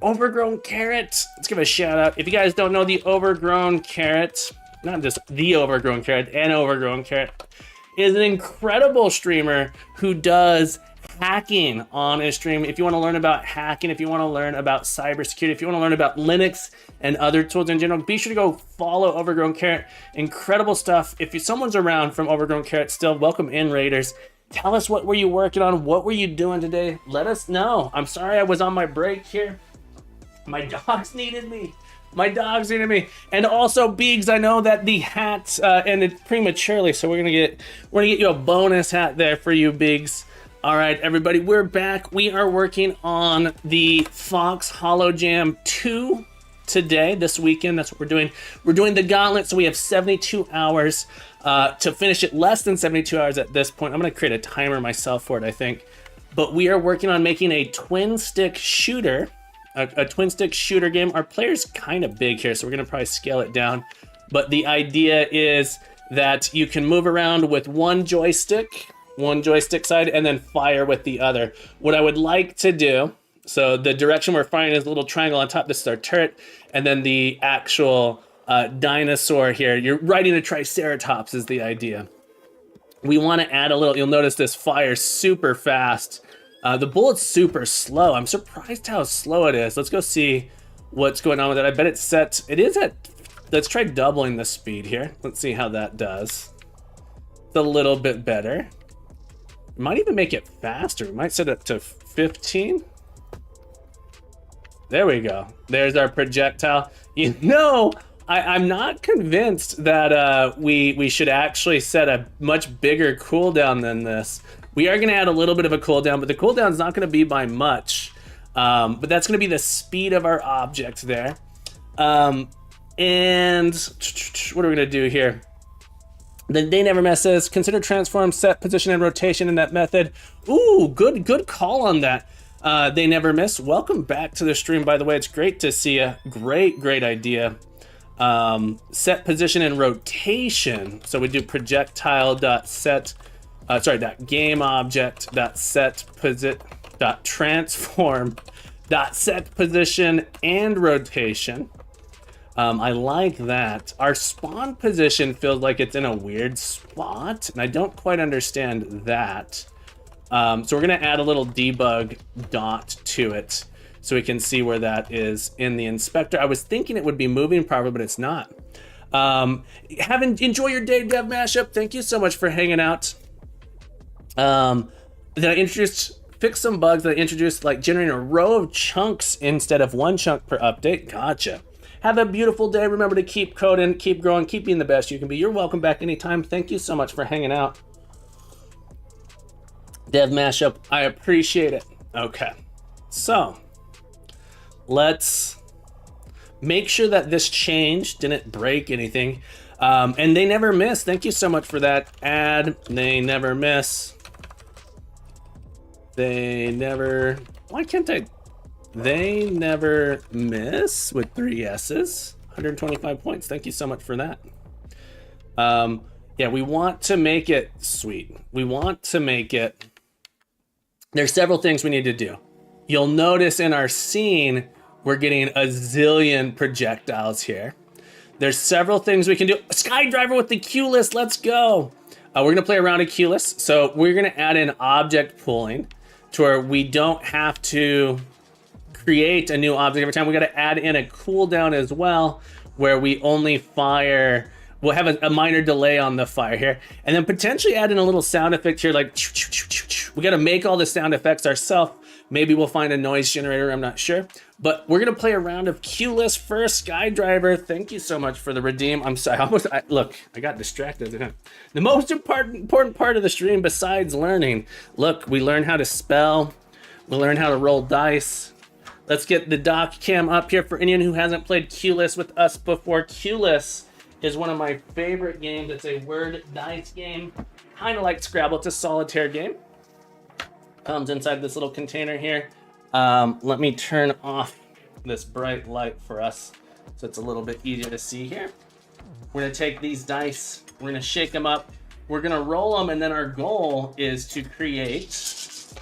Overgrown Carrot, let's give a shout out. If you guys don't know the Overgrown Carrot, not just the Overgrown Carrot, an Overgrown Carrot, is an incredible streamer who does hacking on his stream. If you want to learn about hacking, if you want to learn about cybersecurity, if you want to learn about Linux and other tools in general, be sure to go follow Overgrown Carrot. Incredible stuff. If someone's around from Overgrown Carrot still, welcome in, Raiders. Tell us, what were you working on? What were you doing today? Let us know. I'm sorry I was on my break here. My dogs needed me. My dogs needed me. And also, Beegs, I know that the hat ended prematurely, so we're gonna get you a bonus hat there for you, Beegs. All right, everybody, we're back. We are working on the Fox Holo Jam 2 today, this weekend. That's what we're doing. We're doing the gauntlet, so we have 72 hours to finish it. Less than 72 hours at this point. I'm gonna create a timer myself for it, I think. But we are working on making a twin stick shooter, a twin stick shooter game. Our player's kind of big here, so we're gonna probably scale it down. But the idea is that you can move around with one joystick side, and then fire with the other. What I would like to do, so the direction we're firing is a little triangle on top. This is our turret, and then the actual dinosaur here. You're riding a triceratops is the idea. We want to add a little, you'll notice this fires super fast. The bullet's super slow. I'm surprised how slow it is. Let's go see what's going on with it. I bet it's set, it is at, let's try doubling the speed here. Let's see how that does. It's a little bit better. Might even make it faster. We might set it to 15. There we go. There's our projectile. You know, I'm not convinced that we should actually set a much bigger cooldown than this. We are going to add a little bit of a cooldown, but the cooldown is not going to be by much. But that's going to be the speed of our object there. And what are we going to do here? The They Never Messes. Consider transform, set, position, and rotation in that method. Ooh, good call on that. They Never Miss. Welcome back to the stream, by the way. It's great to see you. Great idea. Set, position, and rotation. So we do projectile.set, game object.set transform.set position and rotation. I like that. Our spawn position feels like it's in a weird spot, and I don't quite understand that. So we're gonna add a little debug dot to it so we can see where that is in the inspector. I was thinking it would be moving probably, but it's not. Enjoy your day, Dev Mashup. Thank you so much for hanging out. Then I fix some bugs that I introduced, like generating a row of chunks instead of one chunk per update. Gotcha. Have a beautiful day. Remember to keep coding, keep growing, keep being the best you can be. You're welcome back anytime. Thank you so much for hanging out. Dev Mashup, I appreciate it. Okay, so let's make sure that this change didn't break anything. And They Never Miss. Thank you so much for that. Add They Never Miss. They never, why can't I? They Never Miss with 3 S's. 125 points. Thank you so much for that. Yeah, we want to make it sweet. We want to make it, there's several things we need to do. You'll notice in our scene, we're getting a zillion projectiles here. There's several things we can do. Skydriver with the Q list, let's go. We're gonna play around a Q list. So we're gonna add in object pooling to where we don't have to create a new object every time. We gotta add in a cooldown as well, where we only fire, we'll have a minor delay on the fire here, and then potentially add in a little sound effect here, like we got to make all the sound effects ourselves. Maybe we'll find a noise generator, I'm not sure, but we're gonna play a round of Q list first. Skydriver, thank you so much for the redeem. I'm sorry, look, I got distracted. The most important part of the stream besides learning, look, we learn how to spell, we learn how to roll dice. Let's get the doc cam up here for anyone who hasn't played Q list with us before. Q list is one of my favorite games. It's a word dice game, kind of like Scrabble. It's a solitaire game. Comes inside this little container here. Let me turn off this bright light for us so it's a little bit easier to see here. We're gonna take these dice, we're gonna shake them up, we're gonna roll them, and then our goal is to create,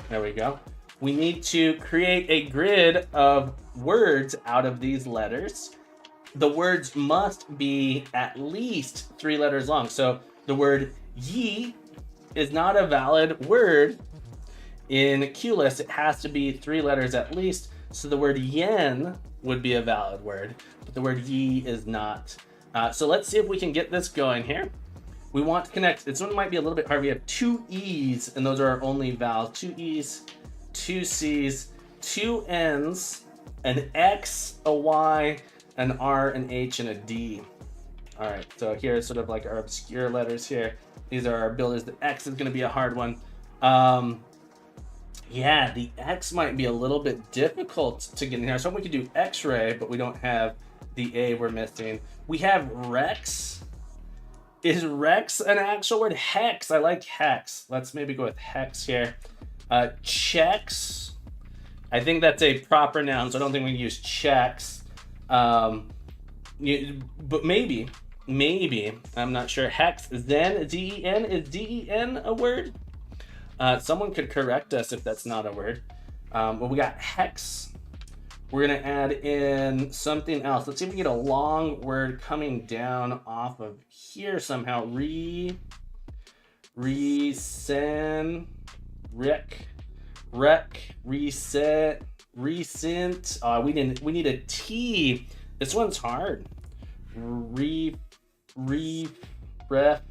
there we go. We need to create a grid of words out of these letters. The words must be at least 3 letters long. So the word ye is not a valid word in Q list. It has to be 3 letters at least. So the word yen would be a valid word, but the word ye is not. So let's see if we can get this going here. We want to connect, this one might be a little bit hard. We have 2 E's and those are our only vowels. 2 E's, 2 C's, 2 N's, an X, a Y, an R, an H, and a D. All right, so here's sort of like our obscure letters here. These are our builders. The X is gonna be a hard one. Yeah, the X might be a little bit difficult to get in here. So we could do X-ray, but we don't have the A we're missing. We have Rex. Is Rex an actual word? Hex, I like hex. Let's maybe go with hex here. Checks. I think that's a proper noun, so I don't think we can use checks. But maybe, I'm not sure. Hex, Zen, D-E-N, is D-E-N a word? Someone could correct us if that's not a word. But we got hex, We're gonna add in something else. Let's see if we can get a long word coming down off of here somehow. Recent, reset, recent. We need a T. This one's hard. Ref, red.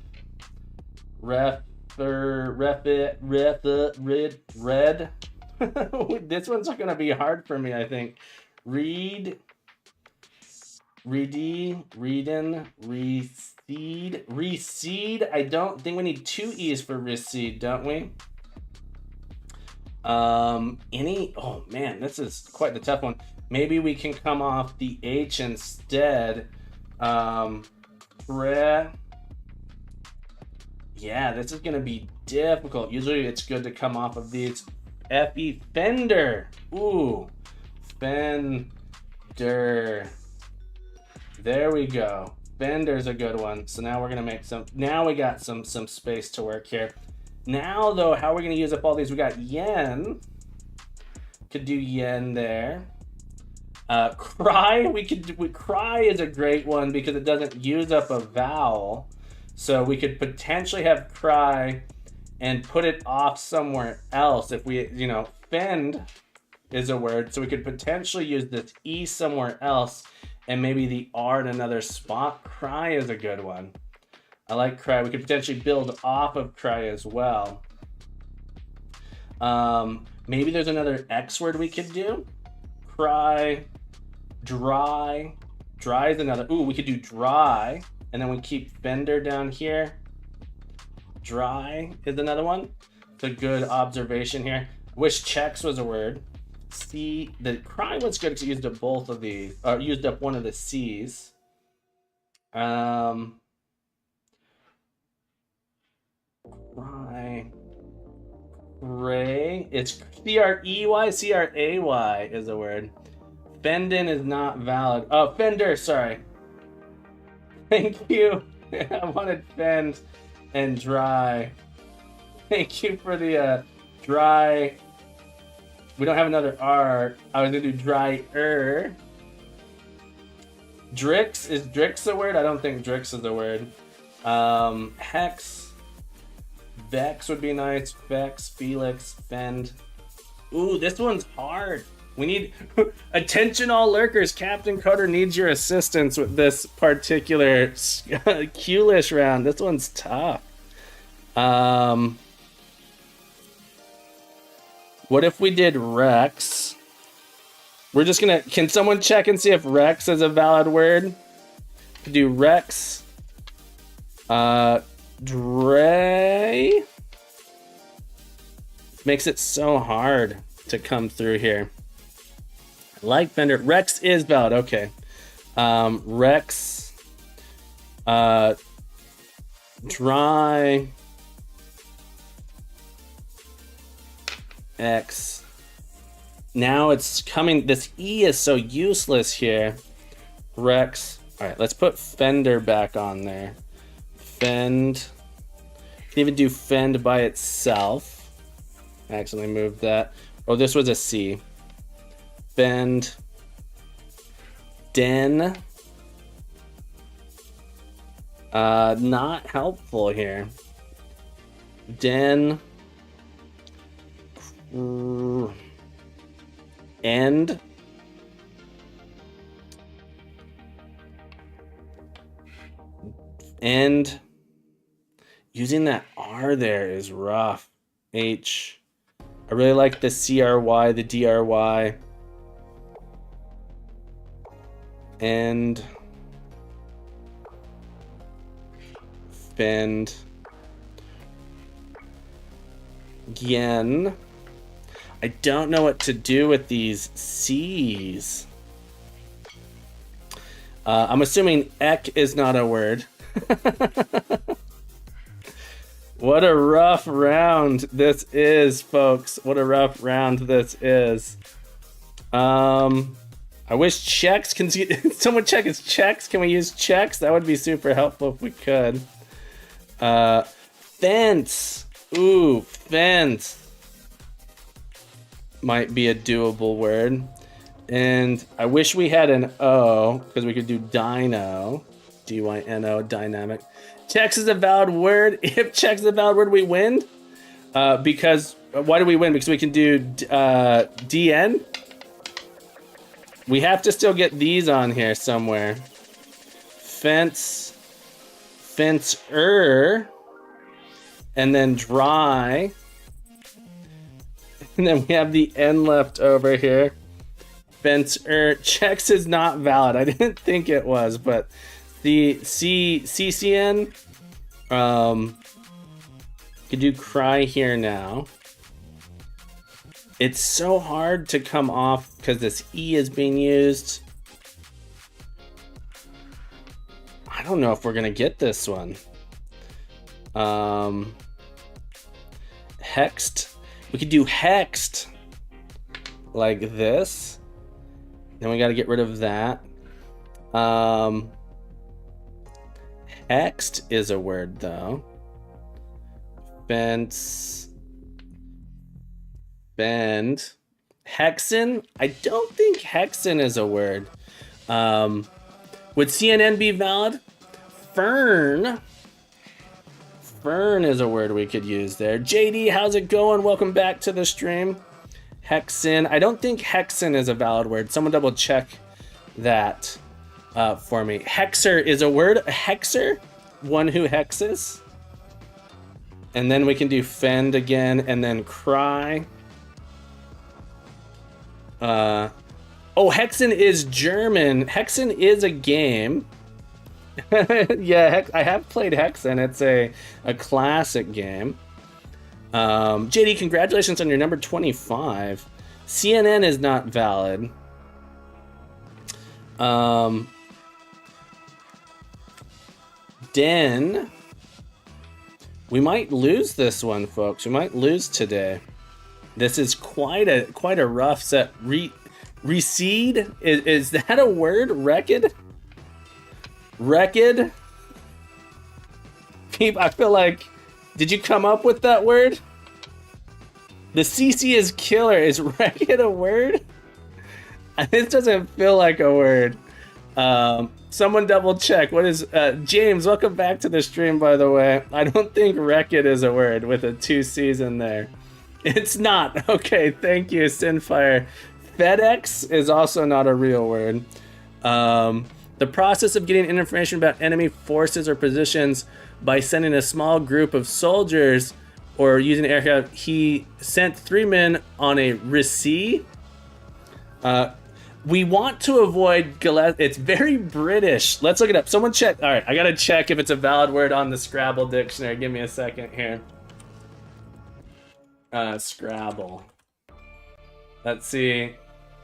This one's gonna be hard for me, I think. Readin, recede. I don't think we need two E's for recede, don't we? Oh man, this is quite the tough one. Maybe we can come off the H instead. Yeah, this is gonna be difficult. Usually it's good to come off of these. F-E, fender. Ooh, fender. There we go. Fender's a good one. So now we're gonna make some. Now we got some space to work here. Now though, how are we gonna use up all these? We got yen. Could do yen there. Cry. Cry is a great one because it doesn't use up a vowel. So we could potentially have cry and put it off somewhere else if we, fend is a word. So we could potentially use this E somewhere else and maybe the R in another spot. Cry is a good one. I like cry. We could potentially build off of cry as well. Maybe there's another X word we could do. Cry, dry. Dry is another. Ooh, we could do dry. And then we keep fender down here. Dry is another one. It's a good observation here. Wish checks was a word. C, the cry was good because it used up both of these, or used up one of the C's. Cry, ray. It's C-R-E-Y, C-R-A-Y is a word. Fendin is not valid. Oh, fender, sorry. Thank you. I wanted fend and dry. Thank you for the dry. We don't have another R. I was gonna do dryer. Drix, is Drix a word? I don't think Drix is a word. Hex. Vex would be nice. Vex, Felix, fend. Ooh, this one's hard. We need attention, all lurkers. Captain Coder needs your assistance with this particular Q-lish round. This one's tough. What if we did Rex? We're just gonna. Can someone check and see if Rex is a valid word? Could do Rex. Dre. Makes it so hard to come through here. Like Fender. Rex is valid. Okay. Rex. Dry. X. Now it's coming. This E is so useless here. Rex. All right, let's put Fender back on there. Fend. Can even do fend by itself. I accidentally moved that. Oh, this was a C. Fend. Den. Not helpful here. Den. End. End. Using that R there is rough. H. I really like the CRY, the DRY. End. Fend. Yen. I don't know what to do with these C's. I'm assuming ek is not a word. What a rough round this is, folks. What a rough round this is. I wish checks can see. Someone check his checks. Can we use checks? That would be super helpful if we could. Fence. Ooh, fence. Might be a doable word. And I wish we had an O, because we could do dino. D-Y-N-O, dynamic. Checks is a valid word. If checks is a valid word, we win. Because, why do we win? Because we can do DN. We have to still get these on here somewhere. Fence, fencer, and then dry. And then we have the N left over here. Fencer. Checks is not valid. I didn't think it was, but the CCN, could do cry here now. It's so hard to come off because this E is being used. I don't know if we're gonna get this one. Hexed. We could do hexed like this. Then we got to get rid of that. Hexed is a word though. Fence. Bend. Hexen. I don't think hexen is a word. Would CNN be valid? Fern. Fern is a word we could use there. JD, how's it going? Welcome back to the stream. Hexen. I don't think hexen is a valid word. Someone double check that for me. Hexer is a word. A hexer? One who hexes. And then we can do fend again and then cry. Oh, Hexen is German. Hexen is a game. Yeah, I have played Hexen. It's a classic game. JD, congratulations on your number 25. CNN is not valid. Den. We might lose this one, folks. We might lose today. This is quite a rough set. Recede? Is that a word? Wrecked? Wrecked? People, I feel like, did you come up with that word? The CC is killer. Is wrecked a word? This doesn't feel like a word. Someone double check. What is James? Welcome back to the stream, by the way. I don't think wrecked is a word with a 2 C's in there. It's not. Okay, thank you, Sinfire. FedEx is also not a real word. The process of getting information about enemy forces or positions by sending a small group of soldiers or using aircraft. He sent 3 men on a recce. We want to avoid Gillespie. It's very British. Let's look it up. Someone check. All right, I gotta check if it's a valid word on the Scrabble dictionary. Give me a second here. Scrabble. Let's see.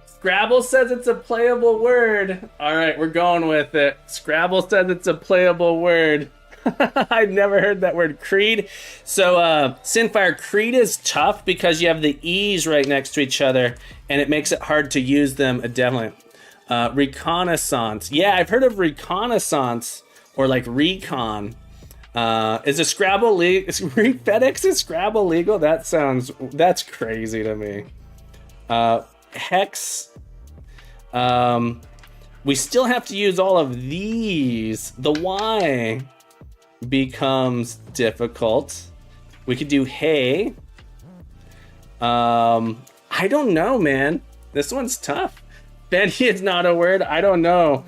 Scrabble says it's a playable word. All right, we're going with it. Scrabble says it's a playable word. I've never heard that word. Creed. So, Sinfire, Creed is tough because you have the E's right next to each other, and it makes it hard to use them, definitely. Reconnaissance. Yeah, I've heard of reconnaissance, or like recon. Is a Scrabble legal? FedEx is Scrabble legal? That's crazy to me. Hex. We still have to use all of these. The Y becomes difficult. We could do hey. I don't know, man. This one's tough. Benny is not a word. I don't know.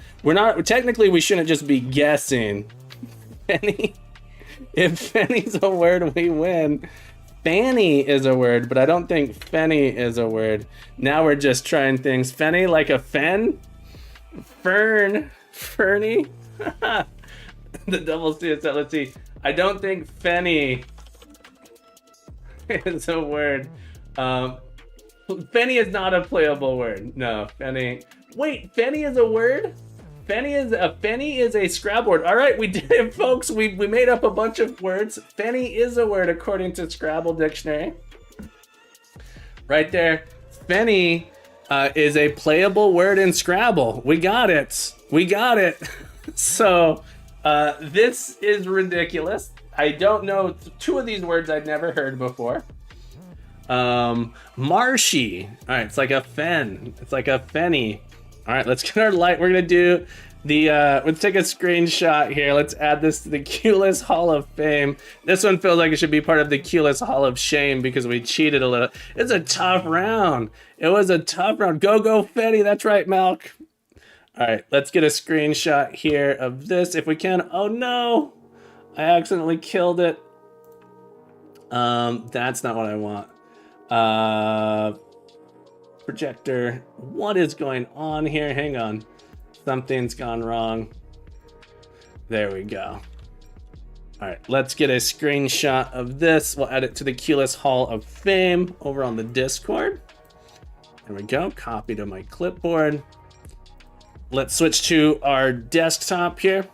Technically, we shouldn't just be guessing. Benny. If Fenny's a word, we win. Fanny is a word, but I don't think Fenny is a word. Now we're just trying things. Fenny like a fen? Fern? Ferny? The double C is that. Let's see. I don't think Fenny is a word. Fenny is not a playable word. No, Fenny. Wait, Fenny is a word? Fenny is a Scrabble word. All right, we did it, folks. We made up a bunch of words. Fenny is a word according to Scrabble Dictionary. Right there. Fenny is a playable word in Scrabble. We got it. We got it. So this is ridiculous. I don't know. 2 of these words I'd never heard before. Marshy. All right, it's like a fen. It's like a fenny. All right, let's get our light. We're gonna do the, let's take a screenshot here. Let's add this to the Q-list Hall of Fame. This one feels like it should be part of the Q-list Hall of Shame because we cheated a little. It's a tough round. It was a tough round. Go, Fetty. That's right, Malk. All right, let's get a screenshot here of this if we can. Oh no, I accidentally killed it. That's not what I want. Projector, what is going on here? Hang on, something's gone wrong. There we go. All right, let's get a screenshot of this. We'll add it to the Q-list Hall of Fame over on the Discord. There we go, copy to my clipboard. Let's switch to our desktop here.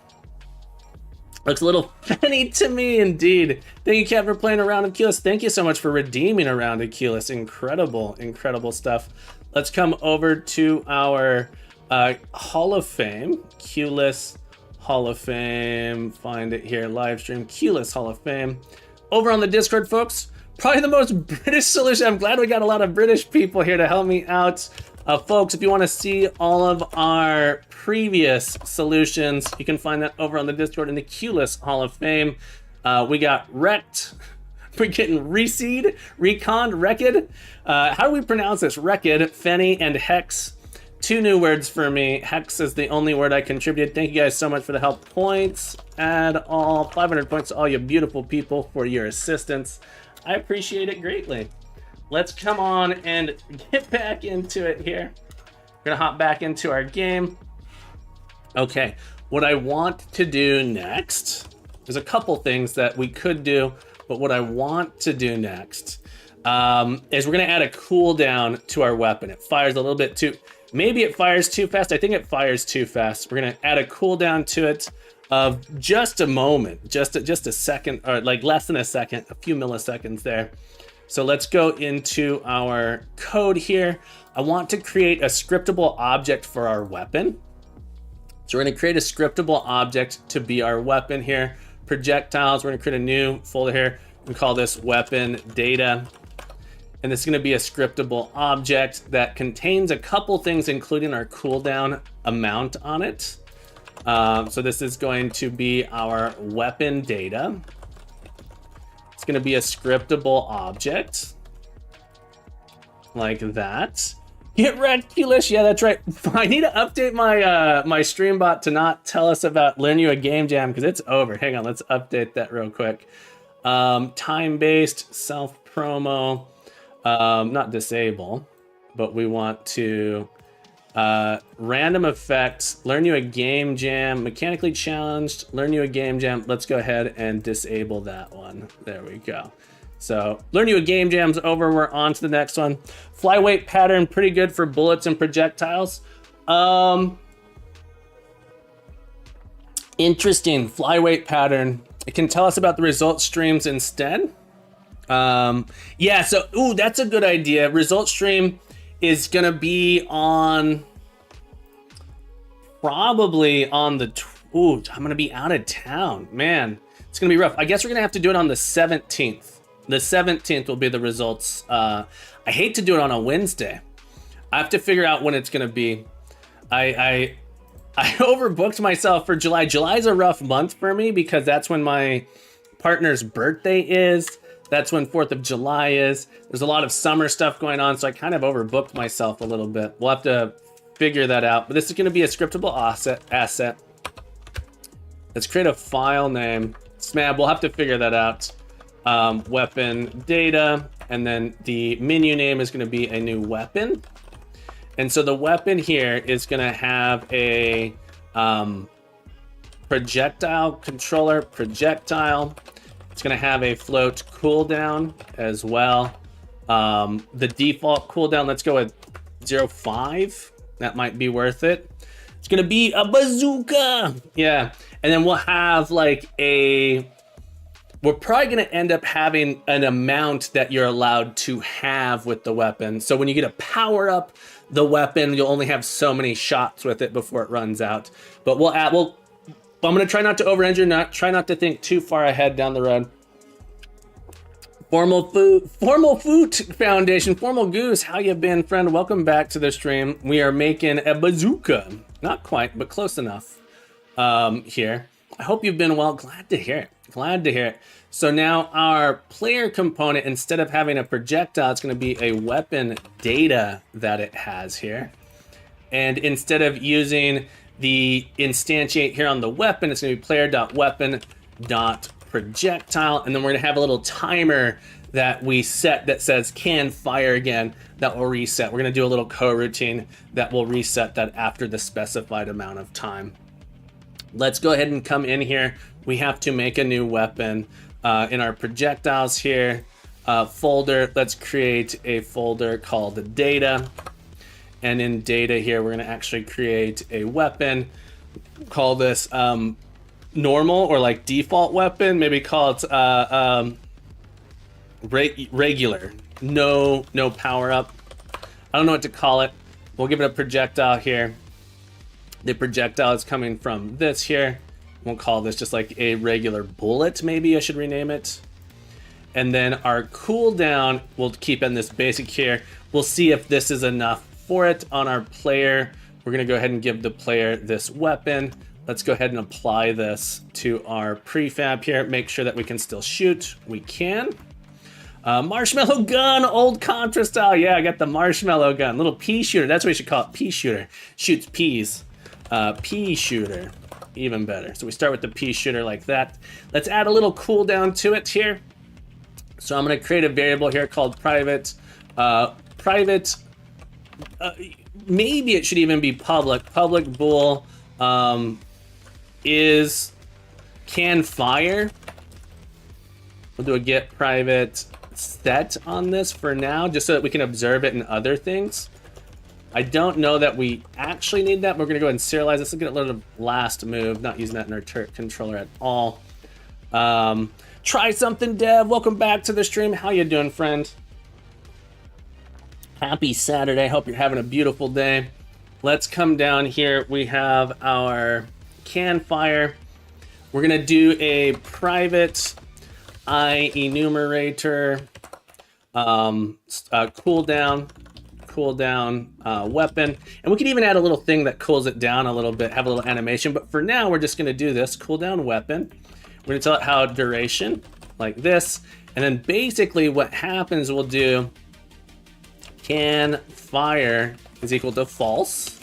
Looks a little funny to me indeed. Thank you, Kev, for playing a round of Q-list. Thank you so much for redeeming a round of Q-list. Incredible, incredible stuff. Let's come over to our Hall of Fame, Q-list Hall of Fame. Find it here, live stream, Q-list Hall of Fame. Over on the Discord, folks. Probably the most British solution. I'm glad we got a lot of British people here to help me out. Folks, if you want to see all of our previous solutions, you can find that over on the Discord in the Q-list Hall of Fame. We got wrecked. We're getting reseed, reconned, wrecked. How do we pronounce this? Wrecked, Fenny, and Hex. 2 new words for me. Hex is the only word I contributed. Thank you guys so much for the help. Points. Add all 500 points to all you beautiful people for your assistance. I appreciate it greatly. Let's come on and get back into it here. We're gonna hop back into our game. Okay, what I want to do next, there's a couple things that we could do, but what I want to do next is we're gonna add a cooldown to our weapon. It fires a little bit too, maybe it fires too fast. I think it fires too fast. We're gonna add a cooldown to it of just a moment, just a second, or like less than a second, a few milliseconds there. So let's go into our code here. I want to create a scriptable object for our weapon. So we're gonna create a scriptable object to be our weapon here. Projectiles, we're gonna create a new folder here. We call this weapon data. And this is gonna be a scriptable object that contains a couple things, including our cooldown amount on it. So this is going to be our weapon data. It's going to be a scriptable object like that. Get wrecked, Kulish. Yeah, that's right. I need to update my my stream bot to not tell us about Learn You a Game Jam because it's over. Hang on, let's update that real quick. Time-based self-promo, not disable, but we want to random effects, Learn You a Game Jam, mechanically challenged, Learn You a Game Jam. Let's go ahead and disable that one. There we go. So Learn You a Game Jam's over. We're on to the next one. Flyweight pattern, pretty good for bullets and projectiles. Interesting flyweight pattern. It can tell us about the result streams instead. Yeah, so ooh, that's a good idea. Result stream is gonna be on probably on the ooh, I'm gonna be out of town, man. It's gonna be rough. I guess we're gonna have to do it on the 17th. The 17th will be the results. I hate to do it on a Wednesday. I have to figure out when it's gonna be. I overbooked myself for July. July's a rough month for me because that's when my partner's birthday is. That's when 4th of July is. There's a lot of summer stuff going on, so I kind of overbooked myself a little bit. We'll have to figure that out. But this is going to be a scriptable asset. Let's create a file name. Smab, we'll have to figure that out. Weapon data, and then the menu name is going to be a new weapon. And so the weapon here is going to have a projectile controller, projectile. It's going to have a float cooldown as well. The default cooldown, let's go with 0.5. That might be worth it. It's going to be a bazooka. Yeah. And then we'll have like we're probably going to end up having an amount that you're allowed to have with the weapon. So when you get to power up the weapon, you'll only have so many shots with it before it runs out. But I'm going to try not to over-engineer, try not to think too far ahead down the road. Formal Food Foundation, Formal Goose, how you been, friend? Welcome back to the stream. We are making a bazooka. Not quite, but close enough here. I hope you've been well. Glad to hear it. Glad to hear it. So now our player component, instead of having a projectile, it's going to be a weapon data that it has here. And instead of using the instantiate here on the weapon, it's going to be player.weapon.projectile. And then we're going to have a little timer that we set that says can fire again. That will reset. We're going to do a little coroutine that will reset that after the specified amount of time. Let's go ahead and come in here. We have to make a new weapon. In our projectiles here, folder, let's create a folder called data. And in data here, we're going to actually create a weapon. Call this normal or like default weapon. Maybe call it regular. No power up. I don't know what to call it. We'll give it a projectile here. The projectile is coming from this here. We'll call this just like a regular bullet, maybe I should rename it. And then our cooldown, we'll keep in this basic here. We'll see if this is enough for it on our player. We're gonna go ahead and give the player this weapon. Let's go ahead and apply this to our prefab here. Make sure that we can still shoot. We can. Marshmallow gun, old Contra style. Yeah, I got the marshmallow gun. Little pea shooter, that's what we should call it, pea shooter. Shoots peas. Pea shooter. Even better. So we start with the pea shooter like that. Let's add a little cooldown to it here. So I'm going to create a variable here called private. Maybe it should even be public. Public bool is can fire. We'll do a get private set on this for now, just so that we can observe it in other things. I don't know that we actually need that. We're going to go ahead and serialize this. Let's get a little last move. Not using that in our turret controller at all. Try something, Dev. Welcome back to the stream. How you doing, friend? Happy Saturday. Hope you're having a beautiful day. Let's come down here. We have our can fire. We're going to do a private enumerator cooldown weapon, and we can even add a little thing that cools it down a little bit, have a little animation, but for now we're just going to do this cooldown weapon. We're going to tell it how duration like this, and then basically what happens, we'll do can fire is equal to false,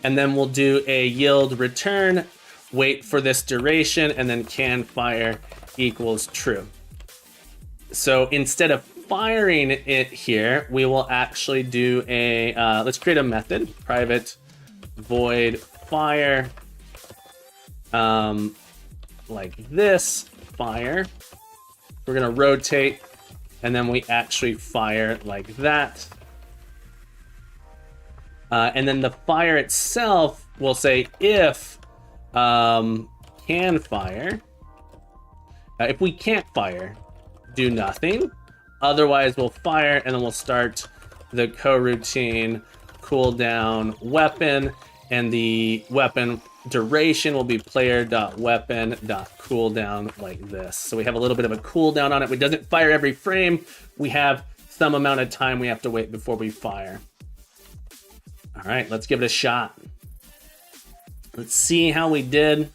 and then we'll do a yield return, wait for this duration, and then can fire equals true. So instead of firing it here, we will actually do a let's create a method, private void fire, like this fire. We're gonna rotate, and then we actually fire like that, and then the fire itself will say if can fire. If we can't fire, do nothing. Otherwise, we'll fire, and then we'll start the coroutine cooldown weapon, and the weapon duration will be player.weapon.cooldown like this. So we have a little bit of a cooldown on it. It doesn't fire every frame. We have some amount of time we have to wait before we fire. All right, let's give it a shot. Let's see how we did.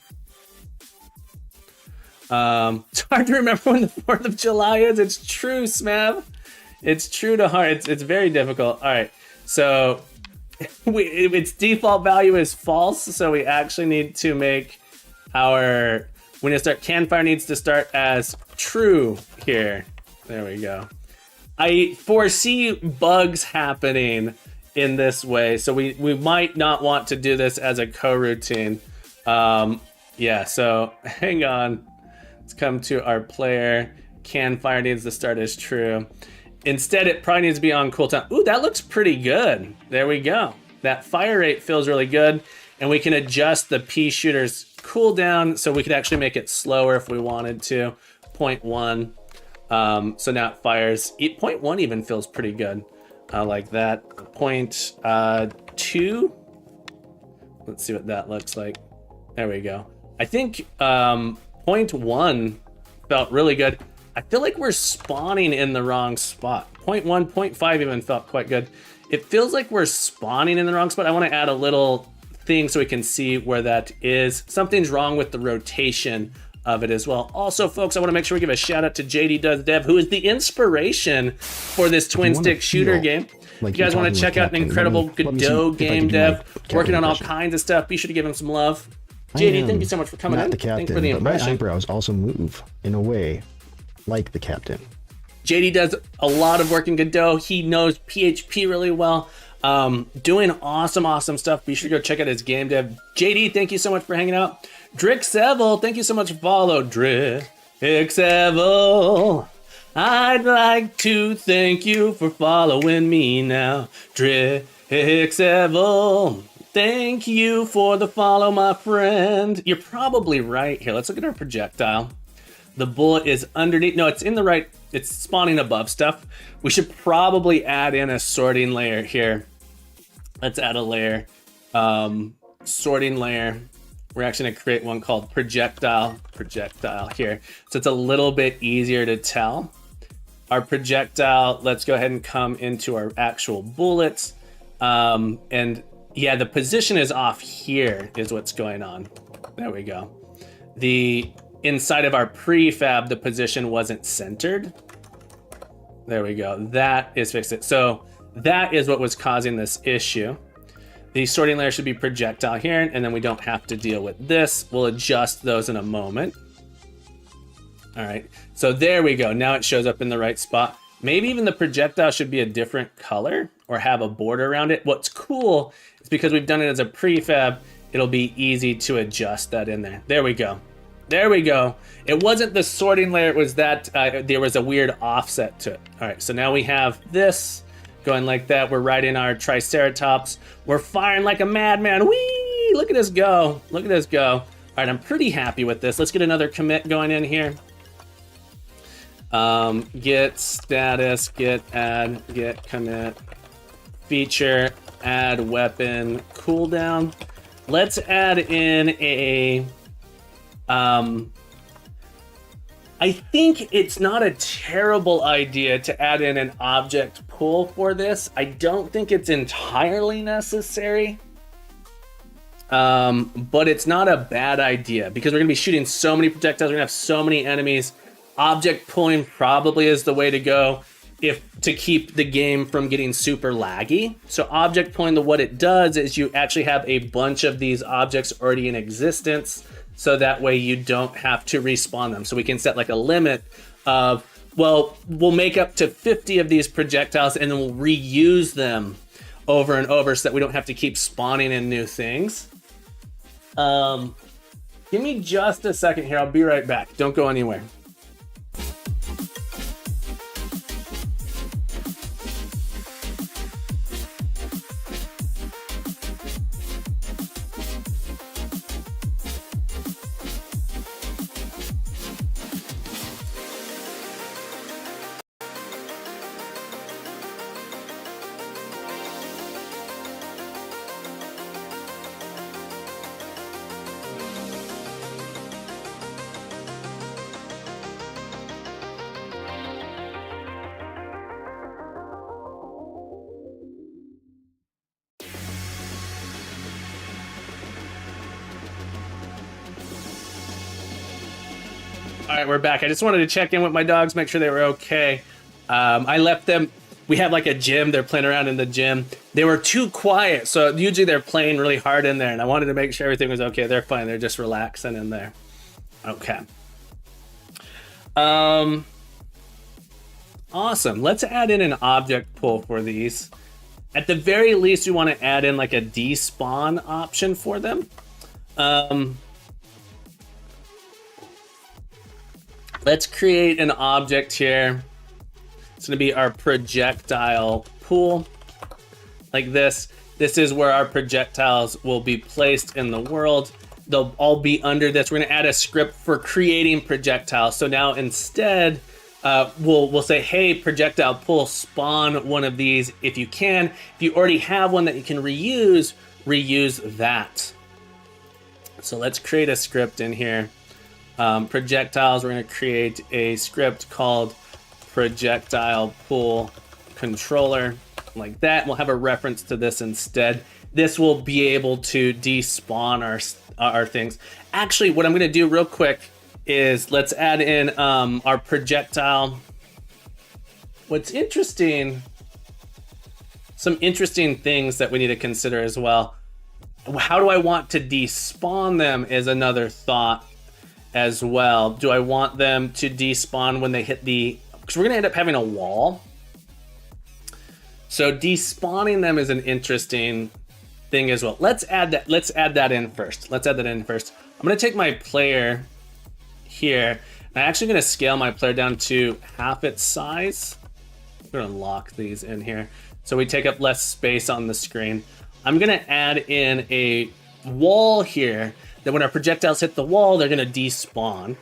It's hard to remember when the 4th of July is. It's true, Smav. It's true to heart. It's very difficult. All right, so its default value is false, so we actually need to make our when it start canfire needs to start as true here. There we go. I foresee bugs happening in this way, so we might not want to do this as a coroutine. Yeah, so hang on. Let's come to our player. Can fire needs to start as true. Instead, it probably needs to be on cooldown. Ooh, that looks pretty good. There we go. That fire rate feels really good. And we can adjust the pea shooter's cooldown, so we could actually make it slower if we wanted to. 0.1. So now it fires. 0.1 even feels pretty good. Like that. 0.2. Let's see what that looks like. There we go. I think 0.1 felt really good. I feel like we're spawning in the wrong spot. 0.1, 0.5 even felt quite good. It feels like we're spawning in the wrong spot. I want to add a little thing so we can see where that is. Something's wrong with the rotation of it as well. Also, folks, I want to make sure we give a shout out to JD Does Dev, who is the inspiration for this twin stick shooter game. Like If you guys want to check out an incredible Godot game dev, working on all kinds. kinds of stuff, be sure to give him some love. JD, thank you so much for coming Not in. the Thanks captain, for the but my impression. eyebrows also move in a way like the captain. JD does a lot of work in Godot. He knows PHP really well. Doing awesome stuff. Be sure to go check out his game dev. JD, thank you so much for hanging out. Drixevil, thank you so much for follow. Drixevil, I'd like to thank you for following me now. Drixevil, thank you for the follow, my friend. You're probably right. Here, let's look at our projectile. The bullet is underneath. No, it's in the right. It's spawning above stuff. We should probably add in a sorting layer here. Let's add a layer. Sorting layer. We're actually going to create one called projectile here. So it's a little bit easier to tell. Our projectile, let's go ahead and come into our actual bullets. And yeah, the position is off here is what's going on. There we go. Inside of our prefab, the position wasn't centered. There we go. That is fixed it. So that is what was causing this issue. The sorting layer should be projectile here, and then we don't have to deal with this. We'll adjust those in a moment. All right, so there we go. Now it shows up in the right spot. Maybe even the projectile should be a different color or have a border around it. What's cool is because we've done it as a prefab, it'll be easy to adjust that in there. There we go. There we go. It wasn't the sorting layer, it was that there was a weird offset to it. All right, so now we have this going like that. We're riding our Triceratops. We're firing like a madman. Whee! Look at us go. Look at us go. All right, I'm pretty happy with this. Let's get another commit going in here. Get status, get add, get commit, feature, add weapon, cooldown. Let's add in a I think it's not a terrible idea to add in an object pool for this. I don't think it's entirely necessary, but it's not a bad idea because we're gonna be shooting so many projectiles. We're gonna have so many enemies. Object pooling probably is the way to go to keep the game from getting super laggy. So object pooling, what it does is you actually have a bunch of these objects already in existence. So that way you don't have to respawn them. So we can set like a limit of, well, we'll make up to 50 of these projectiles and then we'll reuse them over and over so that we don't have to keep spawning in new things. Give me just a second here. I'll be right back. Don't go anywhere. All right, we're back. I just wanted to check in with my dogs, make sure they were okay. I left them. We have like a gym. They're playing around in the gym. They were too quiet, so usually they're playing really hard in there, and I wanted to make sure everything was okay. They're fine. They're just relaxing in there. Okay. Awesome. Let's add in an object pool for these. At the very least, we want to add in like a despawn option for them. Let's create an object here. It's going to be our projectile pool, like this. This is where our projectiles will be placed in the world. They'll all be under this. We're going to add a script for creating projectiles. So now instead, we'll say, hey, projectile pool, spawn one of these if you can. If you already have one that you can reuse that. So let's create a script in here. Projectiles, we're going to create a script called projectile pool controller, like that. We'll have a reference to this instead. This will be able to despawn our things. Actually, what I'm going to do real quick is let's add in our projectile. What's interesting, some interesting things that we need to consider as well. How do I want to despawn them is another thought as well. Do I want them to despawn when they hit the, because we're going to end up having a wall. So despawning them is an interesting thing as well. Let's add that in first. I'm going to take my player here. I'm actually going to scale my player down to half its size. I'm going to lock these in here so we take up less space on the screen. I'm going to add in a wall here that when our projectiles hit the wall, they're going to despawn.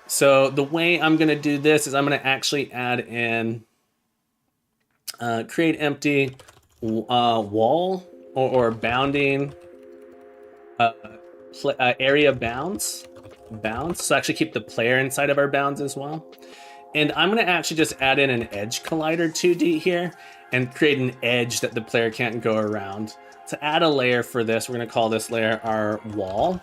So the way I'm going to do this is I'm going to actually add in create empty wall or bounding area bounds. So actually keep the player inside of our bounds as well. And I'm going to actually just add in an edge collider 2D here and create an edge that the player can't go around. To add a layer for this, we're going to call this layer our wall.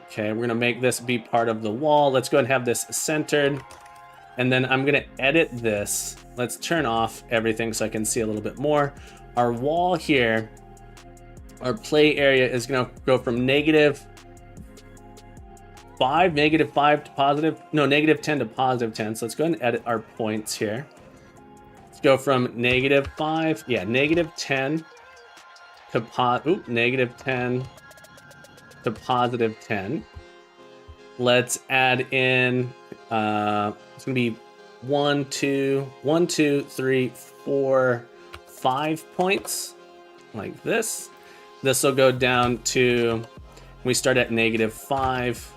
Okay, we're going to make this be part of the wall. Let's go ahead and have this centered. And then I'm going to edit this. Let's turn off everything so I can see a little bit more. Our wall here, our play area is going to go from -5 to positive, no, -10 to +10. So let's go ahead and edit our points here. Let's go from -5, yeah, -10 to -10 to +10. Let's add in, it's gonna be 1, 2, 3, 4, 5 points, like this. This will go down to, we start at -5,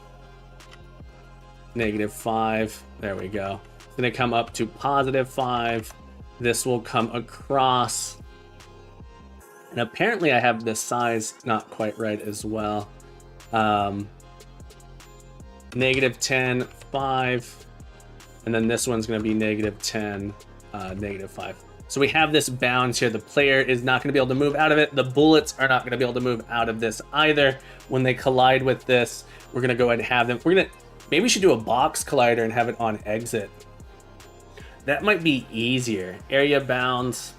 -5, there we go. It's gonna come up to +5. This will come across. And apparently I have the size not quite right as well. -10, 5, and then this one's going to be -10, -5. So we have this bounds here. The player is not going to be able to move out of it. The bullets are not going to be able to move out of this either. When they collide with this, we're going to go ahead and have them. Maybe we should do a box collider and have it on exit. That might be easier. Area bounds.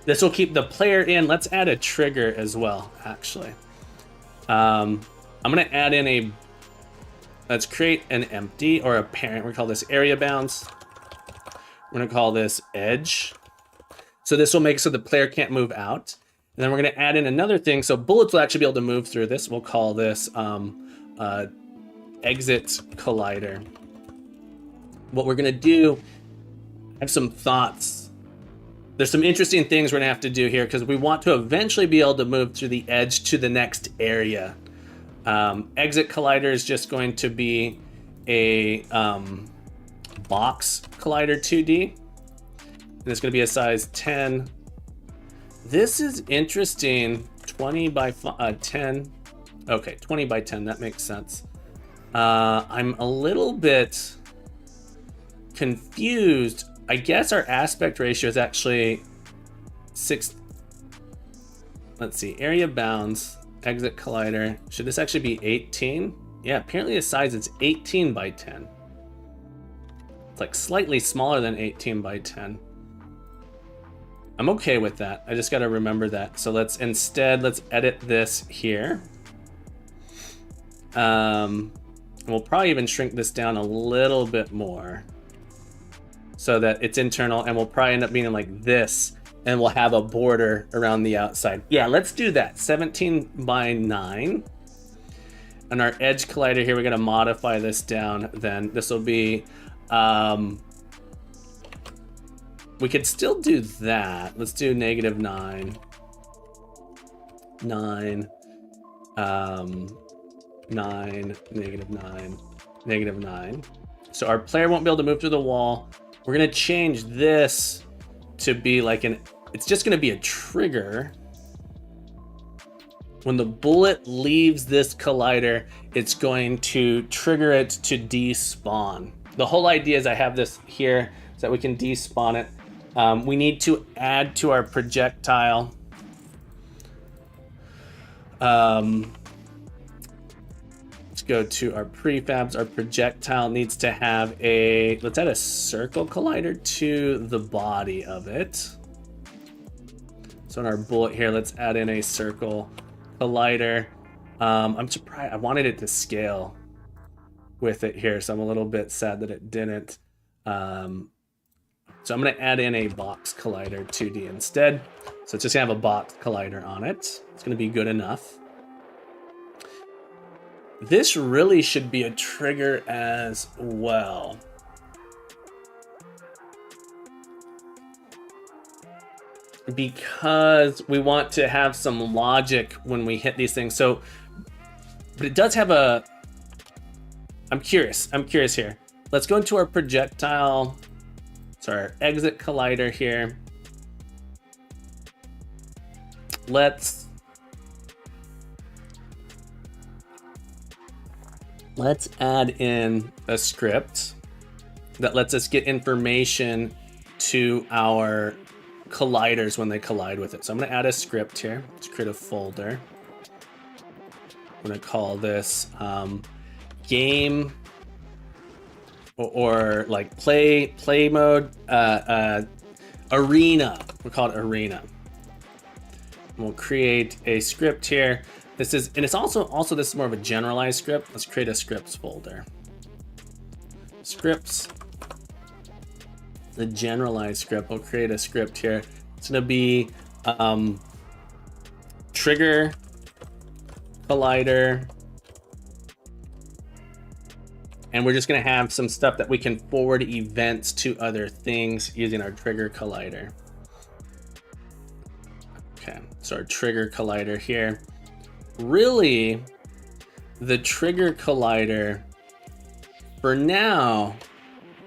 This will keep the player in. Let's add a trigger as well, actually. I'm going to add in let's create an empty or a parent. We're going to call this area bounds. We're going to call this edge. So this will make so the player can't move out. And then we're going to add in another thing. So bullets will actually be able to move through this. We'll call this exit collider. What we're going to do, I have some thoughts. There's some interesting things we're going to have to do here because we want to eventually be able to move through the edge to the next area. Exit collider is just going to be a box collider 2D. And it's going to be a size 10. This is interesting. 20 by 10. Okay, 20 by 10. That makes sense. I'm a little bit confused. I guess our aspect ratio is actually 6. Let's see. Area bounds. Exit collider. Should this actually be 18? Yeah, apparently the size is 18 by 10. It's like slightly smaller than 18 by 10. I'm okay with that. I just got to remember that. So let's edit this here. We'll probably even shrink this down a little bit more so that it's internal, and we'll probably end up being like this, and we'll have a border around the outside. Yeah, let's do that. 17 by 9. And our edge collider here, we're going to modify this down then. This will be, we could still do that. Let's do -9, 9, 9, -9, -9. So our player won't be able to move through the wall. We're going to change this to be like it's just going to be a trigger. When the bullet leaves this collider, it's going to trigger it to despawn. The whole idea is I have this here so that we can despawn it. We need to add to our projectile. Let's go to our prefabs. Our projectile needs to have a, let's add a circle collider to the body of it. So in our bullet here, let's add in a circle collider. I'm surprised, I wanted it to scale with it here, so I'm a little bit sad that it didn't. So I'm gonna add in a box collider 2D instead. So it's just gonna have a box collider on it. It's gonna be good enough. This really should be a trigger as well. Because we want to have some logic when we hit these things. So, but it does have a, I'm curious here. Let's go into our projectile, sorry, our exit collider here. Let's add in a script that lets us get information to our colliders when they collide with it. So I'm going to add a script here. Let's create a folder. I'm going to call this game or like play mode arena. We'll call it arena. We'll create a script here. This is, and it's also this is more of a generalized script. Let's create a scripts folder. Scripts. The generalized script. We'll create a script here. It's gonna be trigger collider, and we're just gonna have some stuff that we can forward events to other things using our trigger collider. Okay, so our trigger collider here. Really, the trigger collider for now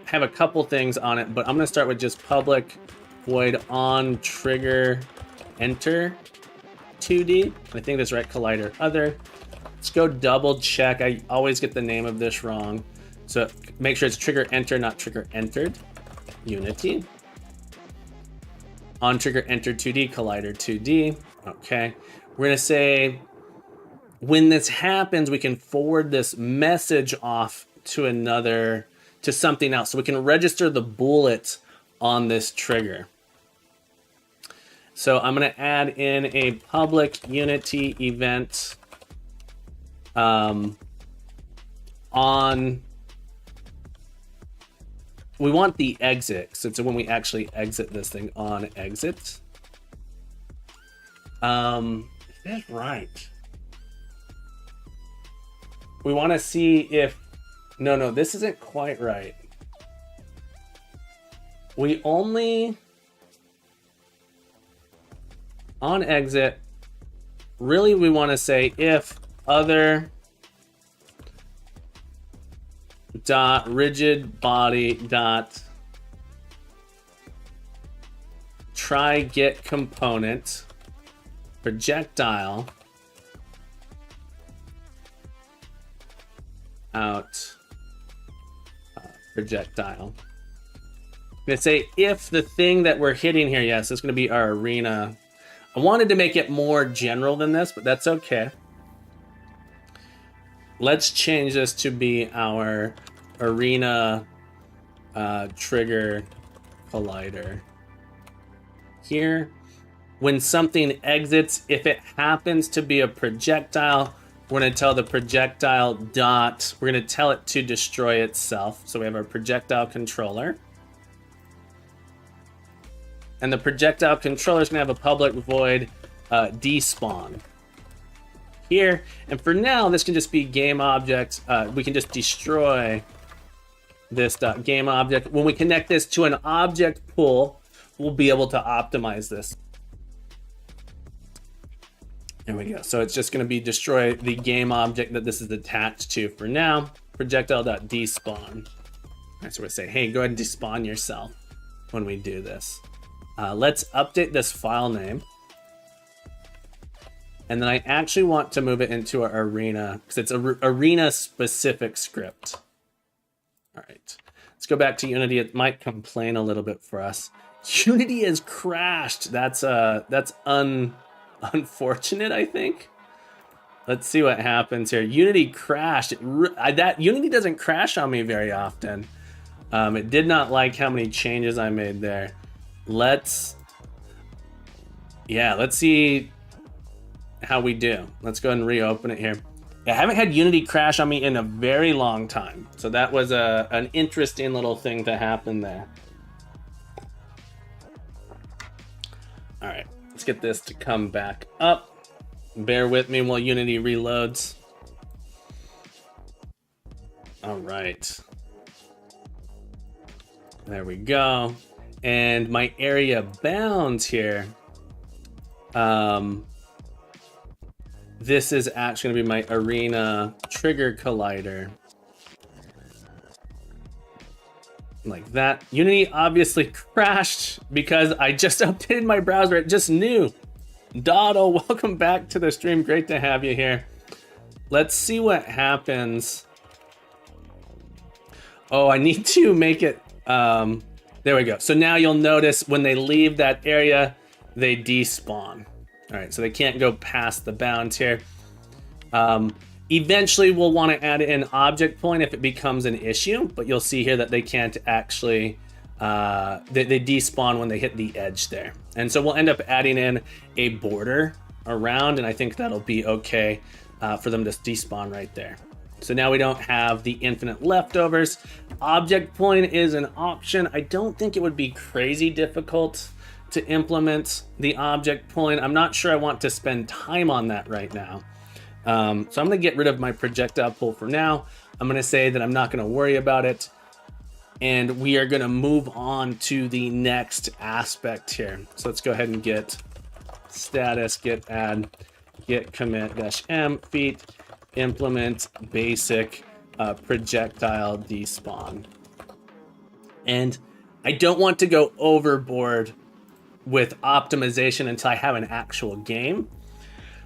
have a couple things on it, but I'm gonna start with just public void on trigger enter 2D. I think that's right, collider other. Let's go double check. I always get the name of this wrong. So make sure it's trigger enter, not trigger entered. Unity. On trigger enter 2D, collider 2D. Okay, we're gonna say, when this happens, we can forward this message off to another, to something else. So we can register the bullet on this trigger. So I'm going to add in a public Unity event on, we want the exit. So it's when we actually exit this thing on exit. That's right. We want to see if, no, this isn't quite right. We only, on exit, really we want to say if other dot rigid body dot try get component projectile out projectile. I'm gonna say if the thing that we're hitting here, yes, it's gonna be our arena. I wanted to make it more general than this, but that's okay. Let's change this to be our arena trigger collider. Here, when something exits, if it happens to be a projectile, we're going to tell the projectile dot, we're going to tell it to destroy itself. So we have our projectile controller. And the projectile controller is going to have a public void despawn here. And for now, this can just be game object. We can just destroy this game object. When we connect this to an object pool, we'll be able to optimize this. There we go. So it's just going to be destroy the game object that this is attached to for now. Projectile.despawn. Right, so we're saying, hey, go ahead and despawn yourself when we do this. Let's update this file name. And then I actually want to move it into our arena because it's a arena specific script. All right, let's go back to Unity. It might complain a little bit for us. Unity has crashed. That's unfortunate, I think. Let's see what happens here. Unity crashed. That Unity doesn't crash on me very often. It did not like how many changes I made there. Let's see how we do. Let's go ahead and reopen it here. I haven't had Unity crash on me in a very long time. So that was an interesting little thing to happen there. All right, let's get this to come back up. Bear with me while Unity reloads. All right. There we go. And my area bounds here. This is actually going to be my arena trigger collider. Like that. Unity obviously crashed because I just updated my browser. It just knew. Dotto, welcome back to the stream. Great to have you here. Let's see what happens. Oh, I need to make it. There we go. So now you'll notice when they leave that area, they despawn. All right, so they can't go past the bounds here. Eventually, we'll want to add in object point if it becomes an issue, but you'll see here that they can't actually, they despawn when they hit the edge there. And so we'll end up adding in a border around, and I think that'll be okay for them to despawn right there. So now we don't have the infinite leftovers. Object point is an option. I don't think it would be crazy difficult to implement the object point. I'm not sure I want to spend time on that right now. So I'm gonna get rid of my projectile pool for now. I'm gonna say that I'm not gonna worry about it. And we are gonna move on to the next aspect here. So let's go ahead and get status, get add, get commit -m feat, implement basic projectile despawn. And I don't want to go overboard with optimization until I have an actual game.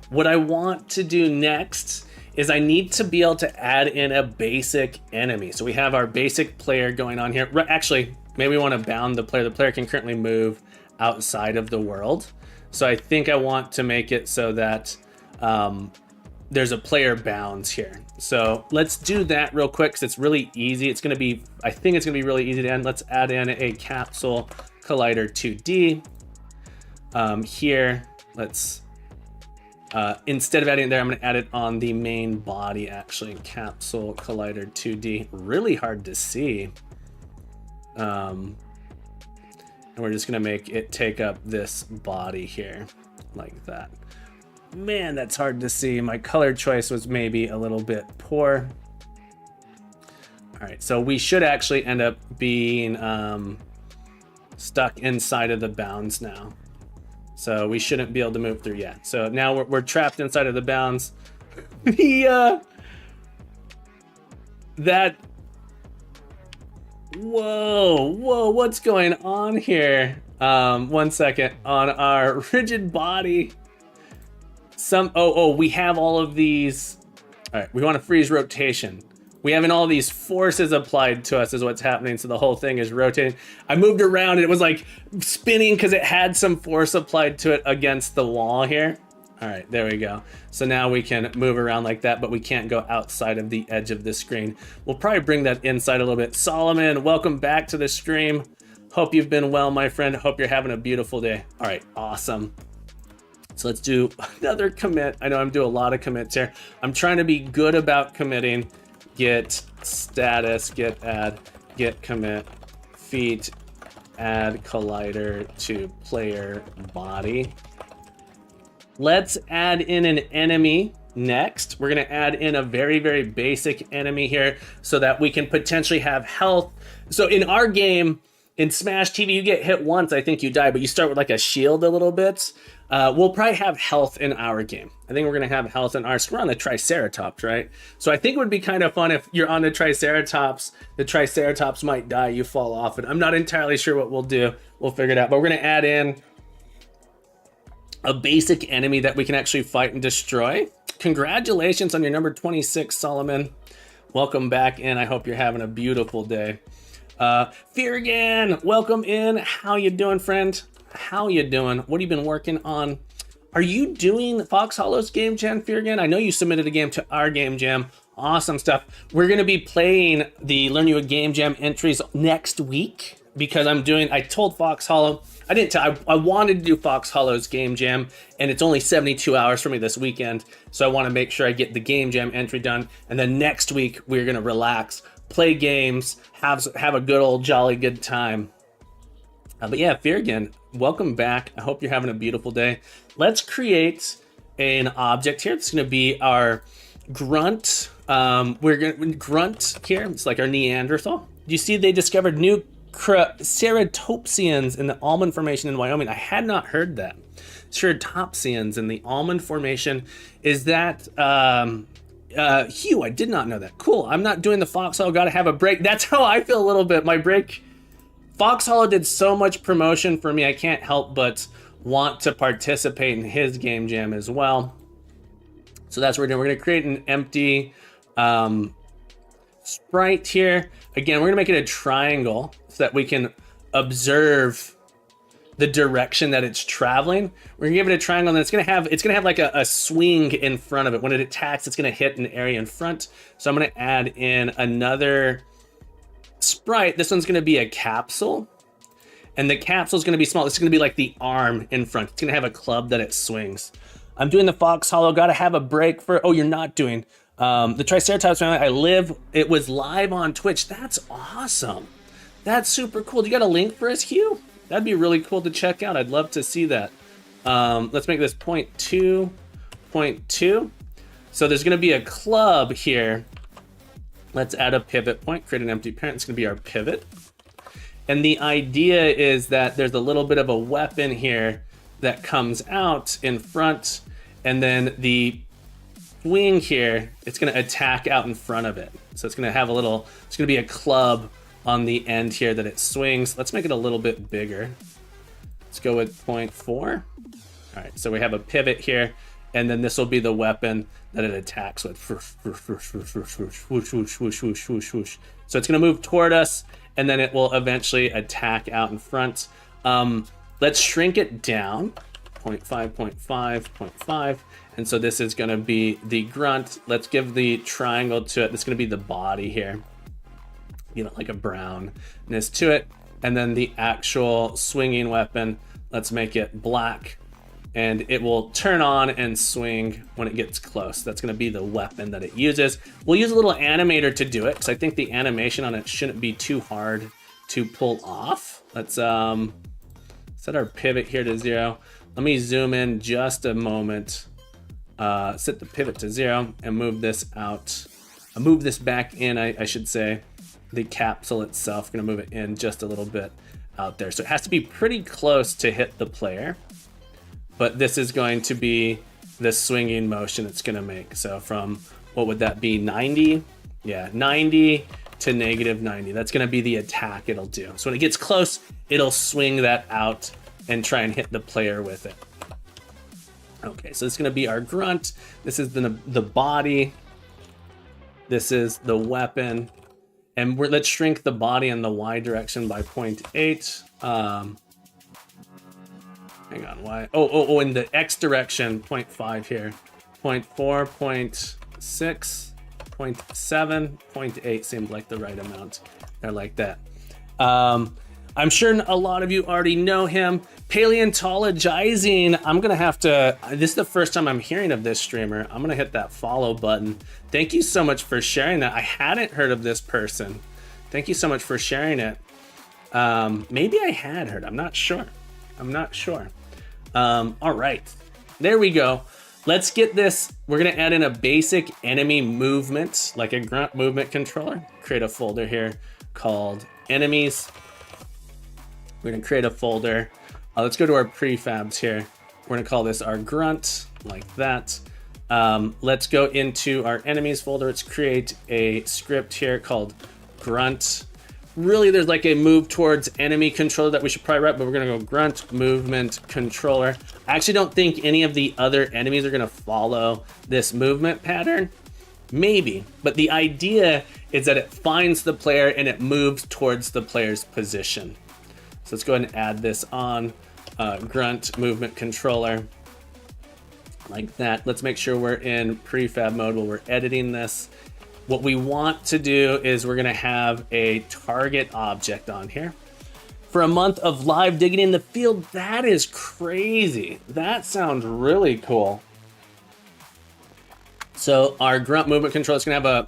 What I want to do next is I need to be able to add in a basic enemy. So we have our basic player going on here. Actually, maybe we want to bound the player. The player can currently move outside of the world. So I think I want to make it so that there's a player bounds here. So let's do that real quick because it's really easy. It's going to be, I think it's going to be really easy to end. Let's add in a capsule collider 2D. Here, let's, instead of adding it there, I'm going to add it on the main body, actually. Capsule collider 2D. Really hard to see. And we're just going to make it take up this body here, like that. Man, that's hard to see. My color choice was maybe a little bit poor. All right, so we should actually end up being stuck inside of the bounds now. So we shouldn't be able to move through yet. So now we're trapped inside of the bounds. Whoa, what's going on here? 1 second. On our rigid body, we have all of these. All right, we want to freeze rotation. We having all these forces applied to us is what's happening. So the whole thing is rotating. I moved around and it was like spinning because it had some force applied to it against the wall here. All right, there we go. So now we can move around like that, but we can't go outside of the edge of the screen. We'll probably bring that inside a little bit. Solomon, welcome back to the stream. Hope you've been well, my friend. Hope you're having a beautiful day. All right, awesome. So let's do another commit. I know I'm doing a lot of commits here. I'm trying to be good about committing. Get status, get add, get commit, feat, add collider to player body. Let's add in an enemy next. We're gonna add in a very, very basic enemy here so that we can potentially have health. So in our game, in Smash TV, you get hit once, I think you die, but you start with like a shield a little bit. We'll probably have health in our game. I think we're gonna have health in ours. We're on the Triceratops, right? So I think it would be kind of fun if you're on the Triceratops might die, you fall off it. I'm not entirely sure what we'll do. We'll figure it out, but we're gonna add in a basic enemy that we can actually fight and destroy. Congratulations on your number 26, Solomon. Welcome back in. I hope you're having a beautiful day. Feargan, welcome in. How you doing, friend? How you doing? What have you been working on? Are you doing Fox Hollow's Game Jam, Feargan? I know you submitted a game to our Game Jam. Awesome stuff. We're going to be playing the Learn You a Game Jam entries next week because I told Fox Hollow, I wanted to do Fox Hollow's Game Jam, and it's only 72 hours for me this weekend, so I want to make sure I get the Game Jam entry done, and then next week we're going to relax, play games, have a good old jolly good time. But yeah, Feargan, welcome back. I hope you're having a beautiful day. Let's create an object here. It's going to be our grunt. We're going to grunt here. It's like our Neanderthal. You see they discovered new ceratopsians in the Almond Formation in Wyoming. I had not heard that. Ceratopsians in the Almond Formation. Is that Hugh? I did not know that. Cool. I'm not doing the Fox Hollow. Got to have a break. That's how I feel a little bit. My break. Fox Hollow did so much promotion for me. I can't help but want to participate in his game jam as well. So that's what we're doing. We're going to create an empty sprite here. Again, we're going to make it a triangle so that we can observe the direction that it's traveling. We're going to give it a triangle, and it's going to have like a swing in front of it. When it attacks, it's going to hit an area in front. So I'm going to add in another sprite. This one's going to be a capsule, and the capsule is going to be small. It's going to be like the arm in front. It's going to have a club that it swings. I'm doing the Fox Hollow. Got to have a break for. Oh, you're not doing the Triceratops family. It was live on Twitch. That's awesome. That's super cool. You got a link for us, Hugh? That'd be really cool to check out. I'd love to see that. Let's make this 0.2. So there's going to be a club here. Let's add a pivot point, create an empty parent. It's going to be our pivot. And the idea is that there's a little bit of a weapon here that comes out in front, and then the swing here, it's going to attack out in front of it. So it's going to have it's going to be a club on the end here that it swings. Let's make it a little bit bigger. Let's go with 0.4. All right, so we have a pivot here, and then this will be the weapon that it attacks with. So it's going to move toward us, and then it will eventually attack out in front. Let's shrink it down, 0.5, 0.5, 0.5. And so this is going to be the grunt. Let's give the triangle to it. It's going to be the body here. Like a brownness to it. And then the actual swinging weapon, let's make it black. And it will turn on and swing when it gets close. That's going to be the weapon that it uses. We'll use a little animator to do it, because I think the animation on it shouldn't be too hard to pull off. Let's set our pivot here to 0. Let me zoom in just a moment. Set the pivot to 0 and move this out. Move this back in, I should say. The capsule itself, going to move it in just a little bit out there. So it has to be pretty close to hit the player. But this is going to be the swinging motion it's going to make. So from, what would that be, 90? Yeah, 90 to -90. That's going to be the attack it'll do. So when it gets close, it'll swing that out and try and hit the player with it. Okay, so it's going to be our grunt. This is the body. This is the weapon. And let's shrink the body in the Y direction by 0.8. Hang on, Y. Oh, in the X direction, 0.5 here. 0.4, 0.6, 0.7, 0.8 seemed like the right amount. They're like that. I'm sure a lot of you already know him. Paleontologizing. I'm going to have to, this is the first time I'm hearing of this streamer. I'm going to hit that follow button. Thank you so much for sharing that. I hadn't heard of this person. Thank you so much for sharing it. Maybe I had heard. I'm not sure. All right. There we go. Let's get this. We're going to add in a basic enemy movement, like a grunt movement controller. Create a folder here called enemies. We're going to create a folder. Let's go to our prefabs here. We're going to call this our grunt, like that. Let's go into our enemies folder. Let's create a script here called grunt. Really, there's like a move towards enemy controller that we should probably write, but we're gonna go grunt movement controller. I actually don't think any of the other enemies are gonna follow this movement pattern. Maybe, but the idea is that it finds the player and it moves towards the player's position. So let's go ahead and add this on, grunt movement controller, like that. Let's make sure we're in prefab mode while we're editing this. What we want to do is we're gonna have a target object on here. For a month of live digging in the field, that is crazy. That sounds really cool. So our grunt movement controller is gonna have a,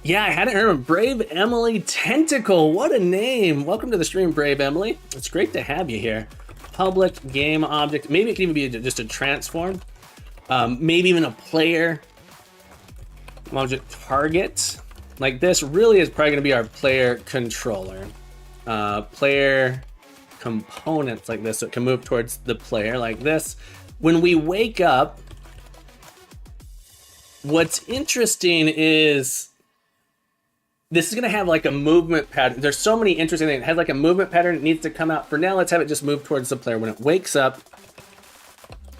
yeah, I hadn't heard of Brave Emily Tentacle. What a name. Welcome to the stream, Brave Emily. It's great to have you here. Public game object. Maybe it can even be just a transform. Maybe even a player object target. Like this really is probably gonna be our player controller. Player components like this, so it can move towards the player like this. When we wake up, what's interesting is this is gonna have like a movement pattern. There's so many interesting things. It has like a movement pattern. It needs to come out. For now, let's have it just move towards the player. When it wakes up,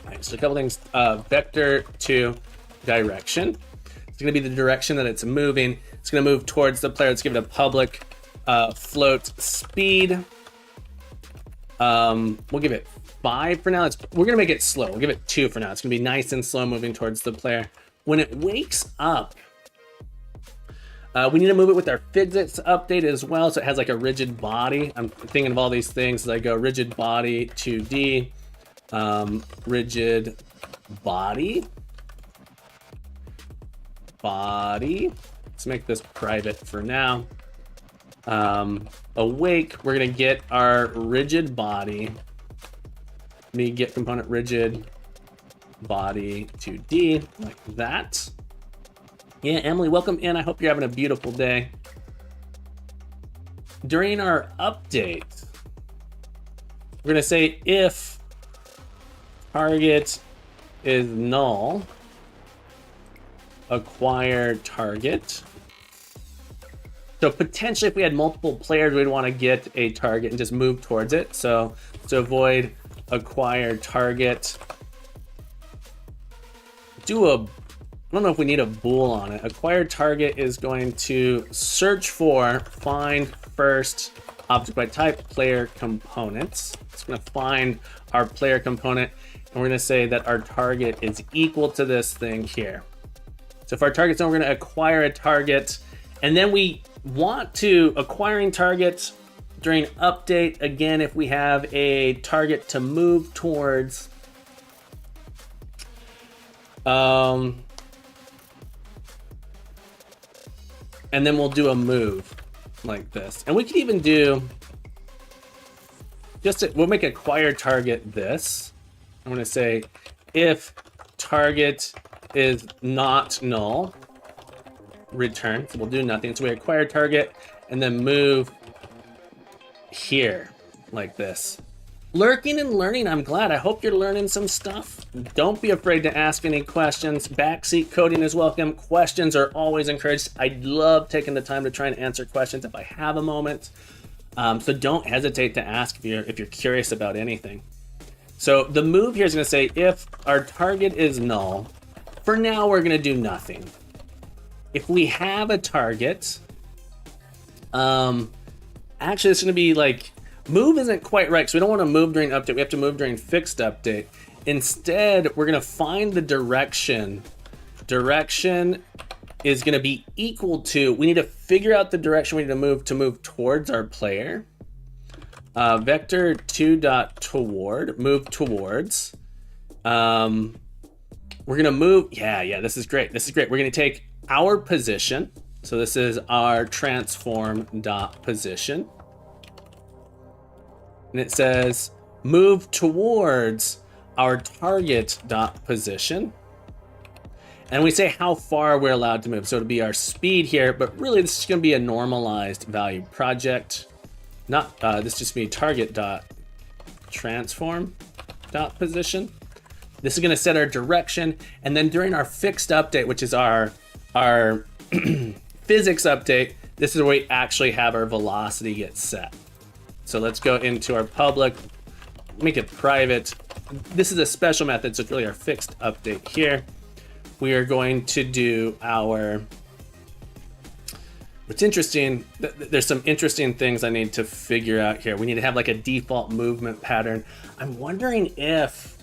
all right, so a couple things, vector to direction. It's gonna be the direction that it's moving. It's gonna move towards the player. Let's give it a public float speed. We'll give it 5 for now. We're gonna make it slow. We'll give it 2 for now. It's gonna be nice and slow moving towards the player. When it wakes up, we need to move it with our physics update as well, so it has like a rigid body. I'm thinking of all these things as I go rigid body 2D, rigid body. Let's make this private for now. Awake, we're gonna get our rigid body. Let me get component rigid body 2D, like that. Yeah, Emily, welcome in. I hope you're having a beautiful day. During our update, we're gonna say if target is null, acquire target. So potentially if we had multiple players, we'd want to get a target and just move towards it. So to avoid acquire target, I don't know if we need a bool on it. Acquire target is going to search for, find first object by type, player components. It's going to find our player component, and we're going to say that our target is equal to this thing here. So if our target's done, we're going to acquire a target, and then we want to acquiring targets during update. Again, if we have a target to move towards, and then we'll do a move like this. And we can even do we'll make acquire target this. I'm gonna say if target is not null, return. So we'll do nothing. So we acquire target and then move here like this. Lurking and learning, I'm glad. I hope you're learning some stuff. Don't be afraid to ask any questions. Backseat coding is welcome. Questions are always encouraged. I love taking the time to try and answer questions if I have a moment. So don't hesitate to ask if you're curious about anything. So the move here is going to say if our target is null, for now we're going to do nothing. If we have a target, actually it's going to be like, move isn't quite right, so we don't want to move during update. We have to move during fixed update. Instead, we're going to find the direction. Direction is going to be equal to, we need to figure out the direction we need to move towards our player. Vector 2.toward, move towards. We're going to move, yeah, this is great. This is great. We're going to take our position. So this is our transform dot position. And it says move towards our target dot position. And we say how far we're allowed to move. So it'll be our speed here, but really this is going to be a normalized value project. Not this just be target dot transform dot position. This is going to set our direction, and then during our fixed update, which is our physics update, This is where we actually have our velocity get set. So let's go into our public, make it private. This is a special method, so it's really our fixed update here. We are going to do our, what's interesting, there's some interesting things I need to figure out here. We need to have like a default movement pattern. I'm wondering if,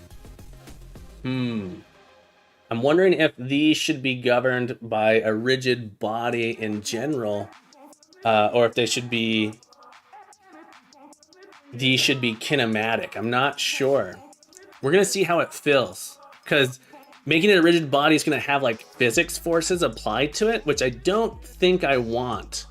these should be governed by a rigid body in general, or if these should be kinematic. I'm not sure. We're gonna see how it feels, because making it a rigid body is gonna have like physics forces applied to it, which I don't think I want.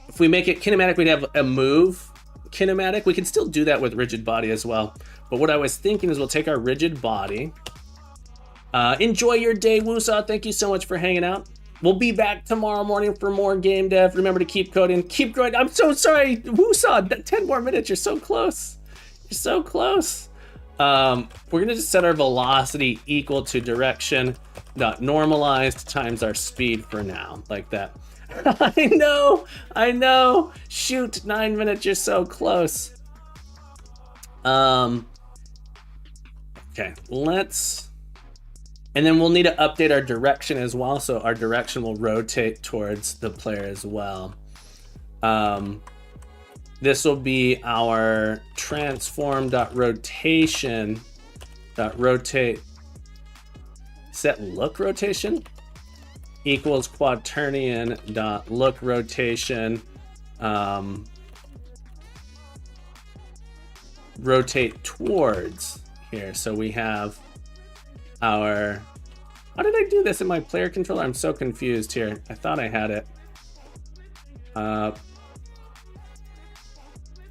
If we make it kinematic, we'd have a move kinematic. We can still do that with rigid body as well. But what I was thinking is we'll take our rigid body. Enjoy your day, Woosaw. Thank you so much for hanging out. We'll be back tomorrow morning for more game dev. Remember to keep coding, keep growing. I'm so sorry, Woosaw. 10 more minutes. You're so close. You're so close. We're gonna just set our velocity equal to direction dot normalized times our speed for now, like that. I know. Shoot, 9 minutes. You're so close. Okay, and then we'll need to update our direction as well, so our direction will rotate towards the player as well. This will be our transform.rotation.rotate set look rotation equals quaternion.look rotation rotate towards here. So we have our, how did I do this in my player controller? I'm so confused here. I thought I had it.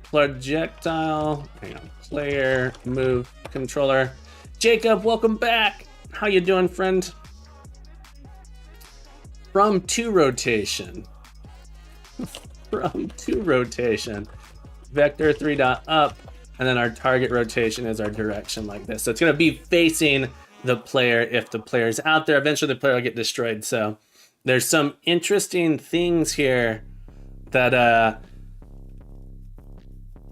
Projectile, hang on, player, move, controller. Jacob, welcome back. How you doing, friend? From to rotation. From to rotation. Vector 3 dot up, and then our target rotation is our direction like this. So it's gonna be facing the player if the player's out there. Eventually the player will get destroyed. So there's some interesting things here that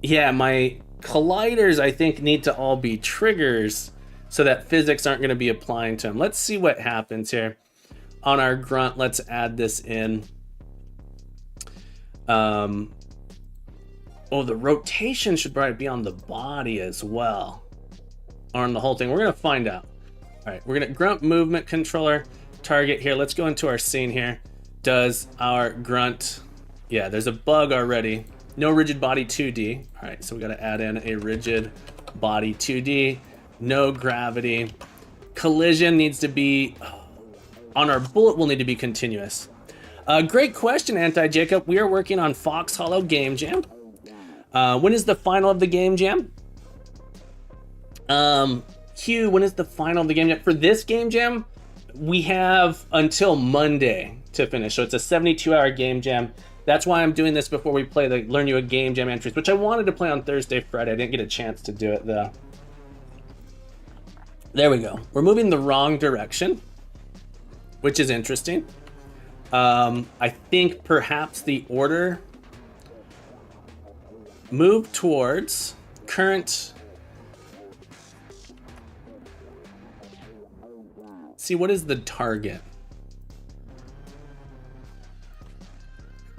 yeah, my colliders I think need to all be triggers so that physics aren't going to be applying to them. Let's see what happens here. On our grunt, let's add this in. Oh, the rotation should probably be on the body as well, or on the whole thing. We're going to find out. All right, we're going to grunt movement controller target here. Let's go into our scene here. Does our grunt, yeah, there's a bug already. No rigid body 2D. All right, so we got to add in a rigid body 2D. No gravity. Collision needs to be, on our bullet will need to be continuous. Great question, Anti-Jacob. We are working on Fox Hollow Game Jam. When is the final of the Game Jam? Q, when is the final of the Game Jam? For this Game Jam, we have until Monday to finish. So it's a 72-hour Game Jam. That's why I'm doing this before we play the Learn You a Game Jam entries, which I wanted to play on Thursday, Friday. I didn't get a chance to do it though. There we go. We're moving the wrong direction, which is interesting. I think perhaps the order, move towards current. See, what is the target?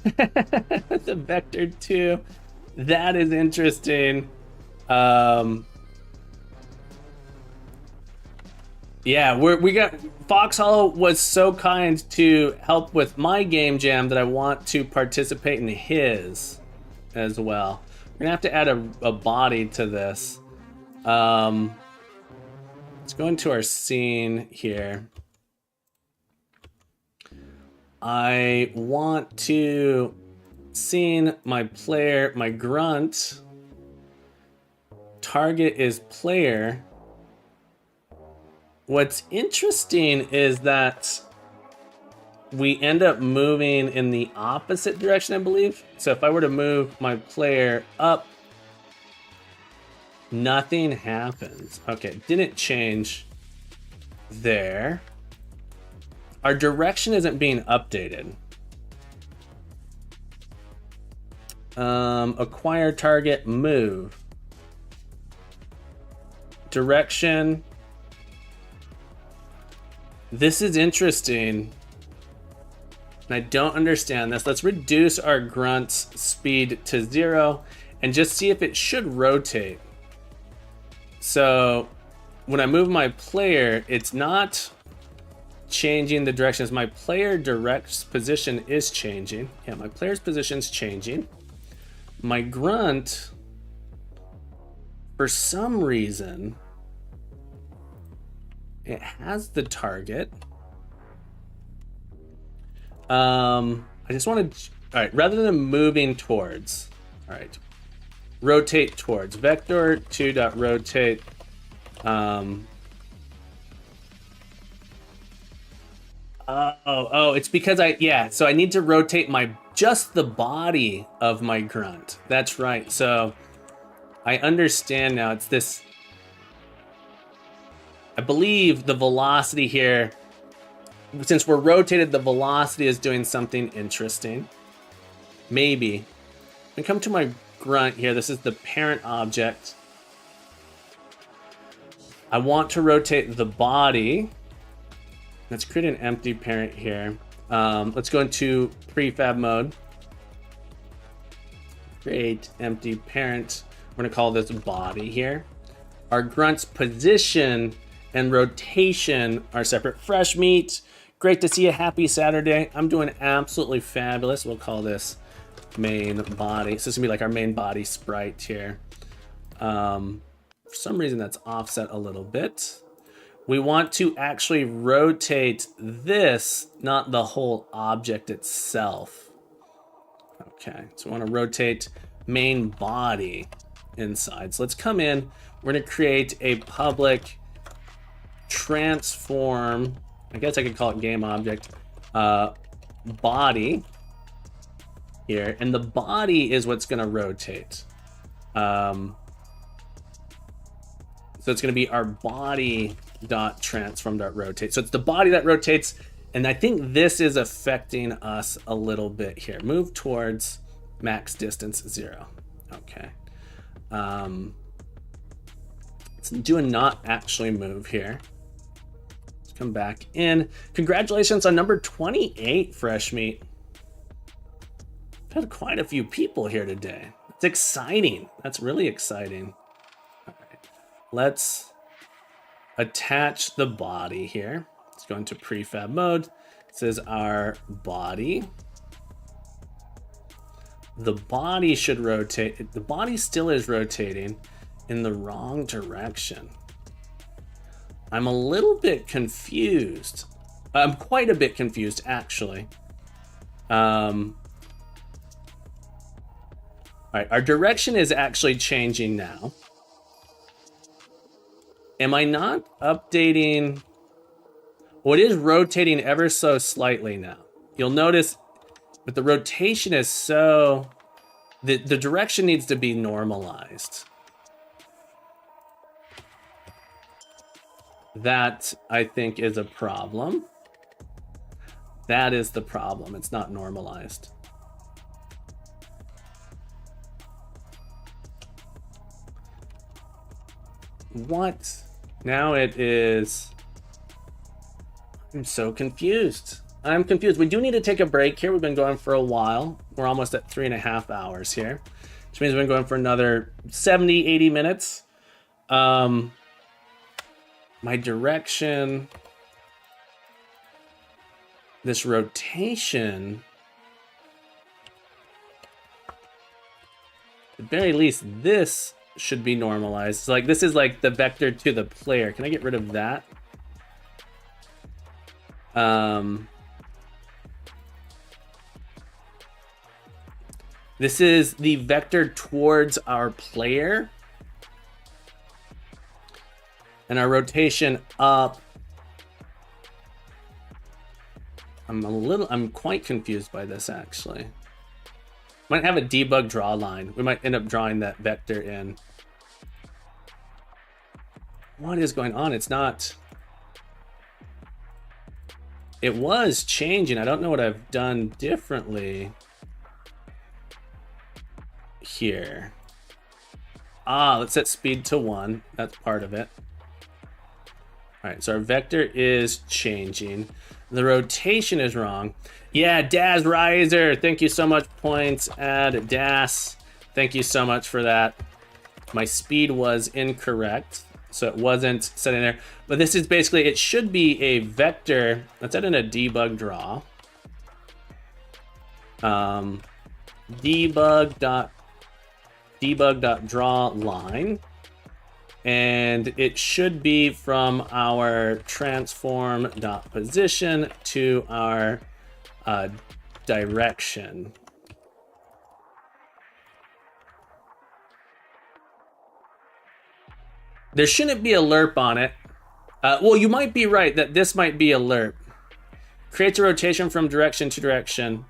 The vector 2. That is interesting. Yeah, we got, Fox Hollow was so kind to help with my game jam that I want to participate in his as well. We're gonna have to add a body to this. Let's go into our scene here. I want to scene my player, my grunt. Target is player. What's interesting is that we end up moving in the opposite direction, I believe. So if I were to move my player up, nothing happens. Okay, didn't change there. Our direction isn't being updated. Acquire target, move. Direction. This is interesting. And I don't understand this. Let's reduce our grunt's speed to 0 and just see if it should rotate. So when I move my player, it's not changing the directions. My player direct's position is changing. Yeah, my player's position's changing. My grunt, for some reason, it has the target. I just want to, all right, rather than moving towards, all right, rotate towards, vector 2.rotate. It's because so I need to rotate just the body of my grunt. That's right. So I understand now. It's this, I believe the velocity here, since we're rotated, the velocity is doing something interesting. Maybe. I come to my grunt here. This is the parent object. I want to rotate the body. Let's create an empty parent here. Let's go into prefab mode. Create empty parent. We're gonna call this body here. Our grunt's position and rotation are separate. Fresh meat. Great to see you. Happy Saturday. I'm doing absolutely fabulous. We'll call this main body. So this is gonna be like our main body sprite here. For some reason that's offset a little bit. We want to actually rotate this, not the whole object itself. Okay, so we want to rotate main body inside. So let's come in. We're going to create a public transform. I guess I could call it game object body here, and the body is what's going to rotate. So it's going to be our body dot transform dot rotate. So it's the body that rotates, and I think this is affecting us a little bit here. Move towards max distance 0. Okay. Let's do a not actually move here. Let's come back in. Congratulations on number 28, Fresh Meat. I've had quite a few people here today. It's exciting. That's really exciting. All right. Let's attach the body here. Let's go into prefab mode. This is our body. The body should rotate. The body still is rotating in the wrong direction. I'm a little bit confused. I'm quite a bit confused, actually. All right, our direction is actually changing now. Am I not updating? Well, it is rotating ever so slightly now. You'll notice, but the rotation is so, the direction needs to be normalized. That, I think, is a problem. That is the problem. It's not normalized. What? Now it is. I'm so confused. I'm confused. We do need to take a break here. We've been going for a while. We're almost at 3.5 hours here, which means we've been going for another 70, 80 minutes. My direction, this rotation, at the very least, this should be normalized. So like this is like the vector to the player. Can I get rid of that? This is the vector towards our player. And our rotation up. I'm quite confused by this actually. Might have a debug draw line. We might end up drawing that vector in. What is going on? It's not. It was changing. I don't know what I've done differently. here? Ah, let's set speed to 1. That's part of it. All right, so our vector is changing. The rotation is wrong. Yeah, Daz Riser, thank you so much. Points, add Das. Thank you so much for that. My speed was incorrect, so it wasn't setting there. But this is basically, it should be a vector. Let's add in a debug draw. Debug.draw line. And it should be from our transform.position to our direction. There shouldn't be a lerp on it. Well, you might be right that this might be a lerp. Creates a rotation from direction to direction.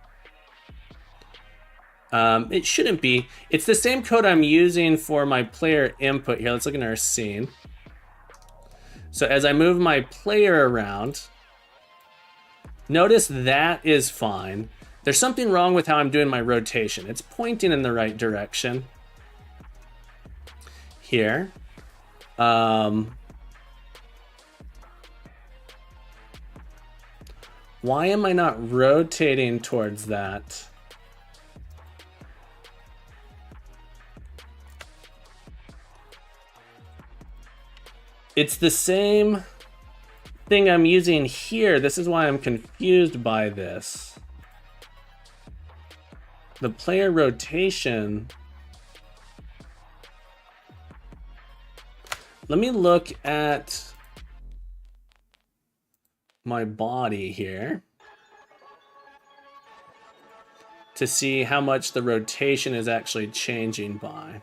It shouldn't be. It's the same code I'm using for my player input here. Let's look in our scene. So as I move my player around, notice that is fine. There's something wrong with how I'm doing my rotation. It's pointing in the right direction here. Why am I not rotating towards that? It's the same thing I'm using here. This is why I'm confused by this. The player rotation. Let me look at my body here to see how much the rotation is actually changing by.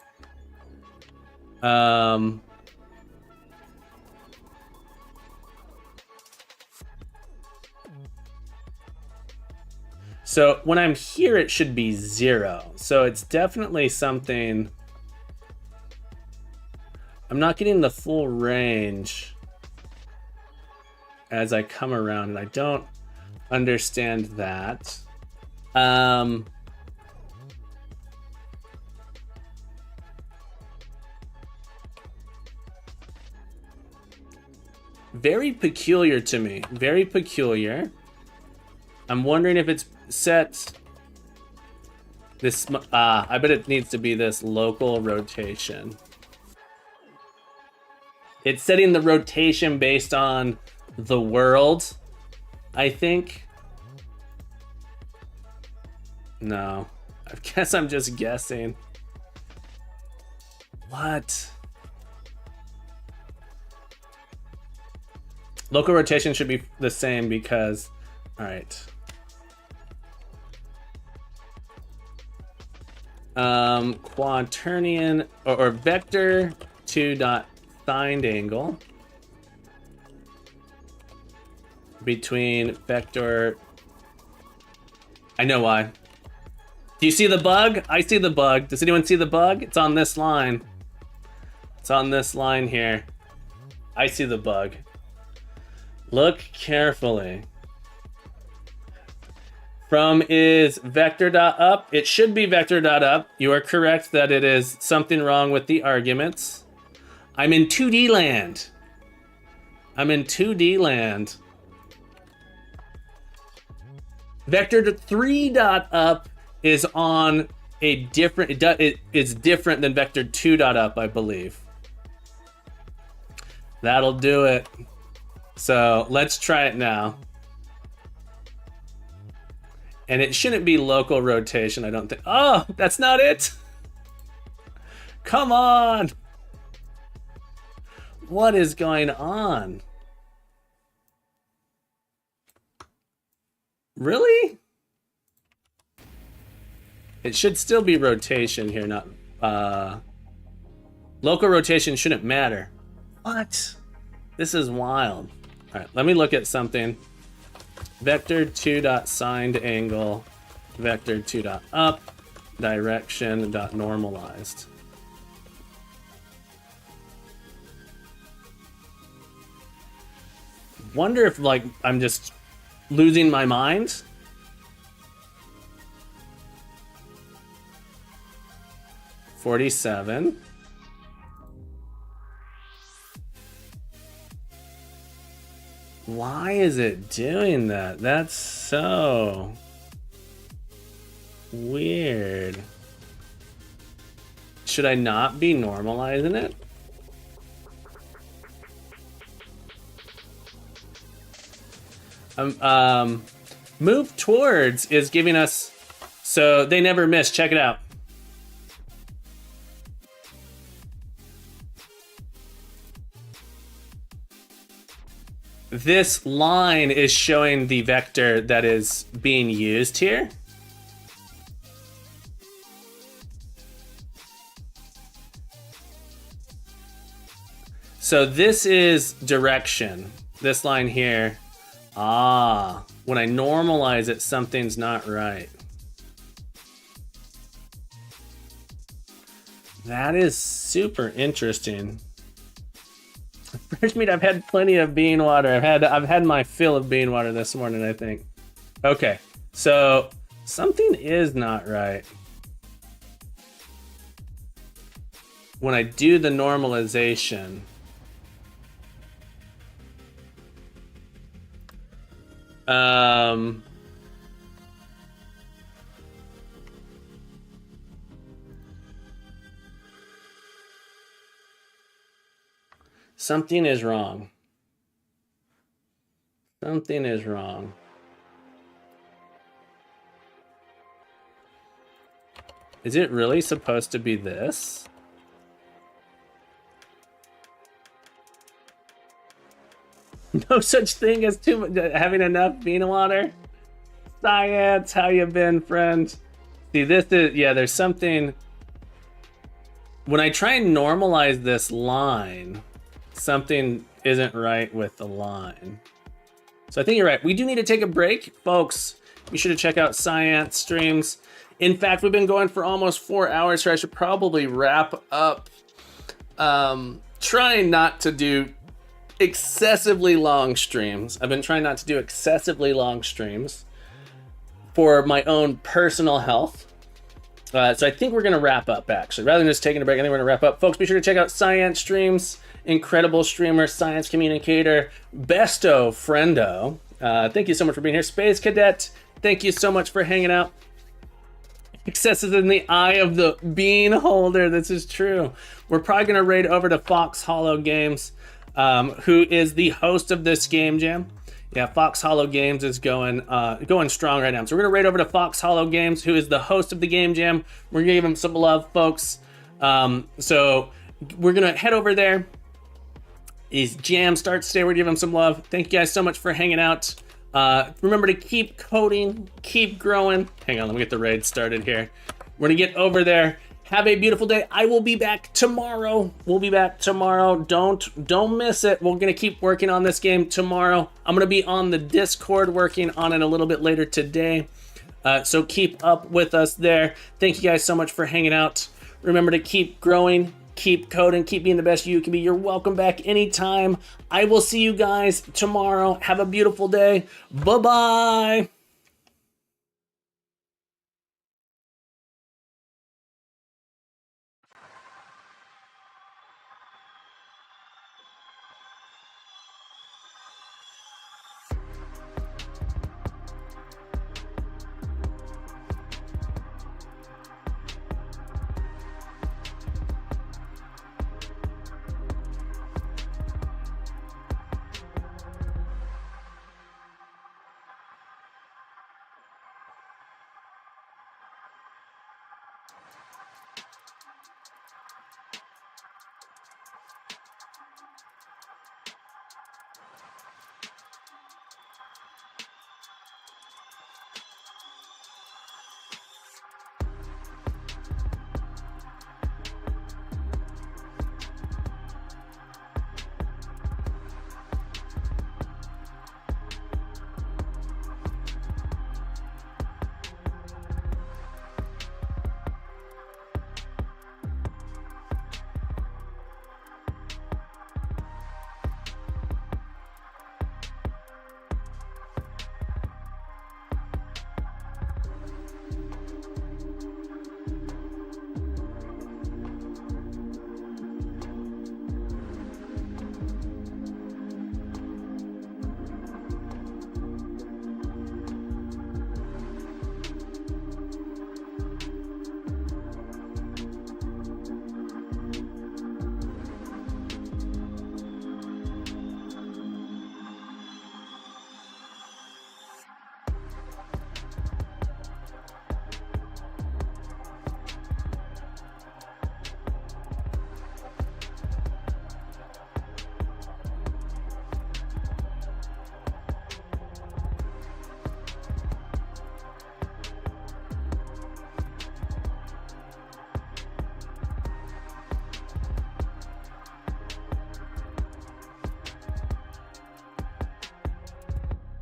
So when I'm here, it should be 0. So it's definitely something. I'm not getting the full range as I come around, and I don't understand that. Very peculiar to me. Very peculiar. I'm wondering if it's set this. I bet it needs to be this local rotation. It's setting the rotation based on the world, I think. No, I guess I'm just guessing. What? Local rotation should be the same because, all right. Quaternion or vector 2 dot signed angle between vector. I know why. Do you see the bug? I see the bug. Does anyone see the bug? It's on this line. It's on this line here. I see the bug. Look carefully. From is vector.up. It should be vector.up. You are correct that it is something wrong with the arguments. I'm in 2D land. I'm in 2D land. Vector 3 dot up is on a different. It is different than vector 2 dot up, I believe. That'll do it. So let's try it now. And it shouldn't be local rotation, I don't think. Oh, that's not it. Come on. What is going on? Really? It should still be rotation here, not local rotation shouldn't matter. What? This is wild. All right, let me look at something. Vector 2 dot signed angle, vector 2 dot up, direction dot normalized. Wonder if like I'm just losing my mind. 47. Why is it doing that? That's so weird. Should I not be normalizing it? Move towards is giving us, so they never miss. Check it out. This line is showing the vector that is being used here. So this is direction. This line here. Ah, when I normalize it, something's not right. That is super interesting. Fresh meat, I've had plenty of bean water. I've had my fill of bean water this morning, I think. Okay, so something is not right. When I do the normalization, something is wrong. Something is wrong. Is it really supposed to be this? No such thing as having enough bean water. Science, how you been, friend? See, this is, yeah, there's something. When I try and normalize this line, something isn't right with the line. So I think you're right. We do need to take a break. Folks, be sure to check out Science streams. In fact, we've been going for almost 4 hours, so I should probably wrap up. Trying not to do excessively long streams. I've been trying not to do excessively long streams for my own personal health. So I think we're going to wrap up, actually. Rather than just taking a break, I think we're going to wrap up. Folks, be sure to check out Science streams. Incredible streamer, science communicator, besto friendo. Thank you so much for being here. Space Cadet, thank you so much for hanging out. Success is in the eye of the bean holder. This is true. We're probably going to raid over to Fox Hollow Games, who is the host of this game jam. Yeah, Fox Hollow Games is going strong right now. So we're going to raid over to Fox Hollow Games, who is the host of the game jam. We're going to give him some love, folks. So we're going to head over there. His jam starts today. We're going to give him some love. Thank you guys so much for hanging out. Remember to keep coding, keep growing. Hang on, let me get the raid started here. We're going to get over there. Have a beautiful day. I will be back tomorrow. We'll be back tomorrow. Don't miss it. We're going to keep working on this game tomorrow. I'm going to be on the Discord working on it a little bit later today. So keep up with us there. Thank you guys so much for hanging out. Remember to keep growing, keep coding, keep being the best you can be. You're welcome back anytime. I will see you guys tomorrow. Have a beautiful day. Bye-bye.